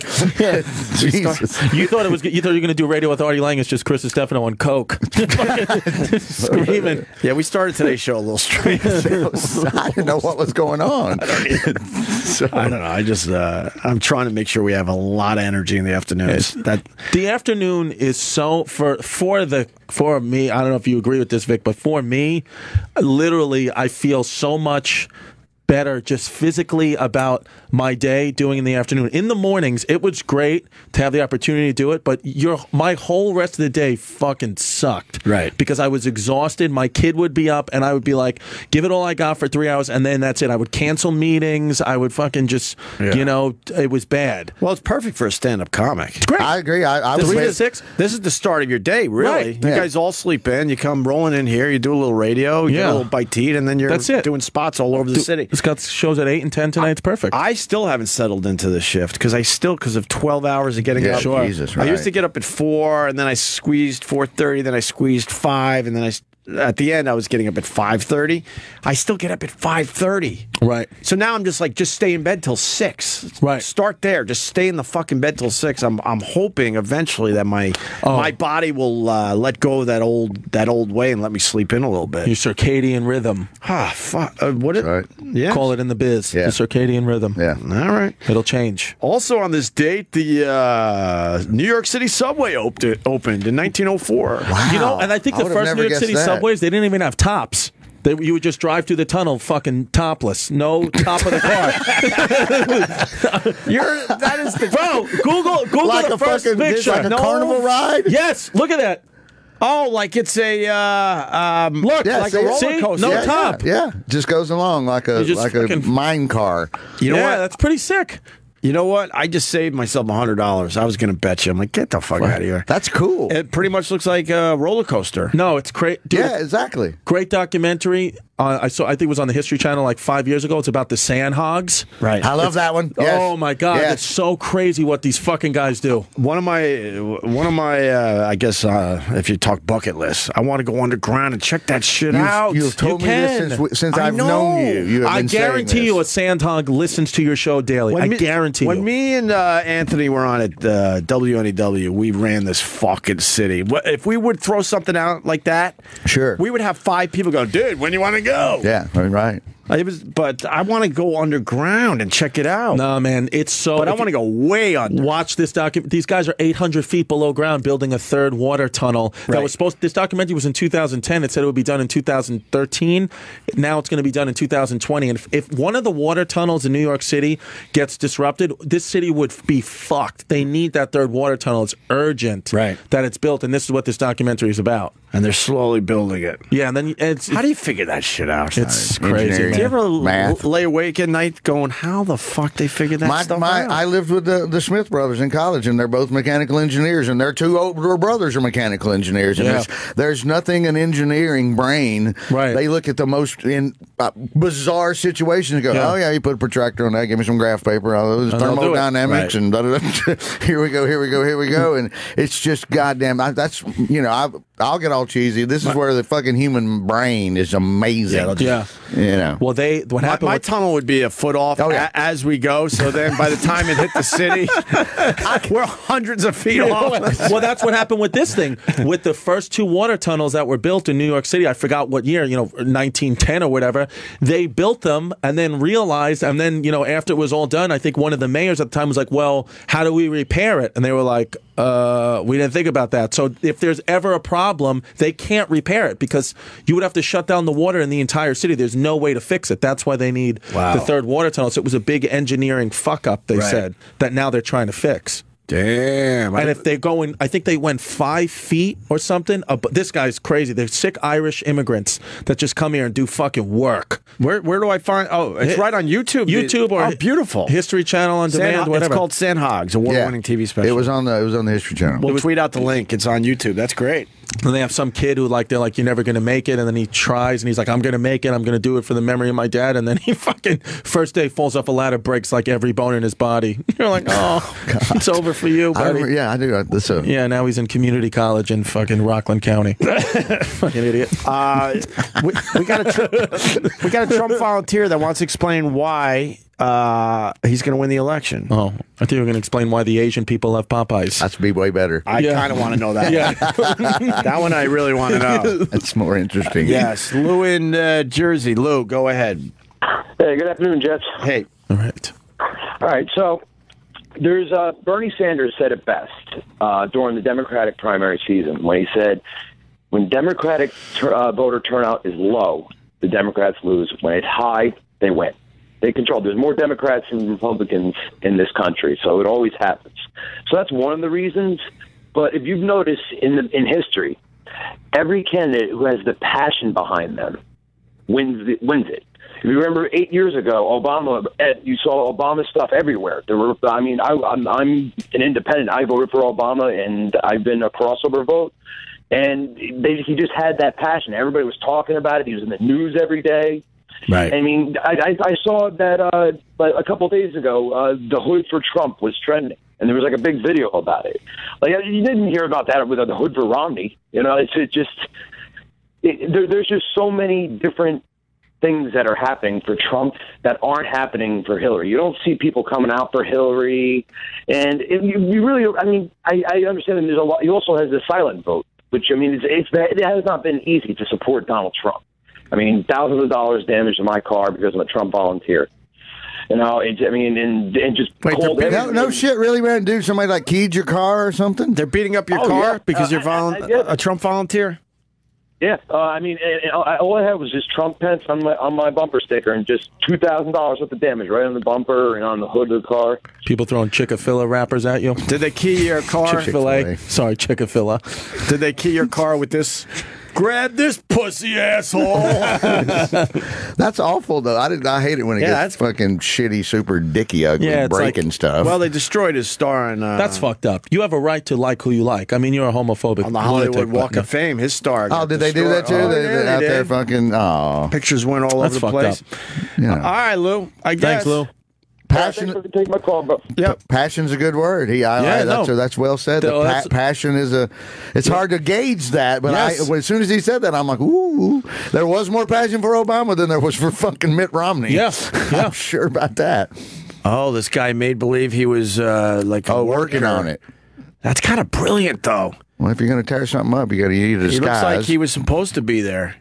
Jesus. You thought you were going to do radio with Artie Lang. It's just Chris Stefano on coke, screaming. Yeah, we started today's show a little strange. I didn't know what was going on. I don't know. I just I'm trying to make sure we have a lot of energy in the afternoons. The afternoon is so for me, I don't know if you agree with this, Vic, but for me, literally, I feel so much better just physically about my day doing in the afternoon. In the mornings, it was great to have the opportunity to do it, but my whole rest of the day fucking sucked. Right. Because I was exhausted. My kid would be up, and I would be like, give it all I got for 3 hours, and then that's it. I would cancel meetings. I would fucking just, it was bad. Well, it's perfect for a stand-up comic. It's great. I agree. I was 3 to 6. This is the start of your day, really. Right. You guys all sleep in. You come rolling in here. You do a little radio. You get a little bite to eat, and then you're doing spots all over the city. It's got shows at 8 and 10 tonight. It's perfect. I still haven't settled into the shift because of 12 hours of getting up. Sure. Jesus, right. I used to get up at 4, and then I squeezed 4:30, then I squeezed 5, and then at the end I was getting up at 5:30. I still get up at 5:30. Right. So now I'm just stay in bed till 6. Right. Start there. Just stay in the fucking bed till 6. I'm hoping eventually that my body will let go of that old way and let me sleep in a little bit. Your circadian rhythm. Fuck. What is right. Yeah. Call it in the biz. Yeah. The circadian rhythm. Yeah. All right. It'll change. Also on this date, the New York City subway opened in 1904. Wow. And I think the would've first never New York guessed City that. subways, they didn't even have tops. You would just drive through the tunnel fucking topless. No top of the car. That is the Bro, Google Like the a first fucking picture. like a carnival ride. Yes, look at that. Oh, like it's a Look, Yeah, like see? a roller See? coaster. No Yeah, top. Yeah, just goes along like a You just fucking- mine car. You know what? That's pretty sick. You know what? I just saved myself $100. I was going to bet you. I'm like, get the fuck out of here. That's cool. It pretty much looks like a roller coaster. No, it's great. Dude, Yeah, exactly. great documentary. I think it was on the History Channel like 5 years ago. It's about the sandhogs. Right. I love that one. Yes. Oh my god, Yes. it's so crazy what these fucking guys do. One of my I guess if you talk bucket list, I want to go underground and check that shit out. You've told You me can. this since I I've know. known you. You have I been saying guarantee you a this. sandhog listens to your show daily. I guarantee when you. me and Anthony were on at WNEW, we ran this fucking city. If we would throw something out like that, Sure. we would have 5 people go, dude, when you want to go? Yeah, right. But I want to go underground and check it out. No, man, it's so. But I want to go way under. Watch this document. These guys are 800 feet below ground building a third water tunnel. Right. That was this documentary was in 2010. It said it would be done in 2013. Now it's going to be done in 2020. And if one of the water tunnels in New York City gets disrupted, this city would be fucked. They need that third water tunnel. It's urgent that it's built. And this is what this documentary is about. And they're slowly building it. Yeah, and then how do you figure that shit out? It's crazy. Do you ever Math. lay awake at night going, how the fuck they figured that stuff out? I lived with the Smith brothers in college, and they're both mechanical engineers, and their 2 older brothers are mechanical engineers. And there's nothing an engineering brain. Right. They look at the most bizarre situations and go, oh, yeah, you put a protractor on that, give me some graph paper, all those thermodynamics, and da-da-da. Here we go. And it's just goddamn, I'll get all cheesy. This is where the fucking human brain is amazing. Yeah. You know. Well, what happened? My tunnel would be a foot off as we go. So then by the time it hit the city, we're hundreds of feet off. Well, that's what happened with this thing. With the first 2 water tunnels that were built in New York City, I forgot what year, 1910 or whatever, they built them and then realized, and then, after it was all done, I think one of the mayors at the time was like, well, how do we repair it? And they were like, we didn't think about that. So if there's ever a problem, they can't repair it because you would have to shut down the water in the entire city. There's no way to fix it. That's why they need the third water tunnel. So it was a big engineering fuck up, they said, that now they're trying to fix. Damn. And if they're going, I think they went 5 feet or something. This guy's crazy. They're sick Irish immigrants that just come here and do fucking work. Where do I find? Oh, it's right on YouTube. YouTube or beautiful History Channel on demand. Whatever. It's called Sandhogs, award-winning TV special. It was on the History Channel. We'll tweet out the link. It's on YouTube. That's great. And they have some kid who they're like, you're never going to make it. And then he tries and he's like, I'm going to make it. I'm going to do it for the memory of my dad. And then he fucking, first day, falls off a ladder, breaks like every bone in his body. You're like, oh, it's over for you, buddy. I do. Yeah, now he's in community college in fucking Rockland County. Fucking idiot. We got a Trump volunteer that wants to explain why he's going to win the election. Oh, I think you were going to explain why the Asian people love Popeyes. That's be way better. I kind of want to know that. Yeah. That one I really want to know. That's more interesting. Yes. Lou in Jersey. Lou, go ahead. Hey, good afternoon, Jets. Hey. All right. All right, so there's Bernie Sanders said it best during the Democratic primary season when he said, when Democratic voter turnout is low, the Democrats lose. When it's high, they win. They control. There's more Democrats than Republicans in this country, so it always happens. So that's one of the reasons. But if you've noticed in history, every candidate who has the passion behind them wins it. If you remember 8 years ago, Obama, you saw Obama stuff everywhere. I'm an independent. I voted for Obama, and I've been a crossover vote. And he just had that passion. Everybody was talking about it. He was in the news every day. Right. I mean, I saw that a couple of days ago, the hood for Trump was trending. And there was like a big video about it. Like you didn't hear about that with the hood for Romney. You know, there's just so many different things that are happening for Trump that aren't happening for Hillary. You don't see people coming out for Hillary, and you really. I mean, I understand that there's a lot. He also has the silent vote, which I mean, it has not been easy to support Donald Trump. I mean, thousands of dollars damage to my car because I'm a Trump volunteer. You know, and just wait, no shit, really, man, dude. Somebody like keyed your car or something? They're beating up your car because you're a Trump volunteer. Yeah, I mean, all I had was just Trump Pence on my bumper sticker and just $2,000 worth of damage right on the bumper and on the hood of the car. People throwing Chick-fil-A wrappers at you. Did they key your car? Chick-fil-A. Sorry, Chick-fil-A. Did they key your car with this? Grab this pussy, asshole. That's awful, though. I hate it when it gets fucking shitty, super dicky, ugly, breaking stuff. Well, they destroyed his star, and that's fucked up. You have a right to like who you like. I mean, you're a homophobic on the Hollywood Walk of Fame. His star. Oh, did they do that too? They out there fucking. Oh, pictures went all over the place. Yeah. All right, Lou. I guess. Thanks, Lou. Passion. Thanks for taking my call, bro. Yep. Passion's a good word. That's well said. Passion is it's hard to gauge that, but as soon as he said that, I'm like, ooh, there was more passion for Obama than there was for fucking Mitt Romney. Yeah. I'm sure about that. Oh, this guy made believe he was working on it. That's kind of brilliant, though. Well, if you're going to tear something up, you got to use a disguise. He looks like he was supposed to be there.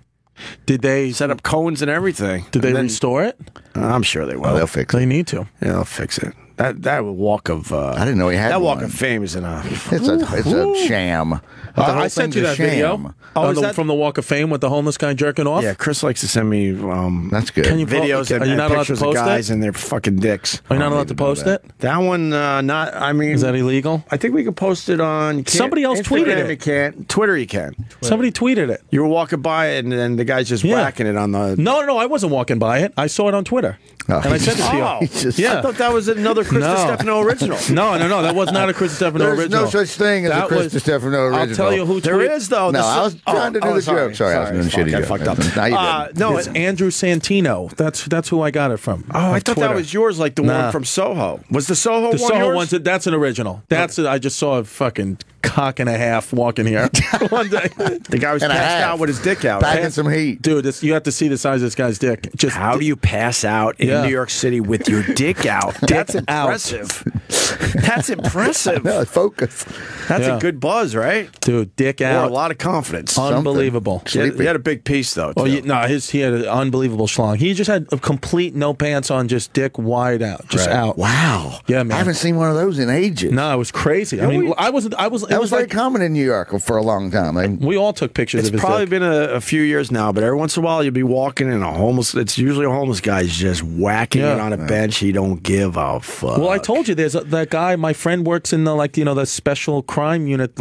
Did they set up cones and everything? Did they restore it? I'm sure they will. Well, they'll fix it. They need to. Yeah, they'll fix it. That walk of I didn't know he had that one. Walk of Fame is enough. It's a sham. I sent you that video. From the Walk of Fame with the homeless guy jerking off. Yeah, Chris likes to send me. That's good. Can you videos and pictures of guys it? and their fucking dicks. Are you not allowed to post it? That one, not. I mean, is that illegal? I think we could post it on. Somebody else Instagram, tweeted it. You can't. Twitter, you can. Somebody tweeted it. You were walking by it, and then the guy's just whacking it on the. No, I wasn't walking by it. I saw it on Twitter. And I sent it to you. I thought that was another Chris Stefano original. No, that was not a Chris Stefano original. There's no such thing as a Chris Stefano original. I'll tell you who there is, though. No, I was trying to do the joke. Sorry, I was doing shitty joke. I fucked up. No, it's Andrew Santino. That's who I got it from. Oh, I thought that was yours, like the one from Soho. Was the Soho one yours? The Soho one, that's an original. That's it. I just saw a fucking cock and a half walking here one day. The guy was passed out with his dick out. Packing some heat. Dude, you have to see the size of this guy's dick. Just how do you pass out in New York City with your dick out? That's impressive. That's impressive. No, focus. That's a good buzz, right? Dude, dick out. Or a lot of confidence. Unbelievable. He had a big piece, though. Oh, he had an unbelievable schlong. He just had a complete no pants on, just dick wide out, just out. Wow. Yeah, man. I haven't seen one of those in ages. No, it was crazy. I mean, I was. That was very common in New York for a long time. We all took pictures of his probably dick. been a few years now, but every once in a while you'll be walking and it's usually a homeless guy's just whacking it on a bench. He don't give a fuck. Well, I told you there's that guy, my friend works in the special crime unit,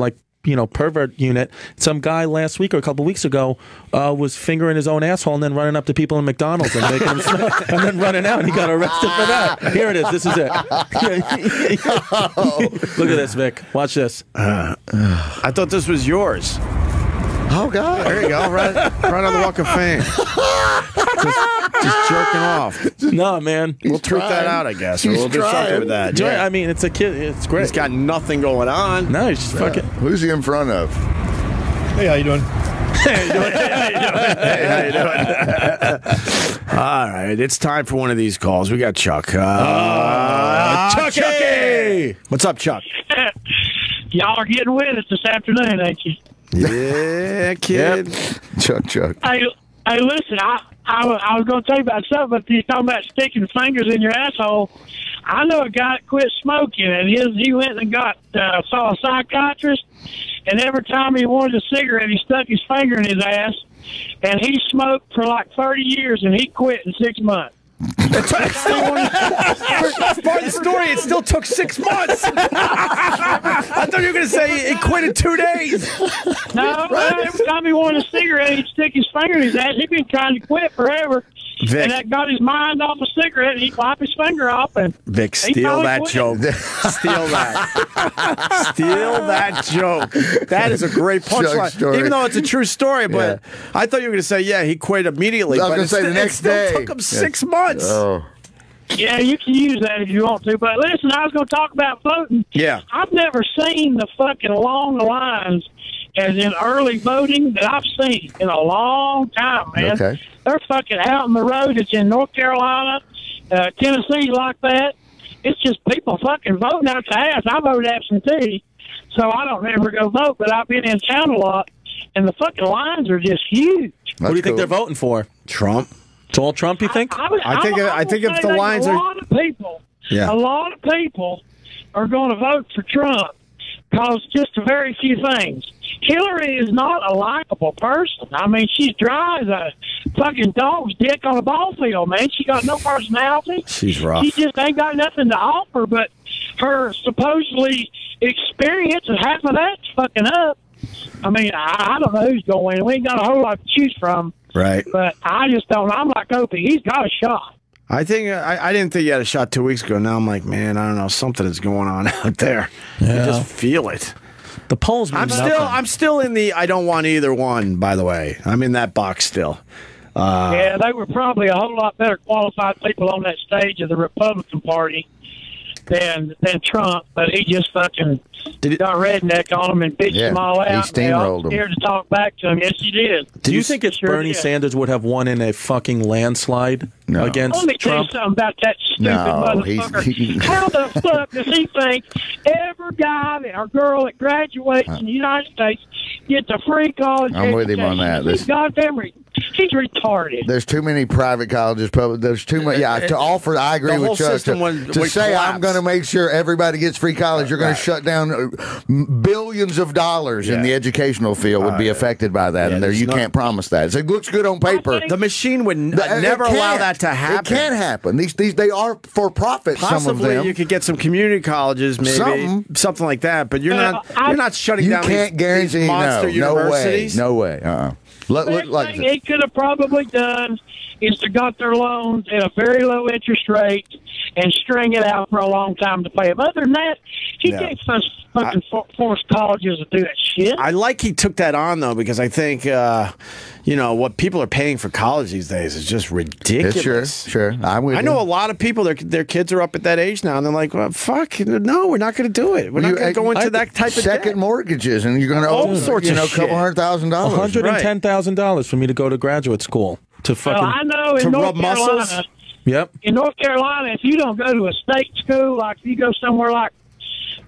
pervert unit. Some guy last week or a couple weeks ago was fingering his own asshole and then running up to people in McDonald's and making them and then running out. And he got arrested for that. Here it is. This is it. Look at this, Vic. Watch this. I thought this was yours. Oh, God. There you go. Right on the Walk of Fame. Just jerking off. No, man. We'll tweet that out, I guess. We'll do something with that. Yeah. I mean, it's a kid. It's great. He's got nothing going on. No, he's just fucking. Who's he in front of? Hey, how you doing? Hey, how you doing? All right, it's time for one of these calls. We got Chuck. Chucky! What's up, Chuck? Y'all are getting with us this afternoon, ain't you? Yeah, kid. Yep. Chuck. Hey, listen, I was going to tell you about something, but you're talking about sticking fingers in your asshole. I know a guy that quit smoking, and he went and saw a psychiatrist, and every time he wanted a cigarette, he stuck his finger in his ass, and he smoked for like 30 years, and he quit in 6 months. That's part of the story. It still took 6 months. I thought you were going to say he quit in 2 days. No, every time he wanted a cigarette, he'd stick his finger in his ass. He'd been trying to quit forever. Vic. And that got his mind off a cigarette, and he'd wipe his finger off. And Vic, steal that joke. Steal that. Steal that joke. That is a great punchline. Even though it's a true story, but I thought you were going to say, yeah, he quit immediately. I was going to say the next day. It took him 6 months. Oh. Yeah, you can use that if you want to. But listen, I was going to talk about voting. Yeah. I've never seen the fucking long lines as in early voting that I've seen in a long time, man. Okay. They're fucking out on the road. It's in North Carolina, Tennessee, like that. It's just people fucking voting out the ass. I vote absentee, so I don't ever go vote, but I've been in town a lot, and the fucking lines are just huge. Who do you think they're voting for? Trump. It's all Trump, you think? I think if the lines are... A lot of people are going to vote for Trump because just a very few things. Hillary is not a likable person. I mean, she's dry as a fucking dog's dick on a ball field, man. She got no personality. She's rough. She just ain't got nothing to offer, but her supposedly experience, and half of that's fucking up. I mean, I don't know who's going to win. We ain't got a whole lot to choose from. Right. But I just don't know. I'm like Opie. He's got a shot. I think I didn't think he had a shot 2 weeks ago. Now I'm like, man, I don't know, something is going on out there. Yeah. You just feel it. The polls mean I'm still in the I don't want either one, by the way. I'm in that box still. Yeah, they were probably a whole lot better qualified people on that stage of the Republican Party than Trump, but he just fucking got redneck on them and bitched them all out. He steamrolled them. Scared to talk back to him. Yes, he did. Do you think if Bernie Sanders would have won in a fucking landslide against Let me tell you Trump? something about that stupid motherfucker. How the fuck does he think every guy or girl that graduates in the United States gets a free college I'm with him on education? that. He's goddamn he's retarded. There's too many private colleges. There's too much. Yeah, to offer. I agree with Chuck. To say I'm going to make sure everybody gets free college, you're going to shut down billions of dollars in the educational field would be affected by that, and you can't promise that. It looks good on paper. The machine would never allow that to happen. It can't happen. These they are for profit. Possibly some of them. You could get some community colleges, maybe something like that. But you're not shutting down. You can't guarantee these monster universities. No way. Like he could have probably done is to got their loans at a very low interest rate and string it out for a long time to pay them. Other than that, he can't fucking force colleges to do that shit. I like he took that on, though, because I think, what people are paying for college these days is just ridiculous. Sure. I know a lot of people, their kids are up at that age now, and they're like, well, fuck, no, we're not going to do it. We're not going to go into that type of second mortgages, and you're going to owe all sorts of a couple $100,000. $110,000 for me to go to graduate school. To fucking I know in North Carolina. Yep. In North Carolina, if you don't go to a state school, like if you go somewhere like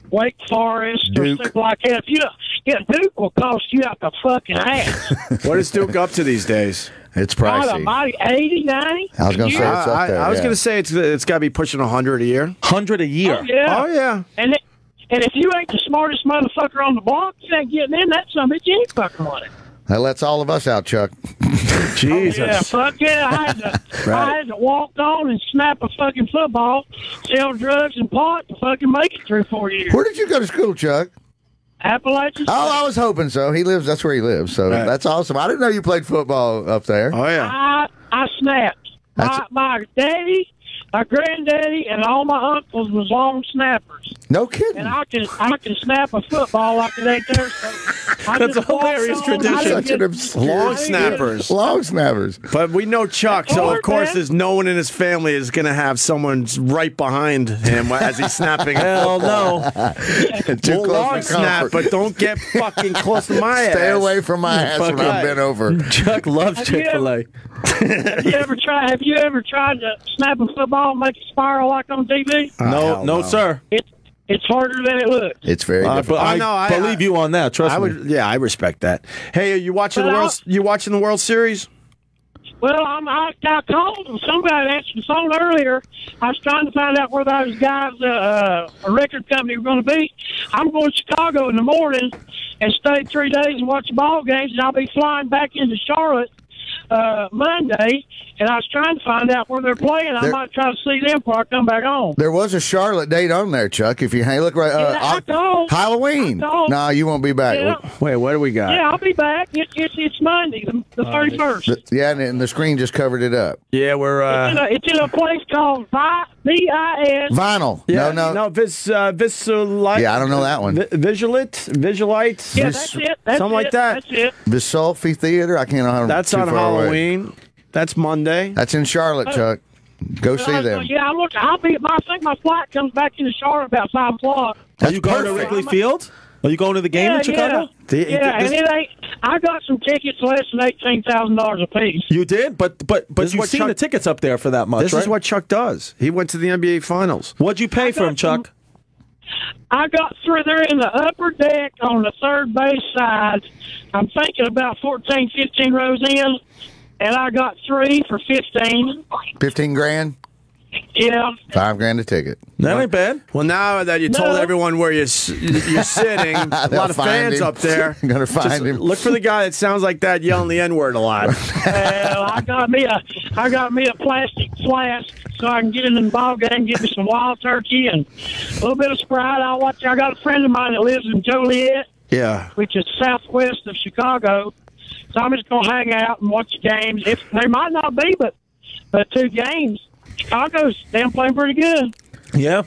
Wake Forest or something like that, Duke will cost you out the fucking ass. What is Duke up to these days? It's pricey. About 80, 90? I was going to say it's up there. I was going to say it's got to be pushing 100 a year. 100 a year. Oh yeah. And if you ain't the smartest motherfucker on the block, you ain't getting in that son bitch. You ain't fucking with it. That lets all of us out, Chuck. Jesus. Oh, yeah, fuck yeah. I had to walk on and snap a fucking football, sell drugs and pot to fucking make it 3 or 4 years. Where did you go to school, Chuck? Appalachian. Oh, I was hoping so. That's where he lives. So that's awesome. I didn't know you played football up there. Oh, yeah. I snapped. My daddy, my granddaddy, and all my uncles was long snappers. No kidding. And I can snap a football like it ain't there. So that's a hilarious tradition. Long snappers. Long snappers. But we know Chuck, so of course there's no one in his family is going to have someone right behind him as he's snapping. Hell no. Too long snap, but don't get fucking close to my ass. Stay away from my ass when I'm bent over. Chuck loves Chick-fil-A. Have you ever tried to snap a football and make it spiral like on TV? No, sir. It's harder than it looks. It's very difficult. I believe you on that. Trust me. I respect that. Hey, are you watching the World Series? Well, I called and somebody answered the phone earlier. I was trying to find out where those guys, a record company, were going to be. I'm going to Chicago in the morning and stay 3 days and watch the ball games, and I'll be flying back into Charlotte Monday, and I was trying to find out where they're playing. I might try to see them before I come back home. There was a Charlotte date on there, Chuck. If you look right, Halloween. No, you won't be back. Yeah. Wait, what do we got? Yeah, I'll be back. It's Monday, the 31st. Yeah, and the screen just covered it up. Yeah, we're It's in a place called VIS. Vinyl. Yeah, No. Visualite. Yeah, I don't know that one. Visualite. Yeah, that's it. Something like that. That's it. Visulfi Theater. I can't know how. That's too on far away. Halloween. That's Monday. That's in Charlotte, Chuck. Go see them. Yeah, I'll be. I think my flight comes back into Charlotte about 5 o'clock. Are you going to Wrigley Field? Are you going to the game in Chicago? And it ain't. I got some tickets less than $18,000 a piece. You did, but you've seen the tickets up there for that much. This right? is what Chuck does. He went to the NBA Finals. What'd you pay for him, Chuck? I got through there in the upper deck on the third base side. I'm thinking about 14, 15 rows in, and I got 3 for 15. 15 grand. Yeah. $5 grand a ticket. That ain't bad. Well, now that you told everyone where you're sitting, a lot of fans him. up there. Gonna find him. Look for the guy that sounds like that yelling the N-word a lot. Well, I got me a plastic flask so I can get in the ball game, get me some wild turkey and a little bit of Sprite. I got a friend of mine that lives in Joliet, which is southwest of Chicago. So I'm just gonna hang out and watch the games. If there might not be, but 2 games. Chicago's playing pretty good. Yeah.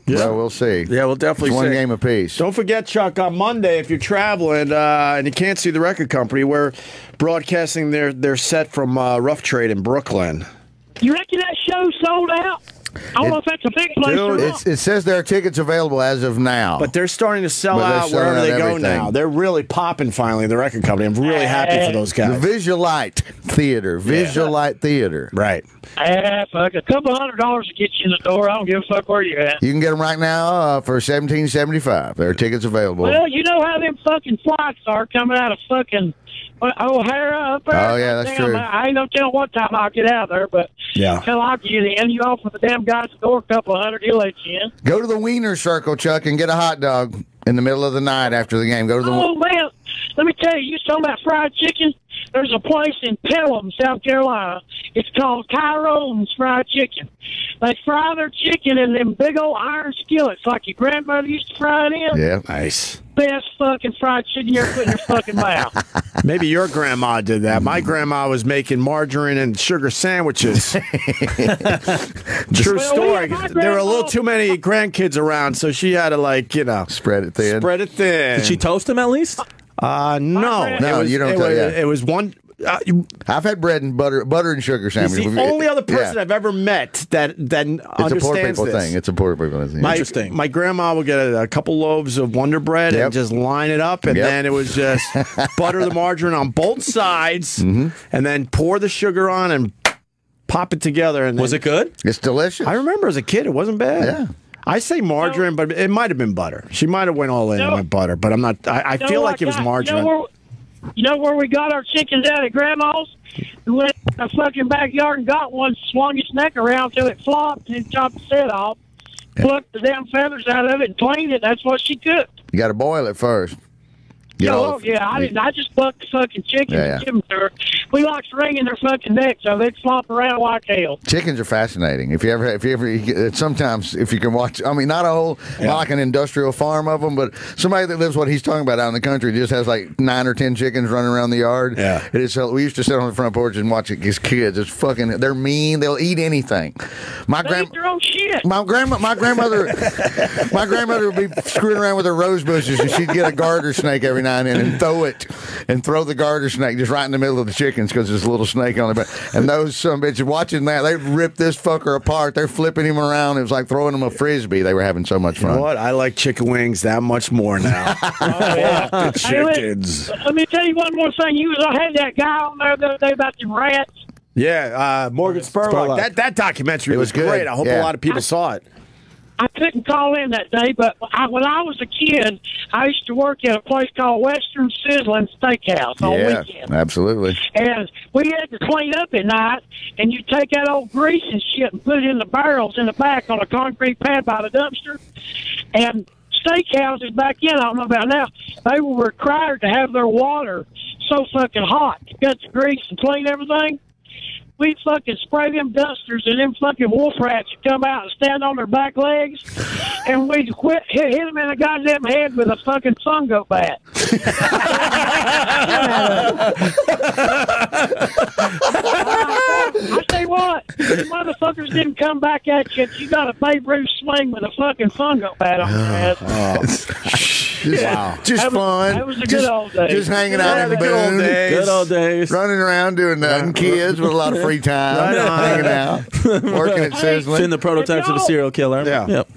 Well, we'll see. Yeah, we'll definitely It's one see. game apiece. Don't forget, Chuck, on Monday, if you're traveling and you can't see the record company, we're broadcasting their set from Rough Trade in Brooklyn. You reckon that show sold out? I don't know if that's a big place or not. It says there are tickets available as of now. But they're starting to sell But they're out selling wherever out they go everything. now. They're really popping finally, the record company. I'm really happy for those guys. The Visualite Theater. Visualite Theater. Right. Fuck, a couple $100 to get you in the door. I don't give a fuck where you're at. You can get them right now for $17.75. There are tickets available. Well, you know how them fucking flights are coming out of fucking O'Hara up there. Oh, yeah, that's true. I ain't no telling what time I'll get out there, but until I get in, you offer the damn guy at the door a couple $100, he'll let you in. Go to the Wiener Circle, Chuck, and get a hot dog in the middle of the night after the game. Go to the. Oh, man, let me tell you, you talking about fried chicken? There's a place in Pelham, South Carolina. It's called Tyrone's Fried Chicken. They fry their chicken in them big old iron skillets like your grandmother used to fry it in. Yeah. Nice. Best fucking fried chicken you ever put in your fucking mouth. Maybe your grandma did that. My grandma was making margarine and sugar sandwiches. True story. There were a little too many grandkids around, so she had to, spread it thin. Did she toast them at least? No. No, you don't. It was one. I've had bread and butter and sugar He's sandwiches. the only other person I've ever met that understands It's a poor people this. thing. It's a poor people thing. Interesting. My grandma would get a couple loaves of Wonder Bread and just line it up, and then it was just butter the margarine on both sides, and then pour the sugar on and pop it together. And was it good? It's delicious. I remember as a kid, it wasn't bad. Yeah. I say margarine, but it might have been butter. She might have went all in and went butter, but I'm not. I feel like it was margarine. You know where we got our chickens out at Grandma's? We went in the fucking backyard and got one, swung its neck around till it flopped and chopped the head off, plucked the damn feathers out of it and cleaned it. That's what she cooked. You got to boil it first. I didn't. I just bucked the fucking chicken and give them to her. We like wringing their fucking necks so they'd flop around like hell. Chickens are fascinating. If you ever, sometimes if you can watch, I mean, not a whole, not like an industrial farm of them, but somebody that lives what he's talking about out in the country just has like 9 or 10 chickens running around the yard. Yeah. It is. We used to sit on the front porch and watch it. His kids, it's fucking. They're mean. They'll eat anything. They eat their own shit. My grandmother would be screwing around with her rose bushes, and she'd get a garter snake every now and then and throw the garter snake just right in the middle of the chickens because there's a little snake on it. And those some bitches watching that, they ripped this fucker apart. They're flipping him around. It was like throwing him a frisbee. They were having so much fun. You know what? I like chicken wings that much more now. The chickens. Let me tell you one more thing. I had that guy on there the other day about the rats. Yeah, Morgan Spurlock. That documentary was good. great. I hope a lot of people saw it. I couldn't call in that day, but when I was a kid, I used to work at a place called Western Sizzling Steakhouse on weekends. Absolutely. And we had to clean up at night, and you take that old grease and shit and put it in the barrels in the back on a concrete pad by the dumpster. And steakhouses back then, I don't know about now, they were required to have their water so fucking hot to cut the grease and clean everything. We'd fucking spray them dusters and them fucking wolf rats would come out and stand on their back legs, and we'd hit them in the goddamn head with a fucking fungo bat. I tell you what, these motherfuckers didn't come back at you. You got a Babe Ruth swing with a fucking fungo bat on your ass. Wow. Just fun. That was the good old days. Just hanging out in the Boone. Good old days. Running around doing nothing. Kids with a lot of free time. Right on. Hanging out. Working at Sizzling. Seeing the prototypes of a serial killer. Yeah. Yep.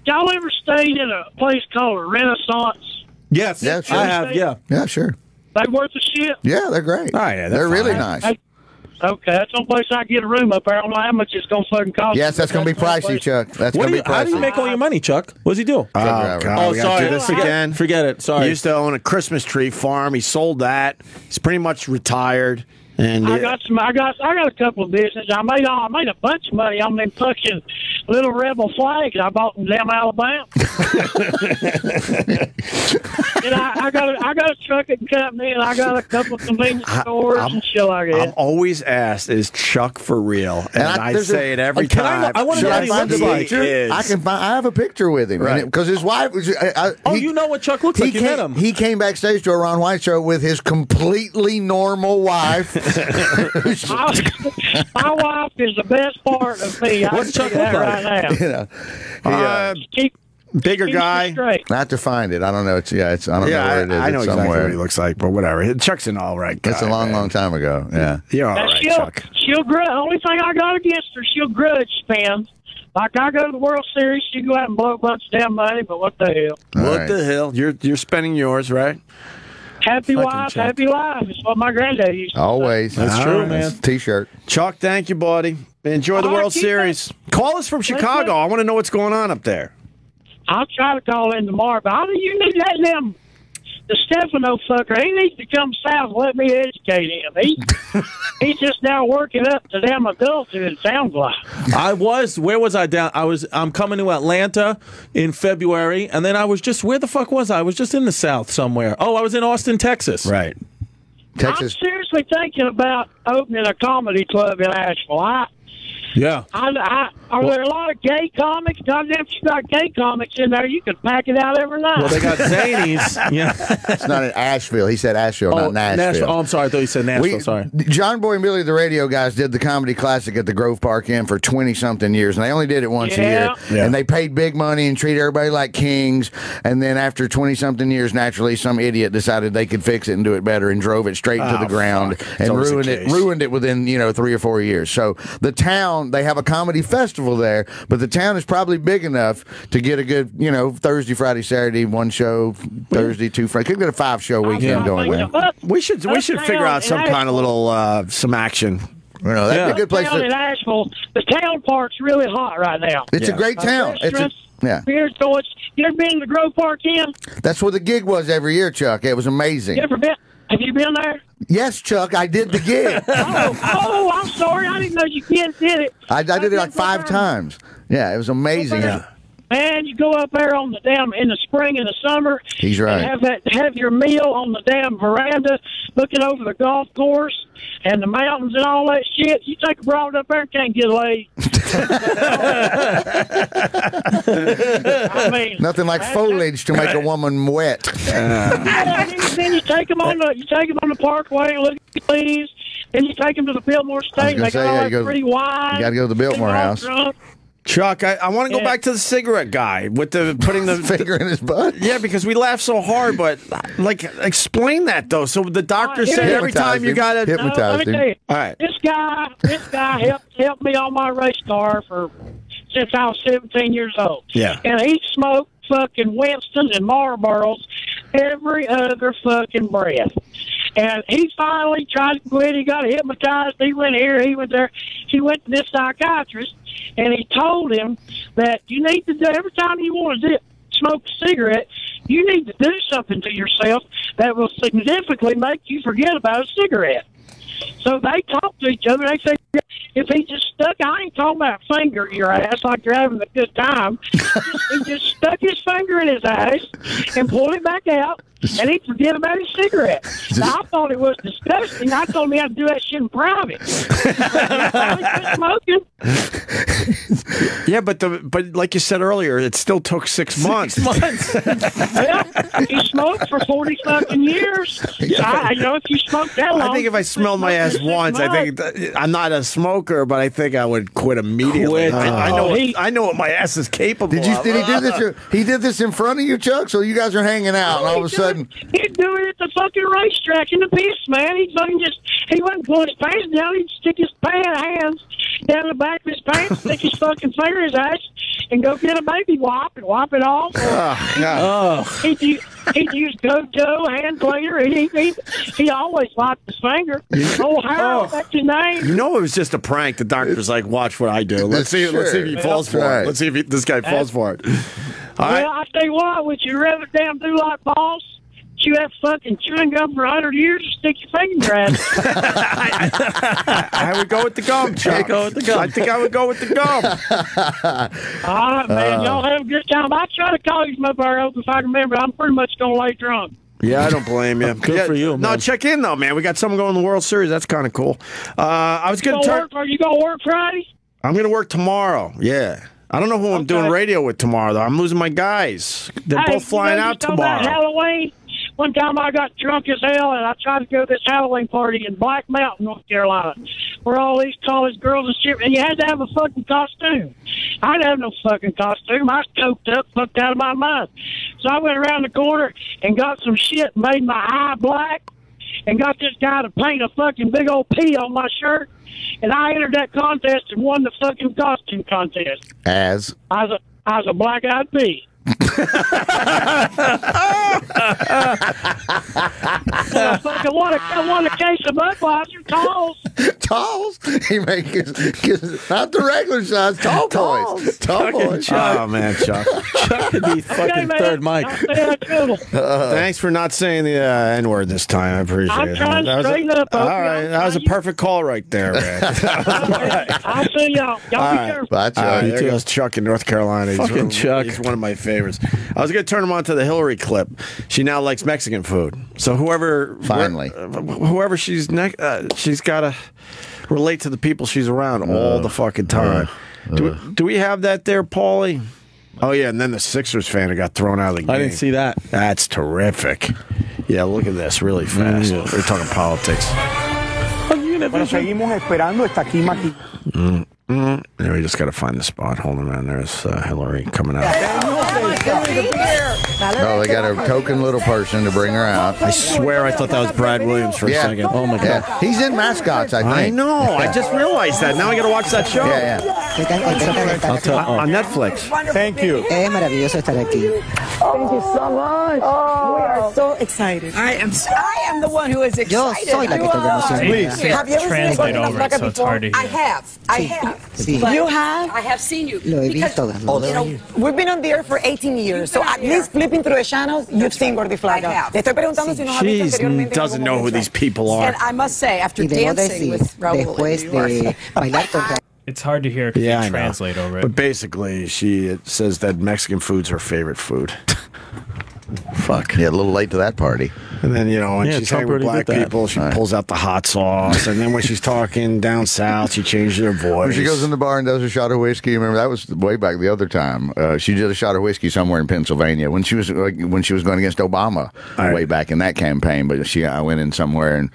Y'all ever stayed in a place called a Renaissance? Yes. Yeah, sure. I have, yeah. Yeah, sure. They worth the shit? Yeah, they're great. Oh, yeah, they're really fine. nice. Okay, that's the only place I can get a room up there. I don't know how much it's going to fucking cost. Yes, that's going to be pricey, Chuck. That's going to be pricey. How do you make all your money, Chuck? What does he do? Oh, God, Oh, we gotta sorry. do this again. Forget it. Sorry. He used to own a Christmas tree farm. He sold that. He's pretty much retired. And I got a couple of businesses. I made a bunch of money on them fucking little rebel flags I bought from damn Alabama. And I got a trucking company, and I got a couple of convenience stores and shit like that. I'm always asked, is Chuck for real? And I say it every time. I want to know what he looks like. I have a picture with him. Right. Because his wife was. You know what Chuck looks like. You met him. He came backstage to a Ron White show with his completely normal wife. My wife is the best part of me. What's Chuck look like? Right now. Bigger guy. I have to find it. I don't know. I don't know where it is. I know It's exactly somewhere. what he looks like, but whatever. Chuck's an all right guy. It's a long time ago. Yeah. You're all right, Chuck. She'll grudge. Only thing I got against her, she'll grudge fans. Like I go to the World Series, she go out and blow a bunch of damn money. But what the hell? What the hell? You're spending yours, right? Happy wife, happy life. It's what my granddad used to say. Always. That's true, man. T-shirt. Chuck, thank you, buddy. Enjoy the World Series. Call us from Chicago. I want to know what's going on up there. I'll try to call in tomorrow, but you need that damn the Stefano fucker. He needs to come south and let me educate him. He's just now working up to damn adulthood, it sounds like. Where was I down? I'm coming to Atlanta in February, and then I was just, where the fuck was I? I was just in the South somewhere. Oh, I was in Austin, Texas. Right. Texas. I'm seriously thinking about opening a comedy club in Asheville. Yeah. Are there a lot of gay comics? Goddamn, if you got gay comics in there, you could pack it out every night. Well, they got zanies. Yeah. It's not in Asheville. He said Asheville, not Nashville. Oh, I'm sorry. I thought you said Nashville. Sorry. John Boy and Billy, the radio guys, did the Comedy Classic at the Grove Park Inn for 20-something years, and they only did it once a year. Yeah. And they paid big money and treated everybody like kings. And then after 20-something years, naturally, some idiot decided they could fix it and do it better and drove it straight to the ground and ruined it within 3 or 4 years. So the town, they have a comedy festival there, but the town is probably big enough to get a good, Thursday, Friday, Saturday, one show, Thursday, 2 Friday. Could get a 5-show weekend going with. We should figure out some kind of little some action. That'd be a good place in Asheville, the town park's really hot right now. It's a great town. Beer joints. You ever been to the Grove Park Inn? That's where the gig was every year, Chuck. It was amazing. You ever been? Have you been there? Yes, Chuck. I did the gig. I'm sorry. I didn't know you kids did it. I did it like 5 times. Yeah, it was amazing. Man, you go up there on the damn in the spring and the summer. He's right. And have your meal on the damn veranda, looking over the golf course and the mountains and all that shit. You take a broad up there and can't get laid. I mean, nothing like foliage to make a woman wet. Then you take them on the parkway, look at the leaves. Then you take them to the Biltmore State. They got all that pretty wine. You got to go to the Biltmore House. Chuck, I want to go back to the cigarette guy with putting the finger in his butt. Yeah, because we laugh so hard, but explain that though. So the doctor said every time you got to hypnotize him. All right, this guy helped me on my race car since I was 17 years old. Yeah, and he smoked fucking Winstons and Marlboros every other fucking breath. And he finally tried to quit. He got hypnotized. He went here. He went there. He went to this psychiatrist, and he told him that you need to do, every time you want to smoke a cigarette, you need to do something to yourself that will significantly make you forget about a cigarette. So they talk to each other. They say, if he just stuck, I ain't talking about finger your ass like you're having a good time. He just stuck his finger in in his eyes and pulled it back out, and he forget about his cigarette. Now, I thought it was disgusting. I told him he had to do that shit in private. Smoking. Yeah, but like you said earlier, it still took 6 months. 6 months. Well, he smoked for 40-something years. If you smoke that long. I think if I smelled my ass once, I think I'm not a smoker, but I think I would quit immediately. I know what my ass is capable of. Did he do this? He did this in front of you, Chuck? So you guys are hanging out, and all of a sudden... He'd do it at the fucking racetrack in the pits, man. He wouldn't pull his pants down. He'd stick his hands down the back of his pants, stick his fucking finger in his ass, and go get a baby wipe and wipe it off. He'd use Go-Go, hand cleaner, and he always wiped his finger. Harold, that's his name. You know it was just a prank. The doctor's like, watch what I do. Let's see if he falls for it. Let's see if this guy falls for it. Well, I tell you what, would you rather damn do like boss? You have fucking chewing gum for 100 years and stick your finger in your ass. I would go with the gum, Chuck. I think I would go with the gum. All right, man. Y'all have a good time. I try to call you tomorrow if I can remember. I'm pretty much going to lay drunk. Yeah, I don't blame you. Good for you, man. No, check in, though, man. We got someone going to the World Series. That's kind of cool. I was going to turn... Are you going to work Friday? I'm going to work tomorrow, yeah. I don't know who I'm doing radio with tomorrow, though. I'm losing my guys. They're both flying out tomorrow. Halloween. One time I got drunk as hell, and I tried to go to this Halloween party in Black Mountain, North Carolina, where all these college girls and shit, and you had to have a fucking costume. I didn't have no fucking costume. I was coked up, fucked out of my mind. So I went around the corner and got some shit, made my eye black, and got this guy to paint a fucking big old P on my shirt, and I entered that contest and won the fucking costume contest. I was a black-eyed pea. I want a case of Budweiser Talls. He makes not the regular size, tall boys. Tall boys. Oh man, Chuck. Chuck could be fucking third mic. Thanks for not saying the N-word this time. I appreciate it. I'm trying to straighten up. All right, that was a perfect call right there, man. I'll see y'all. Y'all be careful. Bye, Chuck. There goes Chuck in North Carolina. Fucking Chuck. He's one of my favorites. I was going to turn him on to the Hillary clip. She now likes Mexican food. So whoever she's got to relate to the people she's around all the fucking time. Do we have that there, Paulie? Oh, yeah, and then the Sixers fan who got thrown out of the game. I didn't see that. That's terrific. Yeah, look at this really fast. We're talking politics. Yeah, we just got to find the spot. Hold on, man. There's Hillary coming out. No, they got a token little person to bring her out. I swear I thought that was Brad Williams for a second. Oh, my God. Yeah. He's in Mascots, I think. I know. I just realized that. Now I got to watch that show. On Netflix. Thank you. Es maravilloso estar aquí. Thank you so much. We are so excited. I am the one who is excited. Yo soy la que estoy emocionada. Please translate over it so it's hard to hear. I have. You have? I have seen you. Lo he visto. We've been on the air for 18 years, so at least flipping through the channels, you've seen Gordy Flaga. Te estoy preguntando si nos has visto anteriormente. She doesn't know who these people are. And I must say, after dancing with Raul, it's hard to hear because you translate over it. But basically, she says that Mexican food's her favorite food. Fuck. Yeah, a little late to that party. And then, when she's hanging with black people, she pulls out the hot sauce. And then when she's talking down south, she changes her voice. When she goes in the bar and does a shot of whiskey, remember that was way back the other time. She did a shot of whiskey somewhere in Pennsylvania when she was going against Obama way back in that campaign. But I went in somewhere and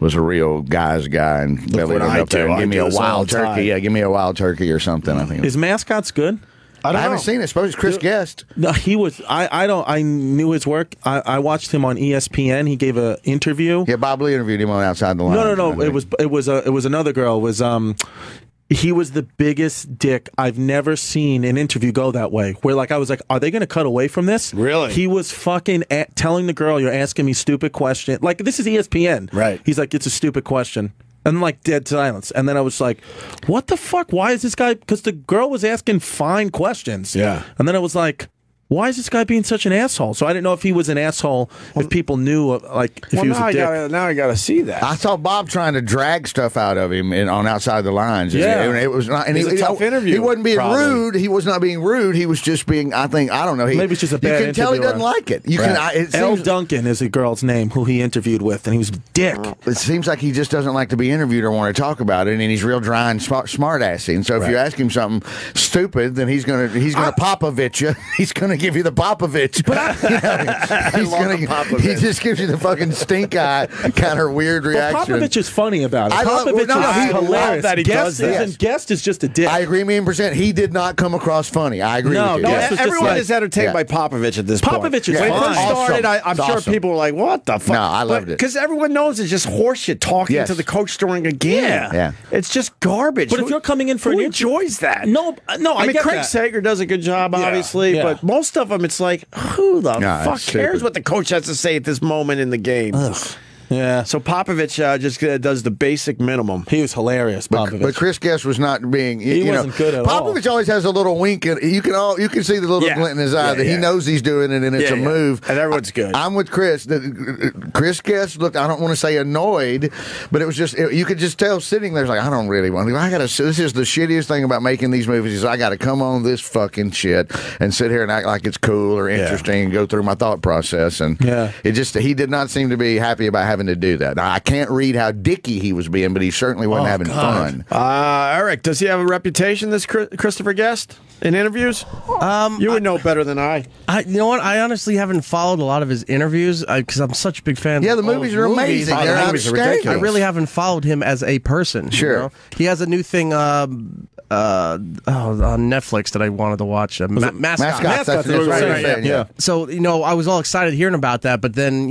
was a real guy's guy and bellied it up there and give me a wild turkey. Yeah, give me a wild turkey or something. I think his mascot's good. I haven't seen it. I suppose Chris Guest. No, he was. I knew his work. I watched him on ESPN. He gave an interview. Yeah, Bob Lee interviewed him on Outside the Line. No. It was another girl. He was the biggest dick. I've never seen an interview go that way. Where I was like, are they going to cut away from this? Really? He was fucking telling the girl, "You're asking me stupid question." Like, this is ESPN. Right. He's like, "It's a stupid question." And dead silence. And then I was like, what the fuck? Why is this guy? Because the girl was asking fine questions. Yeah. And then I was like, why is this guy being such an asshole? So I didn't know if he was an asshole, if people knew, like, if he was a dick. Now I got to see that. I saw Bob trying to drag stuff out of him on Outside the Lines. Yeah. It was not. And it was a tough interview. He wasn't being probably. rude. He was not being rude. He was just being. I don't know. Maybe it's just a bad You can tell he interviewer. doesn't like it. You can. Elle Duncan is a girl's name who he interviewed with, and he was a dick. It seems like he just doesn't like to be interviewed or want to talk about it, and he's real dry and smart-assy. And so if you ask him something stupid, then he's gonna Popovich you. He's gonna give you the Popovich. But he just gives you the fucking stink eye kind of weird reaction. But Popovich is funny about it. Popovich is hilarious. That he does that. Guest is just a dick. I agree, $1,000,000%. He did not come across funny. I agree with you. No, Guest was just everyone like- is entertained by Popovich at this point. Popovich is When it fine. first started, Awesome. I'm It's sure awesome. people were like, "What the fuck?" No, I loved it. Because everyone knows it's just horseshit talking Yes. to the coach during a game. Yeah. It's just garbage. But if you're coming in for who an enjoys that? No, I mean, get Craig that. Sager does a good job, obviously, yeah. but most of them, it's like, who the No, fuck it's cares stupid. what the coach has to say at this moment in the game? Yeah. So Popovich just does the basic minimum. He was hilarious, Popovich. But Chris Guest was not being. He wasn't good at all. Popovich always has a little wink. You can see the little glint in his eye that he knows he's doing it and it's a move. And everyone's good. I'm with Chris. Chris Guest looked. I don't want to say annoyed, but it was just you could just tell sitting there like I don't really want. I gotta. This is the shittiest thing about making these movies is I got to come on this fucking shit and sit here and act like it's cool or interesting and go through my thought process. And he did not seem to be happy about having to do that. Now, I can't read how dicky he was being, but he certainly wasn't having fun. Eric, does he have a reputation, this Christopher Guest, in interviews? You would know better than I. You know what? I honestly haven't followed a lot of his interviews because I'm such a big fan. Yeah, the of all movies his are amazing. They're the movies are outstanding. ridiculous. I really haven't followed him as a person. Sure. You know? He has a new thing on Netflix that I wanted to watch. Mascots. Mascots. That's right. Yeah. So, I was all excited hearing about that, but then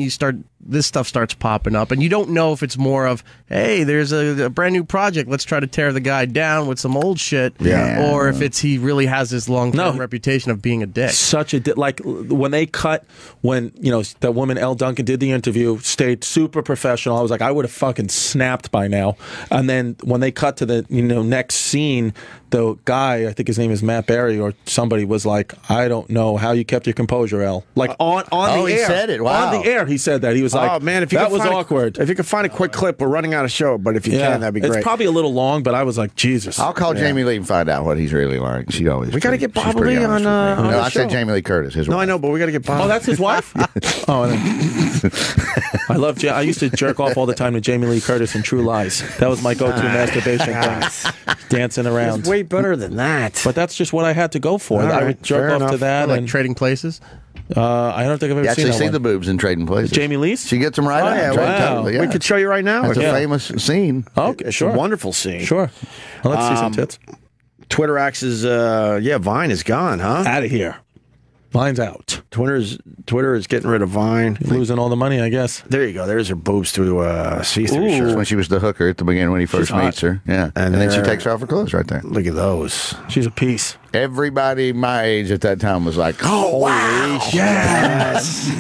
this stuff starts popping up, and you don't know if it's more of, hey, there's a brand new project, let's try to tear the guy down with some old shit, or if he really has this long-term reputation of being a dick. Such a dick. Like, when they cut, that woman, Elle Duncan, did the interview, stayed super professional. I was like, I would have fucking snapped by now. And then when they cut to the, next scene, the guy, I think his name is Matt Berry or somebody, was like, I don't know how you kept your composure, Elle. Like, on the air. He said it. Wow. On the air, he said that. He was like, oh, man, if you that could was find awkward. If you could find a quick clip, we're running out of show, but if you can, that'd be great. It's probably a little long, but I was like, Jesus. I'll call Jamie Lee and find out what he's really like. She always. We got to get she's Bob pretty Lee on honest with me. the No, I show. said Jamie Lee Curtis. His No, wife. I know, but we got to get Bob. Oh, that's his wife? I love. I used to jerk off all the time to Jamie Lee Curtis in True Lies. That was my go-to masturbation thing, dancing around. It's way better than that. But that's just what I had to go for. All I right, would jerk fair off to enough. that. Like And Trading Places? I don't think I've ever You seen actually that see one. the boobs in Trading Places. Jamie Lee's? She gets them right out. yeah, Right, wow. totally, yeah. We could show you right now. It's Yeah. a famous scene. Okay, It's sure. a wonderful scene. Sure. Well, let's see some tits. Twitter axes, Vine is gone, huh? Out of here. Vine's out. Twitter is getting rid of Vine. Losing all the money, I guess. There you go. There's her boobs to see through. That's Sure. when she was the hooker at the beginning when he first hot. meets her. Yeah. And then she takes her off her clothes right there. Look at those. She's a piece. Everybody my age at that time was like, oh, wow. Yes.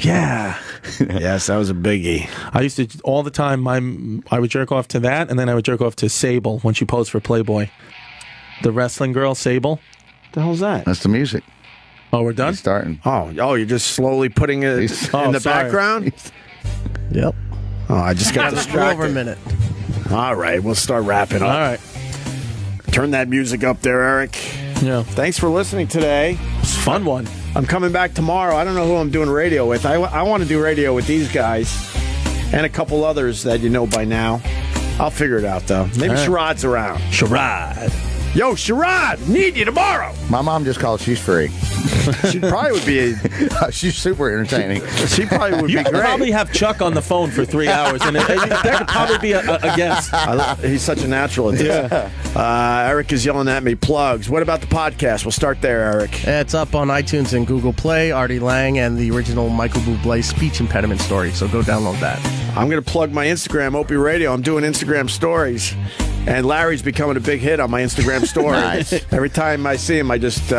Yeah. Yes, that was a biggie. I used to, all the time, I would jerk off to that, and then I would jerk off to Sable when she posed for Playboy. The wrestling girl, Sable. The hell's that? That's the music. Oh, we're done? He's starting. Oh, you're just slowly putting it in the sorry. background? Yep. Oh, I just got distracted. Over a minute. All right, we'll start wrapping up. All right. Turn that music up there, Eric. Yeah. Thanks for listening today. It's a fun one. I'm coming back tomorrow. I don't know who I'm doing radio with. I want to do radio with these guys and a couple others that you know by now. I'll figure it out, though. Maybe Sharad's around. Sherrod. Yo, Sherrod, need you tomorrow. My mom just called. She's free. She probably would be. She's super entertaining. She probably would You be could great. probably have Chuck on the phone for 3 hours, and that could probably be a guest. He's such a natural at this. Yeah. Eric is yelling at me. Plugs. What about the podcast? We'll start there, Eric. It's up on iTunes and Google Play. Artie Lang and the original Michael Bublé speech impediment story. So go download that. I'm going to plug my Instagram, Opie Radio. I'm doing Instagram stories. And Larry's becoming a big hit on my Instagram story. Nice. Every time I see him, I just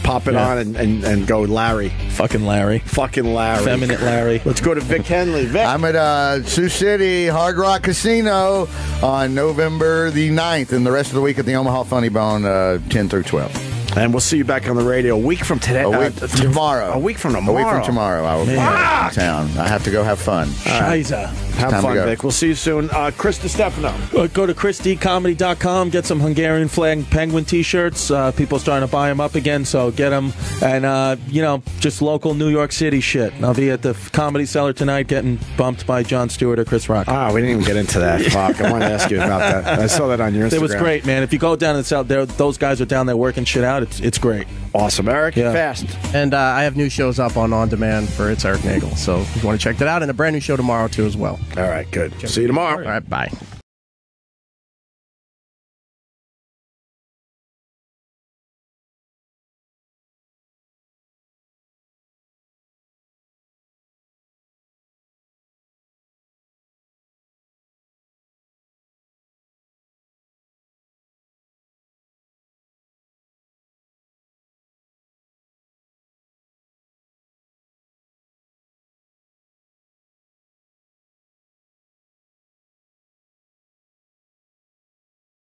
pop it on and go Larry. Fucking Larry. Fucking Larry. Feminine Larry. Let's go to Vic Henley. Vic. I'm at Sioux City Hard Rock Casino on November the 9th and the rest of the week at the Omaha Funny Bone 10 through 12. And we'll see you back on the radio a week from today. Tomorrow. A week from tomorrow. A week from tomorrow, I will be in town. I have to go have fun. Scheiße. Have fun, Vic. We'll see you soon. Chris DiStefano. Go to chrisdcomedy.com. Get some Hungarian flag penguin T-shirts. People are starting to buy them up again, so get them. And, just local New York City shit. I'll be at the Comedy Cellar tonight getting bumped by Jon Stewart or Chris Rock. We didn't even get into that. Fuck. I wanted to ask you about that. I saw that on your Instagram. It was great, man. If you go down to the South, those guys are down there working shit out. It's great. Awesome. Eric, fast. And I have new shows up on demand for It's Eric Nagel. So if you want to check that out, and a brand new show tomorrow, too, as well. All right, good. See you tomorrow. All right, bye.